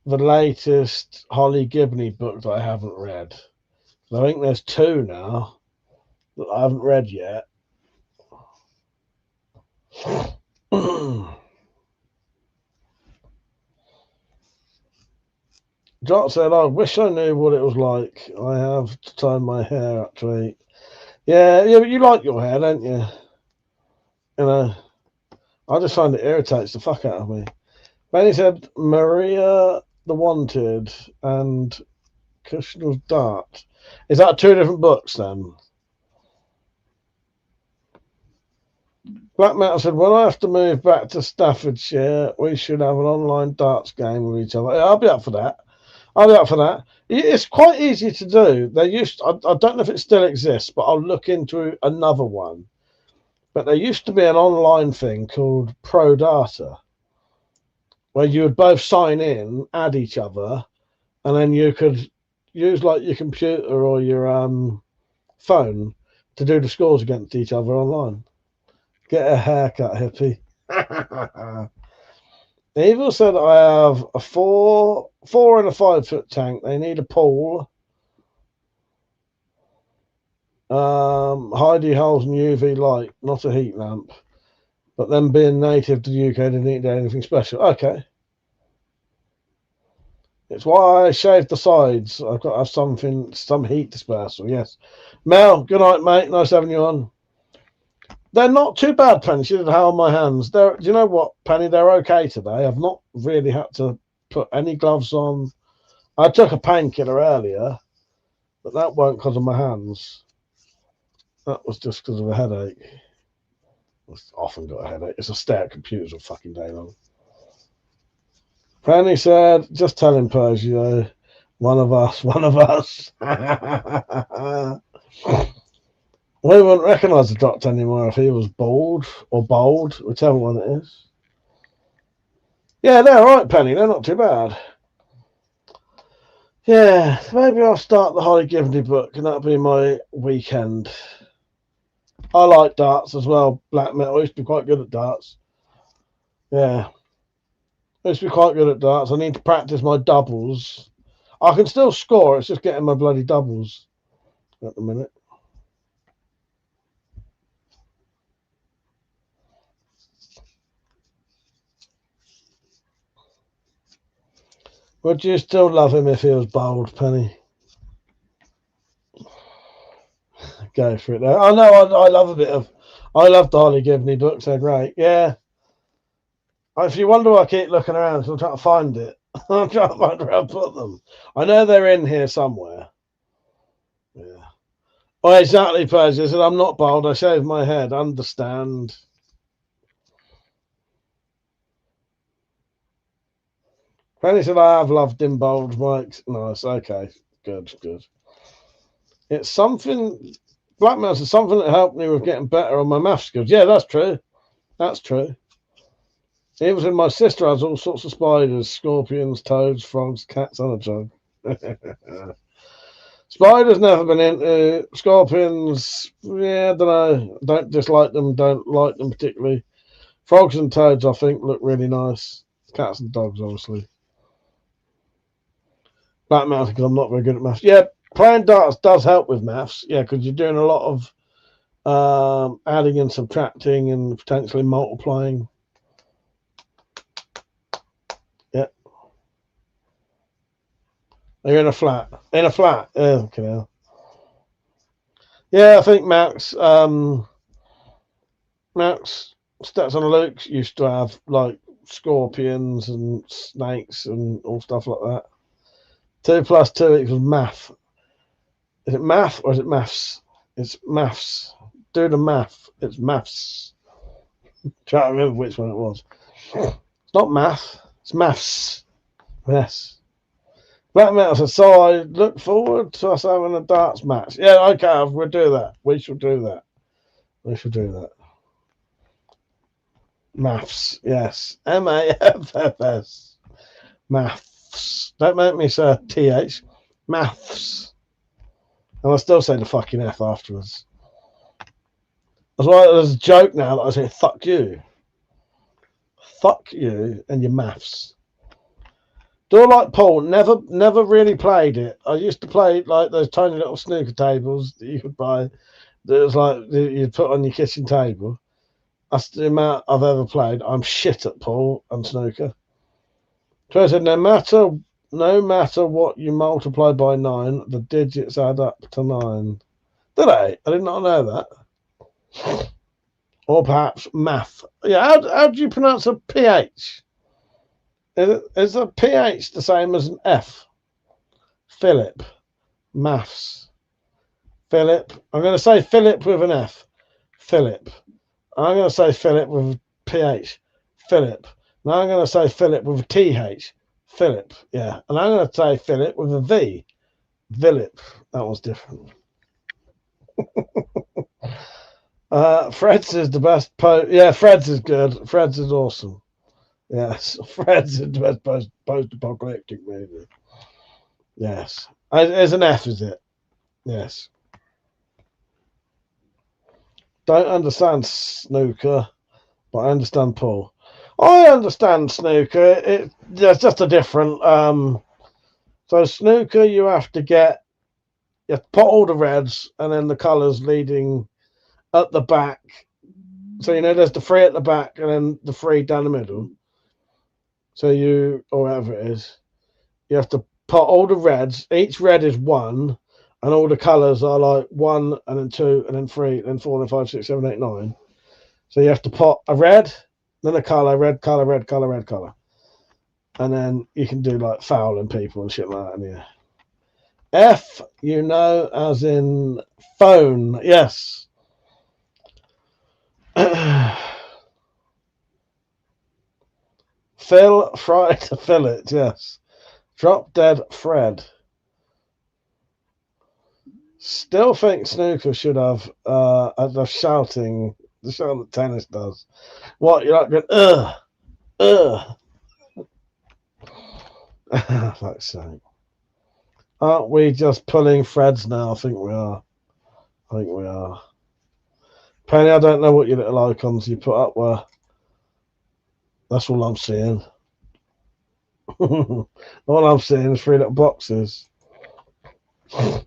the latest Holly Gibney book that I haven't read. I think there's 2 now that I haven't read yet. Jot said, I wish I knew what it was like. I have to tie my hair up to eat. Yeah, but you like your hair, don't you? You know, I just find it irritates the fuck out of me. Benny said, Maria the Wanted and Kushner's Dart. Is that 2 different books then? Black Metal said, when I have to move back to Staffordshire, we should have an online darts game with each other. I'll be up for that. It's quite easy to do. I don't know if it still exists, but I'll look into another one. But there used to be an online thing called Pro Data, where you would both sign in, add each other, and then you could use like your computer or your phone to do the scores against each other online. Get a haircut, hippie. Evil said I have a 4 and a 5 foot tank. They need a pool, hidey holes and UV light, not a heat lamp. But them being native to the UK, they didn't need anything special. Okay. It's why I shaved the sides. I've got to have some heat dispersal. Yes. Mel, good night, mate. Nice having you on. They're not too bad, Penny. She did how on my hands. Do you know what, Penny? They're okay today. I've not really had to put any gloves on. I took a painkiller earlier, but that weren't because of my hands. That was just because of a headache. I've often got a headache. It's a stare at computers all fucking day long. Penny said, just tell him, Persia, one of us. We wouldn't recognise the Doctor anymore if he was bald or bold, whichever one it is. Yeah, they're all right, Penny. They're not too bad. Yeah, maybe I'll start the Holly Gibney book, and that'll be my weekend. I like darts as well, Black Metal. I used to be quite good at darts. Yeah. I used to be quite good at darts. I need to practice my doubles. I can still score. It's just getting my bloody doubles at the minute. Would you still love him if he was bold, Penny? Go for it there. I know I love a bit of... I love the Holly Gibney books. They're great. Yeah. If you wonder why I keep looking around, so I'm trying to find it. I'm trying to find where I put them. I know they're in here somewhere. Yeah. Oh, exactly, Persia. I said, I'm not bold. I shaved my head. Understand. Penny said, I have loved him bold, Mike. Nice. Okay. Good. It's something... Black Mouse is something that helped me with getting better on my math skills. Yeah, that's true. That's true. Even with my sister has all sorts of spiders, scorpions, toads, frogs, cats, and a jug. Spiders never been into. Scorpions, yeah, I don't know. Don't dislike them, don't like them particularly. Frogs and toads, I think, look really nice. Cats and dogs, obviously. Black Mouse, because I'm not very good at maths. Yeah, playing darts does help with maths. Yeah, because you're doing a lot of adding and subtracting and potentially multiplying. Yeah. You're in a flat. In a flat. Okay. Now. Yeah, I think Max Stats on Luke used to have like scorpions and snakes and all stuff like that. 2 + 2 = math. Is it math or is it maths? It's maths. Do the math. It's maths. Trying to remember which one it was. It's not math. It's maths. Yes. Black Metal says, so I look forward to us having a darts match. Yeah, okay, we'll do that. We shall do that. We shall do that. Maths, yes. MAFFS. Maths. Don't make me say TH. Maths. And I still say the fucking F afterwards. That's why there's a joke now that I say, fuck you. Fuck you and your maths. Do I like Paul? Never really played it. I used to play like those tiny little snooker tables that you could buy. That was like you'd put on your kitchen table. That's the amount I've ever played. I'm shit at pool and snooker. So I said, no matter what you multiply by 9, the digits add up to 9. Did I? I did not know that. Or perhaps math. Yeah, how do you pronounce a PH? Is a PH the same as an F? Philip. Maths. Philip. I'm going to say Philip with an F. Philip. I'm going to say Philip with a PH. Philip. Now I'm going to say Philip with a TH. Philip. Yeah. And I'm going to say Philip with a V. Philip. That was different. Fred's is the best yeah, Fred's is good. Fred's is awesome. Yes, Fred's is the best post-apocalyptic movie. Yes. It's an F, is it? Yes. Don't understand snooker, but I understand pool. I understand snooker. There's just a different. So snooker, you have to put all the reds and then the colours leading at the back. So there's the 3 at the back and then the 3 down the middle. So or whatever it is, you have to put all the reds. Each red is 1, and all the colours are like 1 and then 2 and then 3, then 4, then 5, 6, 7, 8, 9. So you have to put a red, then a colour, red colour, red colour, red colour, and then you can do like fouling people and shit like that. And yeah, F, as in phone. Yes. Phil, fry to fill it, yes. Drop Dead Fred. Still think snooker should have the shouting, the shout that tennis does. What, you're not going, fuck's sake. Aren't we just pulling Freds now? I think we are. Penny, I don't know what your little icons you put up were. That's all I'm seeing. All I'm seeing is 3 little boxes. Is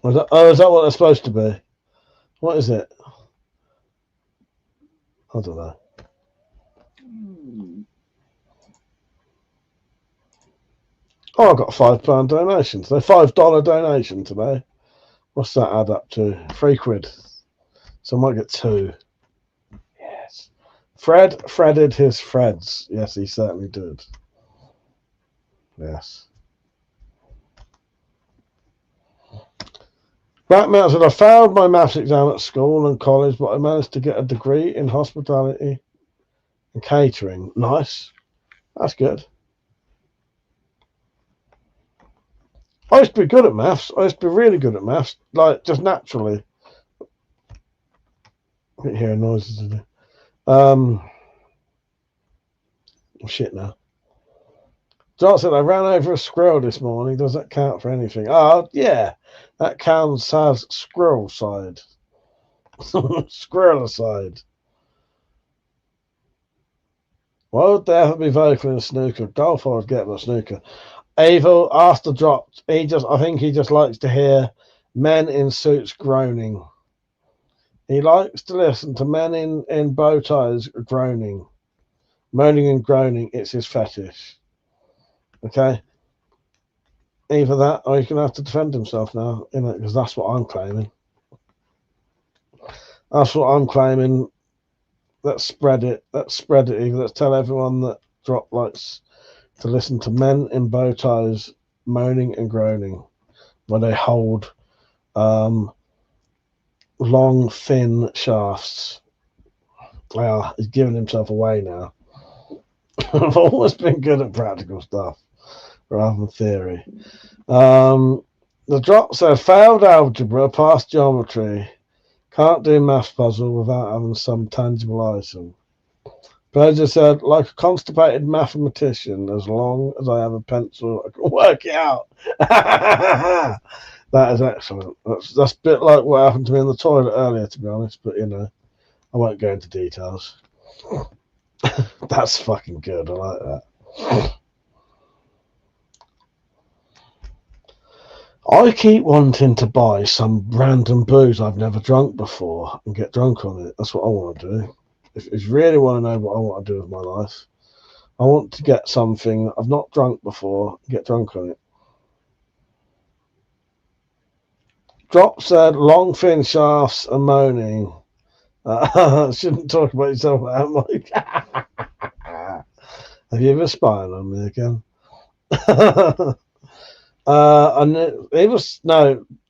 that what they're supposed to be? What is it? I don't know. Oh, I got a £5 donation. So $5 donation today. What's that add up to? £3. So I might get 2. Yes. Fred Fredded his Freds. Yes, he certainly did. Yes. Black Metal said, I failed my maths exam at school and college, but I managed to get a degree in hospitality and catering. Nice. That's good. I used to be good at maths. I used to be really good at maths, like just naturally. I can hear noises in there. Oh, shit now. John said, I ran over a squirrel this morning. Does that count for anything? Oh, yeah. That counts as squirrel side. Squirrel side. Why would they ever be vocal in snooker? Golf, I would get a snooker. Avil after dropped. I think he just likes to hear men in suits groaning. He likes to listen to men in bow ties groaning. Moaning and groaning, it's his fetish. Okay? Either that or he's going to have to defend himself now, because that's what I'm claiming. That's what I'm claiming. Let's spread it. Let's tell everyone that Drop likes to listen to men in bow ties moaning and groaning when they hold long, thin shafts. Well, he's giving himself away now. I've always been good at practical stuff rather than theory. The drop said failed algebra, passed geometry. Can't do math puzzle without having some tangible item. Predator said, like a constipated mathematician, as long as I have a pencil, I can work it out. That is excellent. That's a bit like what happened to me in the toilet earlier, to be honest, but you know, I won't go into details. That's fucking good. I like that. I keep wanting to buy some random booze I've never drunk before and get drunk on it. That's what I want to do. If you really want to know what I want to do with my life, I want to get something I've not drunk before and get drunk on it. Drop said, long fin shafts are moaning. Shouldn't talk about yourself like that, Mike. Have you ever spied on me again?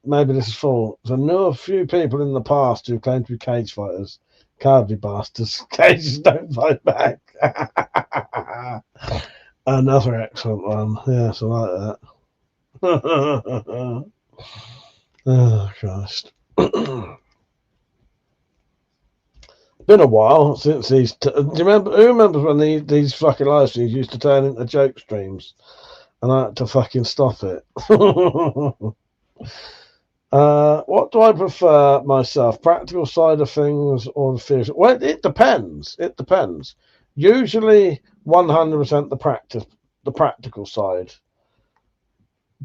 Maybe this is false. I know a few people in the past who claim to be cage fighters. Cowardly bastards. Cages don't fight back. Another excellent one. Yes, I like that. Oh, Christ. Been a while since these. Do you remember? Who remembers when these fucking live streams used to turn into joke streams, and I had to fucking stop it. What do I prefer myself? Practical side of things or the theory? Well, it depends. It depends. Usually, 100% the practical side,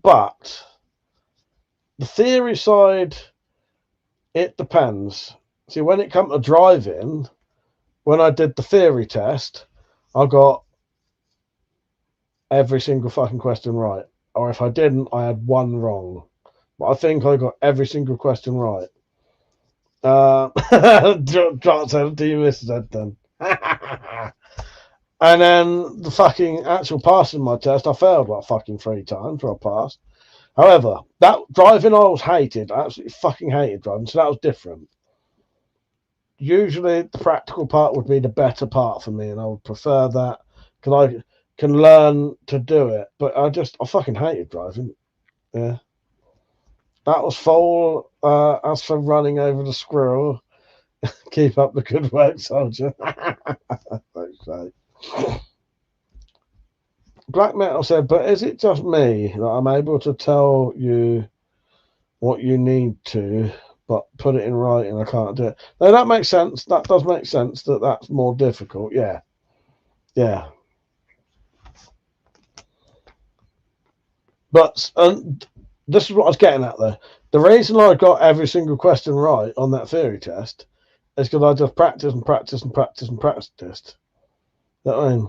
but the theory side, it depends. See, when it comes to driving, when I did the theory test, I got every single fucking question right. Or if I didn't, I had one wrong. But I think I got every single question right. Drop said, do you miss that then? And then the fucking actual passing my test, I failed like fucking 3 times where I passed. However, that driving I was hated. I absolutely fucking hated driving, so that was different. Usually the practical part would be the better part for me, and I would prefer that because I can learn to do it. But I fucking hated driving. Yeah. That was full. As for running over the squirrel, keep up the good work, soldier. Black Metal said, but is it just me that I'm able to tell you what you need to, but put it in writing? I can't do it. No, that makes sense. That does make sense that that's more difficult. Yeah. Yeah. But this is what I was getting at there. The reason I got every single question right on that theory test is because I just practiced and practiced and practiced and practiced. You know what I mean?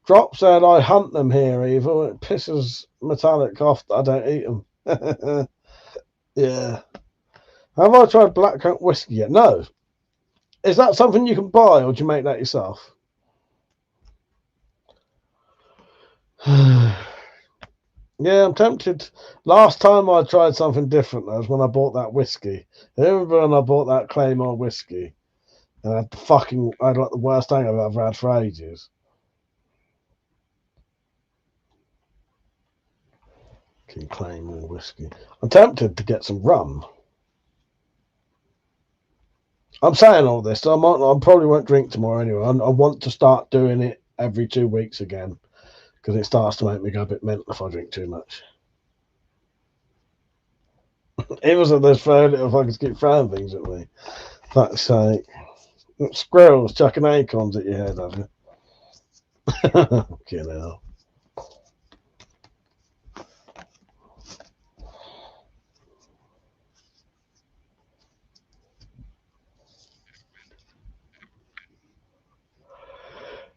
Drop said, I hunt them here, Evil. It pisses Metallic off that I don't eat them. Yeah. Have I tried black oak whiskey yet? No. Is that something you can buy, or do you make that yourself? Yeah, I'm tempted. Last time I tried something different, though, was when I bought that whiskey. I remember when I bought that Claymore whiskey, and I had like the worst hangover I've ever had for ages. King Claymore whiskey. I'm tempted to get some rum. I'm saying all this, so I probably won't drink tomorrow anyway. I want to start doing it every 2 weeks again, because it starts to make me go a bit mental if I drink too much. It was those throwing little fuckers keep throwing things at me. Fuck's sake. Squirrels chucking acorns at your head, have you? Fucking hell.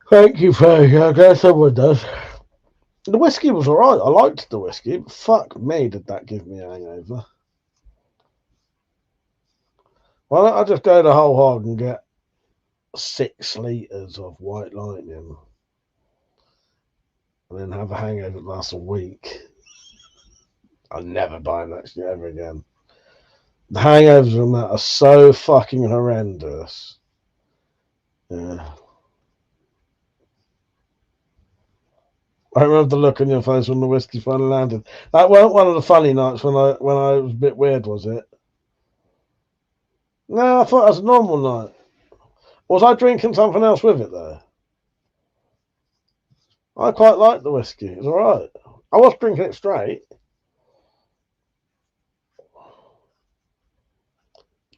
Thank you, Frank. I guess someone does. The whiskey was alright. I liked the whiskey, but fuck me, did that give me a hangover. Why don't I just go the whole hog and get 6 litres of White Lightning and then have a hangover that lasts a week? I'll never buy that shit ever again. The hangovers from that are so fucking horrendous. Yeah. I remember the look on your face when the whiskey finally landed. That weren't one of the funny nights when I was a bit weird, was it? No, I thought it was a normal night. Was I drinking something else with it though? I quite liked the whiskey. It was alright. I was drinking it straight.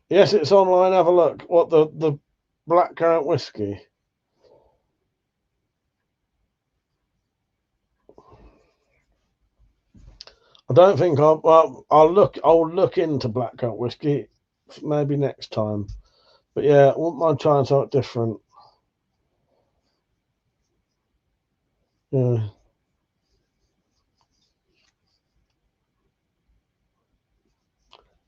Yes, it's online. Have a look. What the blackcurrant whiskey. I don't think I'll look into blackcurrant whiskey maybe next time. But yeah, I wouldn't mind trying something different. Yeah.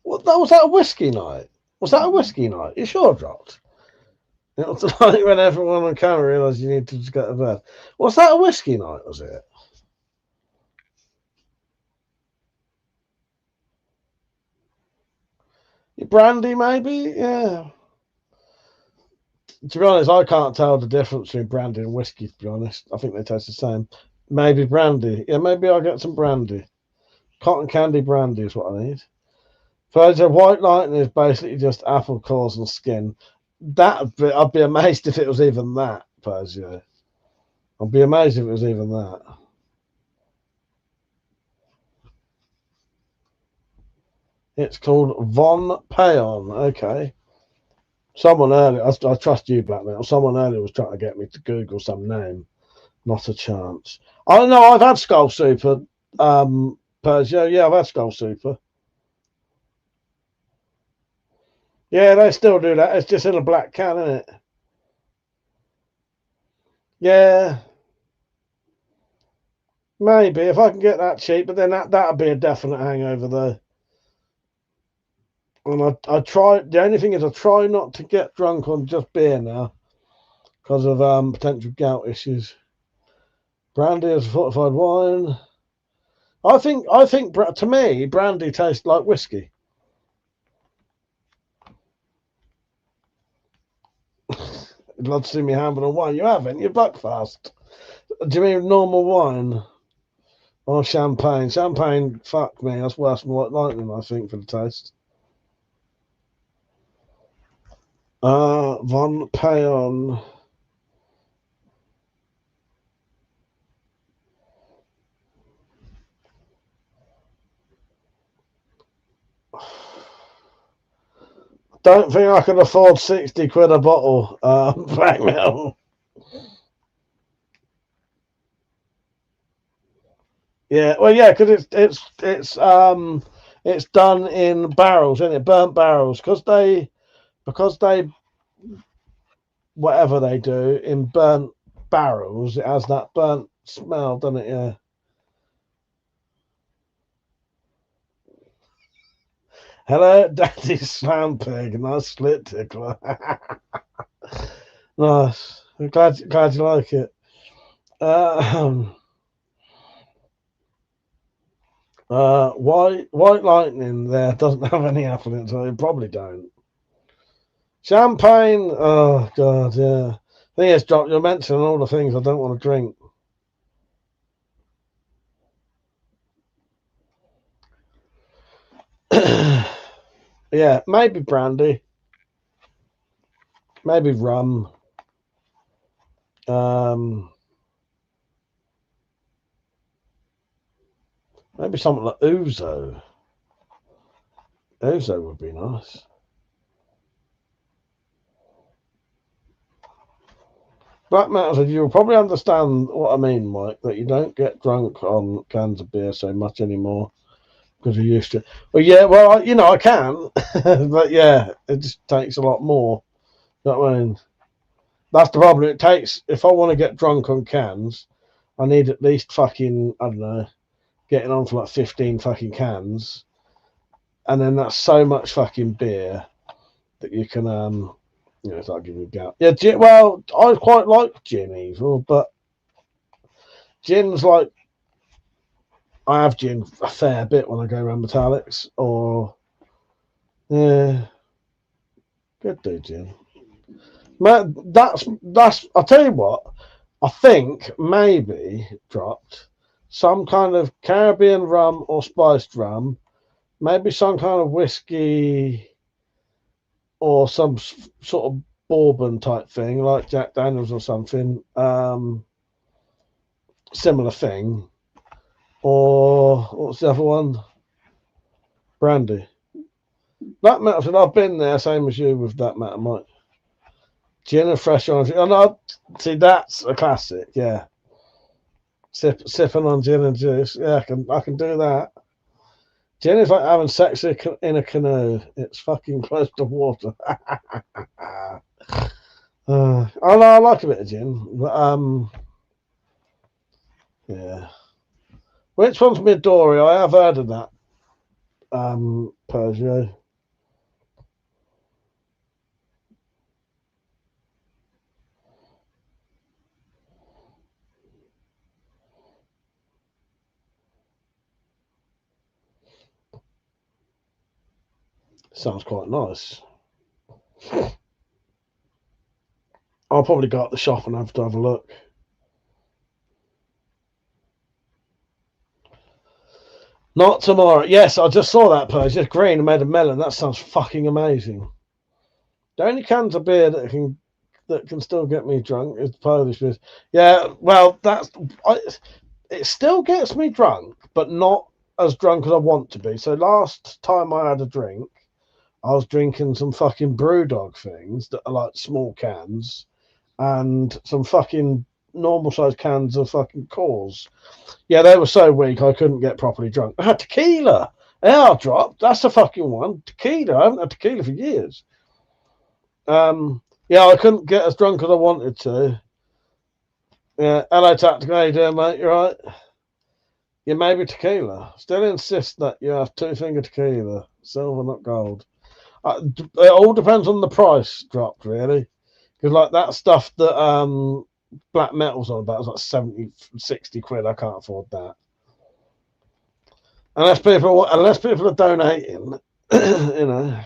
What was that a whiskey night? Was that a whiskey night? You sure dropped? It was like when everyone on camera realised you need to just go to bed. Was that a whiskey night, was it? Brandy, maybe? Yeah. To be honest, I can't tell the difference between brandy and whiskey, to be honest. I think they taste the same. Maybe brandy. Yeah, maybe I'll get some brandy. Cotton candy brandy is what I need. So white lightning is basically just apple cores and skin. I'd be amazed if it was even that, Persia. I'd be amazed if it was even that. It's called Von Payon. Okay. Someone earlier, I trust you, Black Metal. Someone earlier was trying to get me to Google some name. Not a chance. Oh no, I've had Skull Super, Persia. Yeah, I've had Skull Super. Yeah, they still do that. It's just in a black can, isn't it? Yeah. Maybe if I can get that cheap, but then that'd be a definite hangover though. And I try. The only thing is, I try not to get drunk on just beer now because of potential gout issues. Brandy is fortified wine. I think to me, brandy tastes like whiskey. You'd love to see me having a wine. You haven't. You're buckfast. Do you mean normal wine or champagne? Champagne, fuck me. That's worse than white lightning, I think, for the taste. Von Payon. Don't think I can afford 60 quid a bottle, Black Metal. Yeah, well, yeah, because it's done in barrels, isn't it? Burnt barrels, because they whatever they do in burnt barrels, it has that burnt smell, doesn't it? Yeah. Hello, Daddy Slam Pig, nice slit tickler. Nice. I'm glad you like it. White lightning there doesn't have any apple in it, so it probably don't. Champagne, oh god, yeah. Thing is, Doc, you're mentioning all the things I don't want to drink. Yeah, maybe brandy, maybe rum. Maybe something like ouzo. Ouzo would be nice. Black Metal said, you'll probably understand what I mean, Mike, that you don't get drunk on cans of beer so much anymore because you used to. Well, yeah, well, I can, but yeah, it just takes a lot more. You know what I mean? That's the problem. It takes, if I want to get drunk on cans, I need at least fucking, I don't know, getting on for like 15 fucking cans. And then that's so much fucking beer that you can, it's like giving you gout. Yeah, well, I quite like gin evil, but gin's like, I have gin a fair bit when I go around Metallics, or, yeah, good do gin. That's. I'll tell you what. I think maybe dropped some kind of Caribbean rum or spiced rum, maybe some kind of whiskey or some sort of bourbon type thing, like Jack Daniels or something. Similar thing. Or what's the other one? Brandy. Black metal. I've been there, same as you with that metal, Mike. Gin and fresh orange. And I see that's a classic. Yeah, sipping on gin and juice. Yeah, I can do that. Gin is like having sex in a canoe. It's fucking close to water. I like a bit of gin, but yeah. Which one's Midori? I have heard of that. Peugeot. Sounds quite nice. I'll probably go up the shop and have to have a look. Not tomorrow. Yes, I just saw that page. Just green and made of melon. That sounds fucking amazing. The only cans of beer that can still get me drunk is Polish beers. Yeah, well, it still gets me drunk, but not as drunk as I want to be. So last time I had a drink, I was drinking some fucking Brewdog things that are like small cans and some fucking normal sized cans of fucking Coors. Yeah, they were so weak I couldn't get properly drunk. I had tequila. Yeah, I dropped. That's the fucking one. Tequila. I haven't had tequila for years. Yeah, I couldn't get as drunk as I wanted to. Yeah, hello Tactical. How you doing, mate? You right? Yeah, maybe tequila. Still insist that you have 2-finger tequila, silver, not gold. It all depends on the price dropped, really. Because like that stuff that Black Metal's on about is like 70, 60 quid. I can't afford that. Unless people are donating, you know.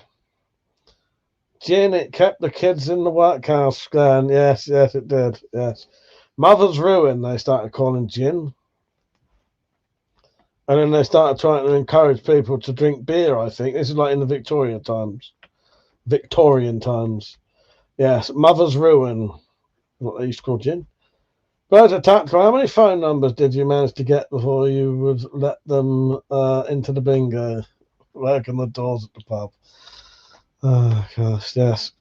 Gin, it kept the kids in the workhouse going. Yes, it did. Yes. Mother's Ruin, they started calling gin. And then they started trying to encourage people to drink beer, I think. This is like in the Victorian times. Yes, Mother's Ruin, what they used to call gin. Birds of Tactical, how many phone numbers did you manage to get before you would let them into the bingo? Working the doors at the pub. Oh, gosh, yes.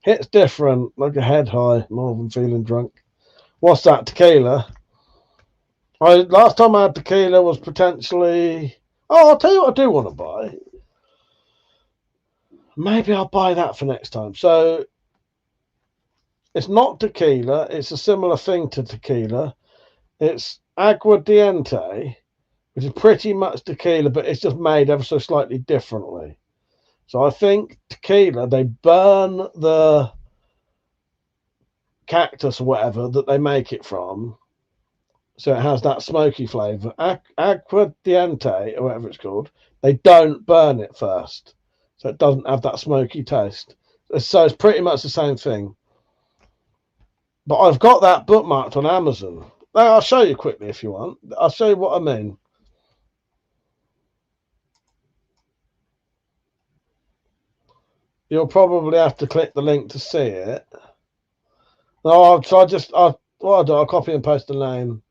Hits different, like a head high, more than feeling drunk. What's that, tequila? Last time I had tequila was potentially... Oh, I'll tell you what I do want to buy. Maybe I'll buy that for next time. So, it's not tequila. It's a similar thing to tequila. It's aguardiente, which is pretty much tequila, but it's just made ever so slightly differently. So I think tequila, they burn the cactus or whatever that they make it from. So it has that smoky flavour. Aguardiente, or whatever it's called, they don't burn it first. So it doesn't have that smoky taste. So it's pretty much the same thing. But I've got that bookmarked on Amazon. Now, I'll show you quickly if you want. I'll show you what I mean. You'll probably have to click the link to see it. No, I'll copy and paste the name.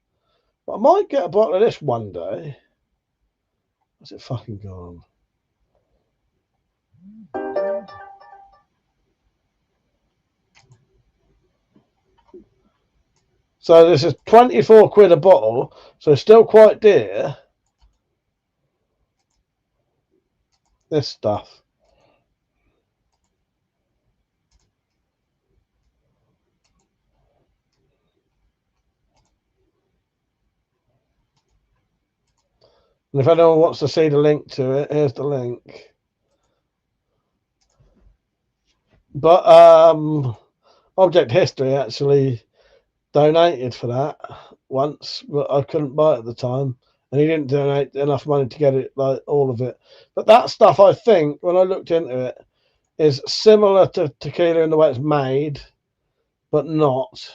But I might get a bottle of this one day. What's it fucking gone? So this is 24 quid a bottle, so still quite dear. This stuff. And if anyone wants to see the link to it, here's the link. But Object History actually donated for that once, but I couldn't buy it at the time. And he didn't donate enough money to get it, like all of it. But that stuff, I think, when I looked into it, is similar to tequila in the way it's made, but not.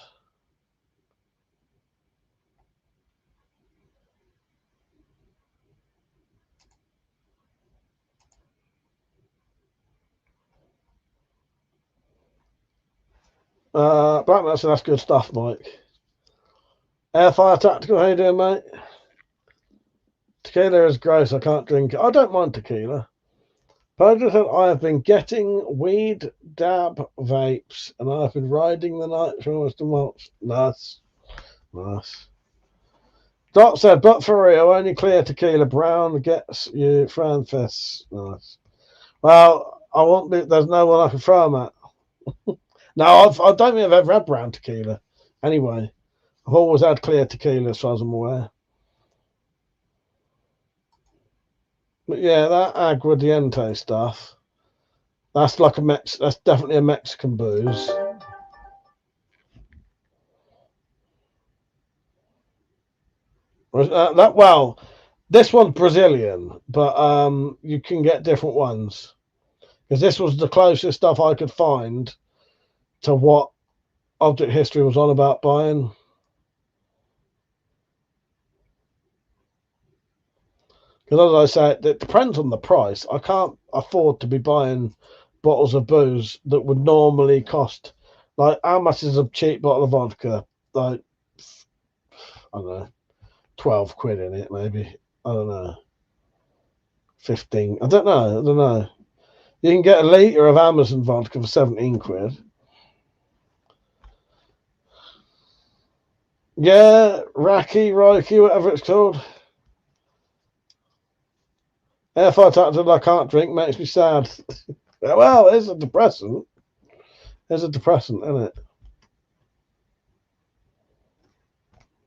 Black Master, that's good stuff, Mike. Airfire Tactical, how you doing, mate? Tequila is gross. I can't drink it. I don't mind tequila. But I have been getting weed dab vapes, and I've been riding the night for almost a month. Nice. Nice. Doc said, but for real, only clear tequila brown gets you Fran fists. Nice. Well, I won't be. There's no one I can throw them at. No, I don't think I've ever had brown tequila. Anyway, I've always had clear tequila, as far as I'm aware. But yeah, that aguardiente stuff. That's like that's definitely a Mexican booze. Well, this one's Brazilian, but you can get different ones. Because this was the closest stuff I could find to what Object History was on about buying. Because as I say, it depends on the price. I can't afford to be buying bottles of booze that would normally cost, like, how much is a cheap bottle of vodka? Like, I don't know, 12 quid in it, maybe. I don't know. 15. I don't know. You can get a litre of Amazon vodka for 17 quid. Yeah, Rocky, whatever it's called. Airfire Tactical, I can't drink, makes me sad. Well, it's a depressant. It's a depressant, isn't it?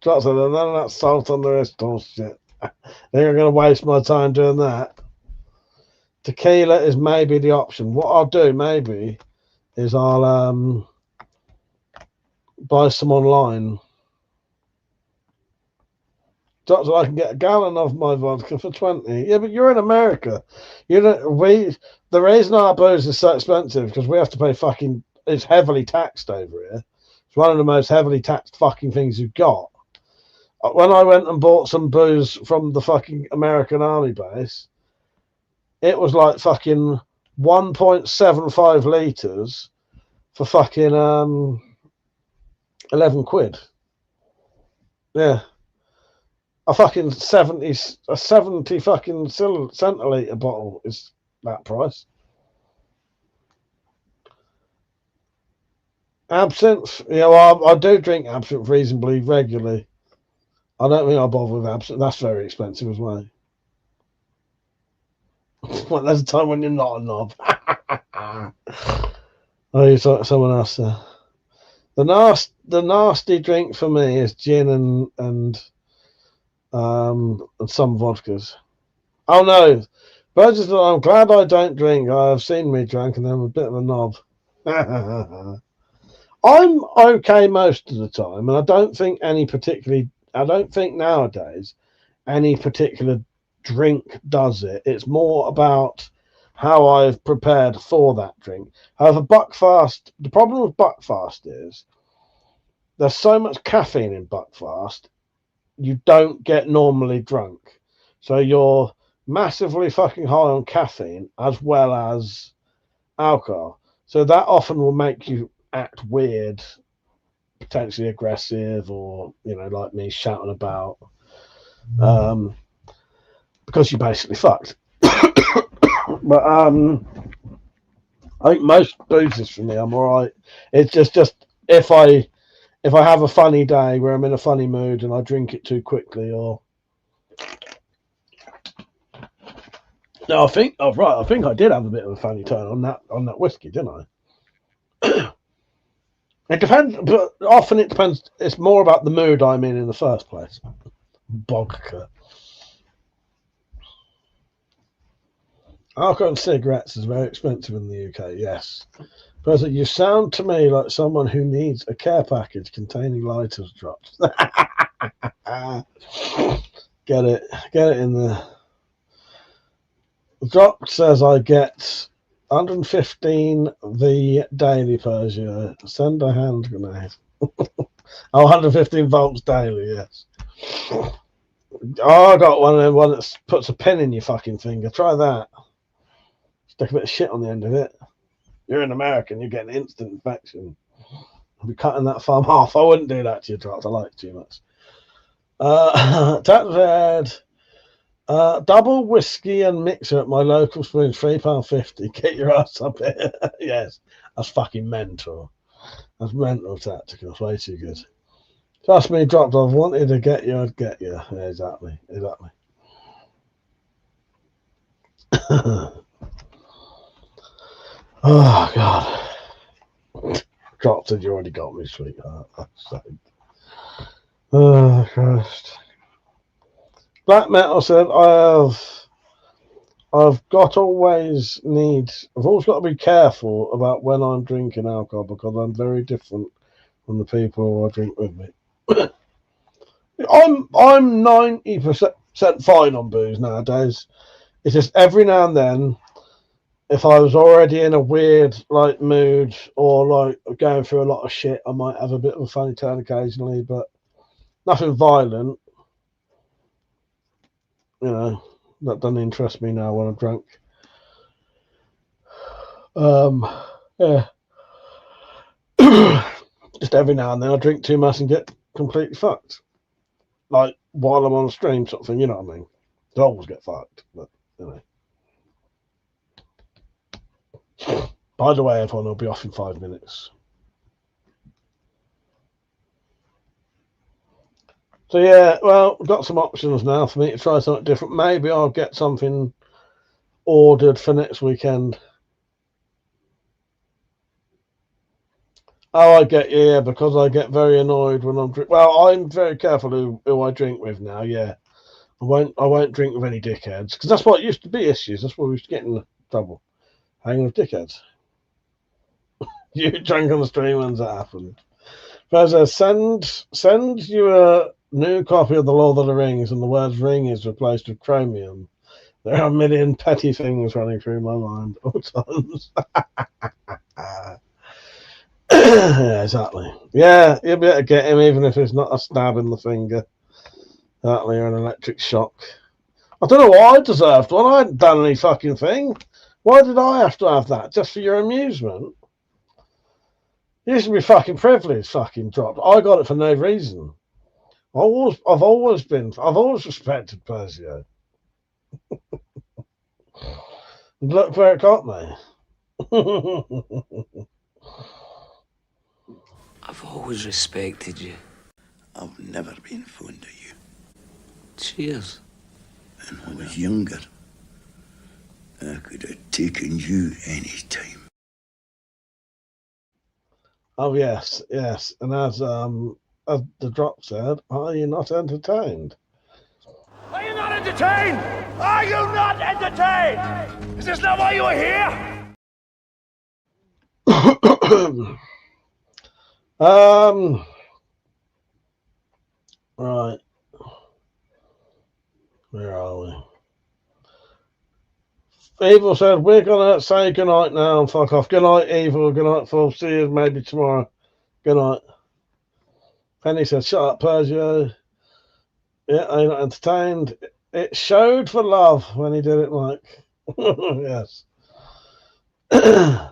None of that salt on the wrist bullshit. I think I'm going to waste my time doing that. Tequila is maybe the option. What I'll do, maybe, is I'll buy some online. So I can get a gallon of my vodka for 20. Yeah, but you're in America. You know, the reason our booze is so expensive because we have to pay fucking. It's heavily taxed over here. It's one of the most heavily taxed fucking things you've got. When I went and bought some booze from the fucking American Army base, it was like fucking 1.75 litres for fucking 11 quid. Yeah. A fucking 70 fucking centiliter bottle is that price. Absinthe, I do drink absinthe reasonably regularly. I don't think I bother with absinthe. That's very expensive as well. Well, there's a time when you're not a knob. Oh, you talk to someone else there. The nasty drink for me is gin and some vodkas. Oh no, Burgess, I'm glad I don't drink. I've seen me drunk and I'm a bit of a knob. I'm okay most of the time, and I don't think nowadays any particular drink does it. It's more about how I've prepared for that drink. However, Buckfast, the problem with Buckfast is there's so much caffeine in Buckfast, you don't get normally drunk. So you're massively fucking high on caffeine as well as alcohol. So that often will make you act weird, potentially aggressive, or, like me shouting about, because you basically fucked. But I think most boozes for me, I'm all right. It's just if I have a funny day where I'm in a funny mood and I drink it too quickly, or no, I think I did have a bit of a funny turn on that whiskey, didn't I? It depends, but often it depends. It's more about the mood I'm in the first place. Vodka. Alcohol and cigarettes is very expensive in the UK. Yes. President, you sound to me like someone who needs a care package containing lighters drops. Get it in there. The doc says I get 115 the daily Persia. Send a hand grenade. Oh, 115 volts daily, yes. Oh, I got one that puts a pin in your fucking finger. Try that. Stick a bit of shit on the end of it. You're an American, you get an instant infection. I'll be cutting that farm off. I wouldn't do that to you, Drops. I like it too much. Tax red. Double whiskey and mixer at my local spoon, £3.50. Get your ass up here. Yes, that's fucking mental. That's mental tactical. That's way too good. Trust me, Dropped. I've wanted to get you, I'd get you. Yeah, exactly. Oh, God. Dropped said you already got me, sweetheart. Oh, Christ. Black Metal said, I've always got to be careful about when I'm drinking alcohol because I'm very different from the people who I drink with me. I'm 90% fine on booze nowadays. It's just every now and then, if I was already in a weird like mood or like going through a lot of shit, I might have a bit of a funny turn occasionally, but nothing violent. You know, that doesn't interest me now when I'm drunk. Yeah. Just every now and then I drink too much and get completely fucked. Like while I'm on stream sort of thing, you know what I mean? I always get fucked, but anyway. By the way, everyone, will be off in 5 minutes. So yeah, well, we've got some options now for me to try something different. Maybe I'll get something ordered for next weekend. Oh, I get you, yeah, because I get very annoyed when I'm well, I'm very careful who I drink with now, yeah. I won't drink with any dickheads, because that's what used to be issues. That's what we used to get in trouble. Hanging with dickheads. You drank on the stream when that happened. But send you a new copy of The Lord of the Rings, and the word ring is replaced with chromium. There are a million petty things running through my mind all times. Yeah, exactly. Yeah, you'll be able to get him even if it's not a stab in the finger. Exactly, or an electric shock. I don't know what I deserved one. I hadn't done any fucking thing. Why did I have to have that? Just for your amusement? You should be fucking privileged, fucking Dropped. I got it for no reason. I've always respected Persio. Look where it got me. I've always respected you. I've never been fond of you. Cheers. And when I was younger, I could have taken you any time. Oh yes. And as the Drop said, are you not entertained? Are you not entertained? Are you not entertained? Is this not why you are here? Right. Where are we? Evil said, we're going to say goodnight now and fuck off. Good night, Evil. Good night, Phil. See you maybe tomorrow. Good night. Penny said, shut up, Persia. Yeah, I'm not entertained. It showed for love when he did it, Mike. Yes. I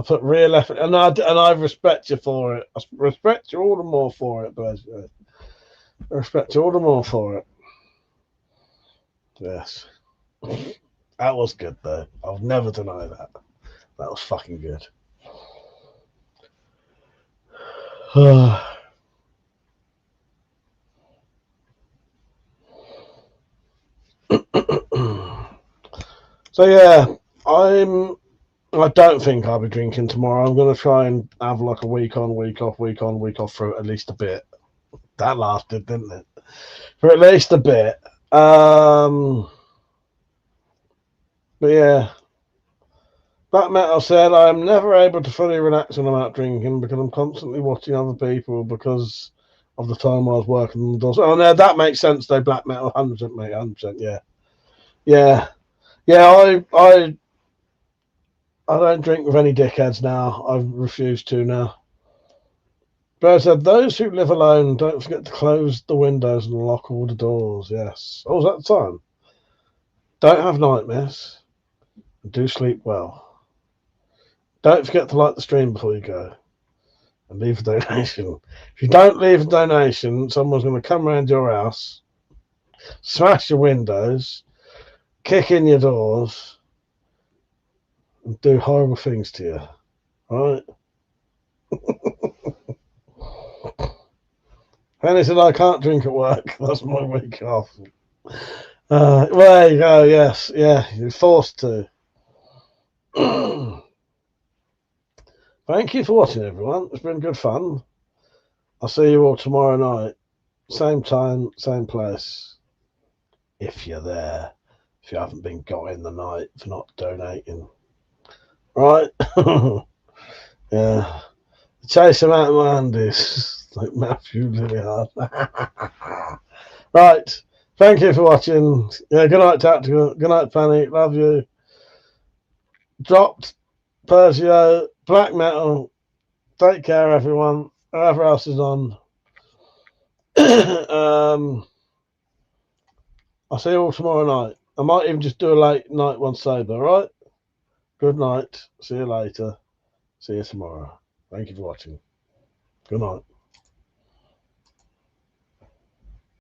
put real effort, and I respect you for it. I respect you all the more for it, Persia. I respect you all the more for it. Yes. That was good, though. I'll never deny that. That was fucking good. So yeah, I don't think I'll be drinking tomorrow. I'm going to try and have like a week on, week off through at least a bit. That lasted, didn't it? For at least a bit. But yeah. Black Metal said, I'm never able to fully relax when I'm out drinking because I'm constantly watching other people because of the time I was working on the doors. Oh, no, that makes sense, though, Black Metal. 100%, mate. 100%, yeah. Yeah. Yeah, I don't drink with any dickheads now. I've refused to now. Bear said, those who live alone, don't forget to close the windows and lock all the doors. Yes. Oh, is that the time? Don't have nightmares. And do sleep well. Don't forget to like the stream before you go. And leave a donation. If you don't leave a donation, someone's going to come around your house, smash your windows, kick in your doors, and do horrible things to you. Right? Henny said, I can't drink at work. That's my week off. Well, there you go. Yes. Yeah. You're forced to. Thank you for watching, everyone. It's been good fun. I'll see you all tomorrow night. Same time, same place. If you're there. If you haven't been got in the night for not donating. Right? Yeah. Chase him out of my handies. Like Matthew Lilliard. Right. Thank you for watching. Yeah, good night, Tactical. Good night, Panic. Love you. Dropped Persio. Black Metal. Take care, everyone. Whoever else is on. I'll see you all tomorrow night. I might even just do a late night one sober, alright? Good night. See you later. See you tomorrow. Thank you for watching. Good night.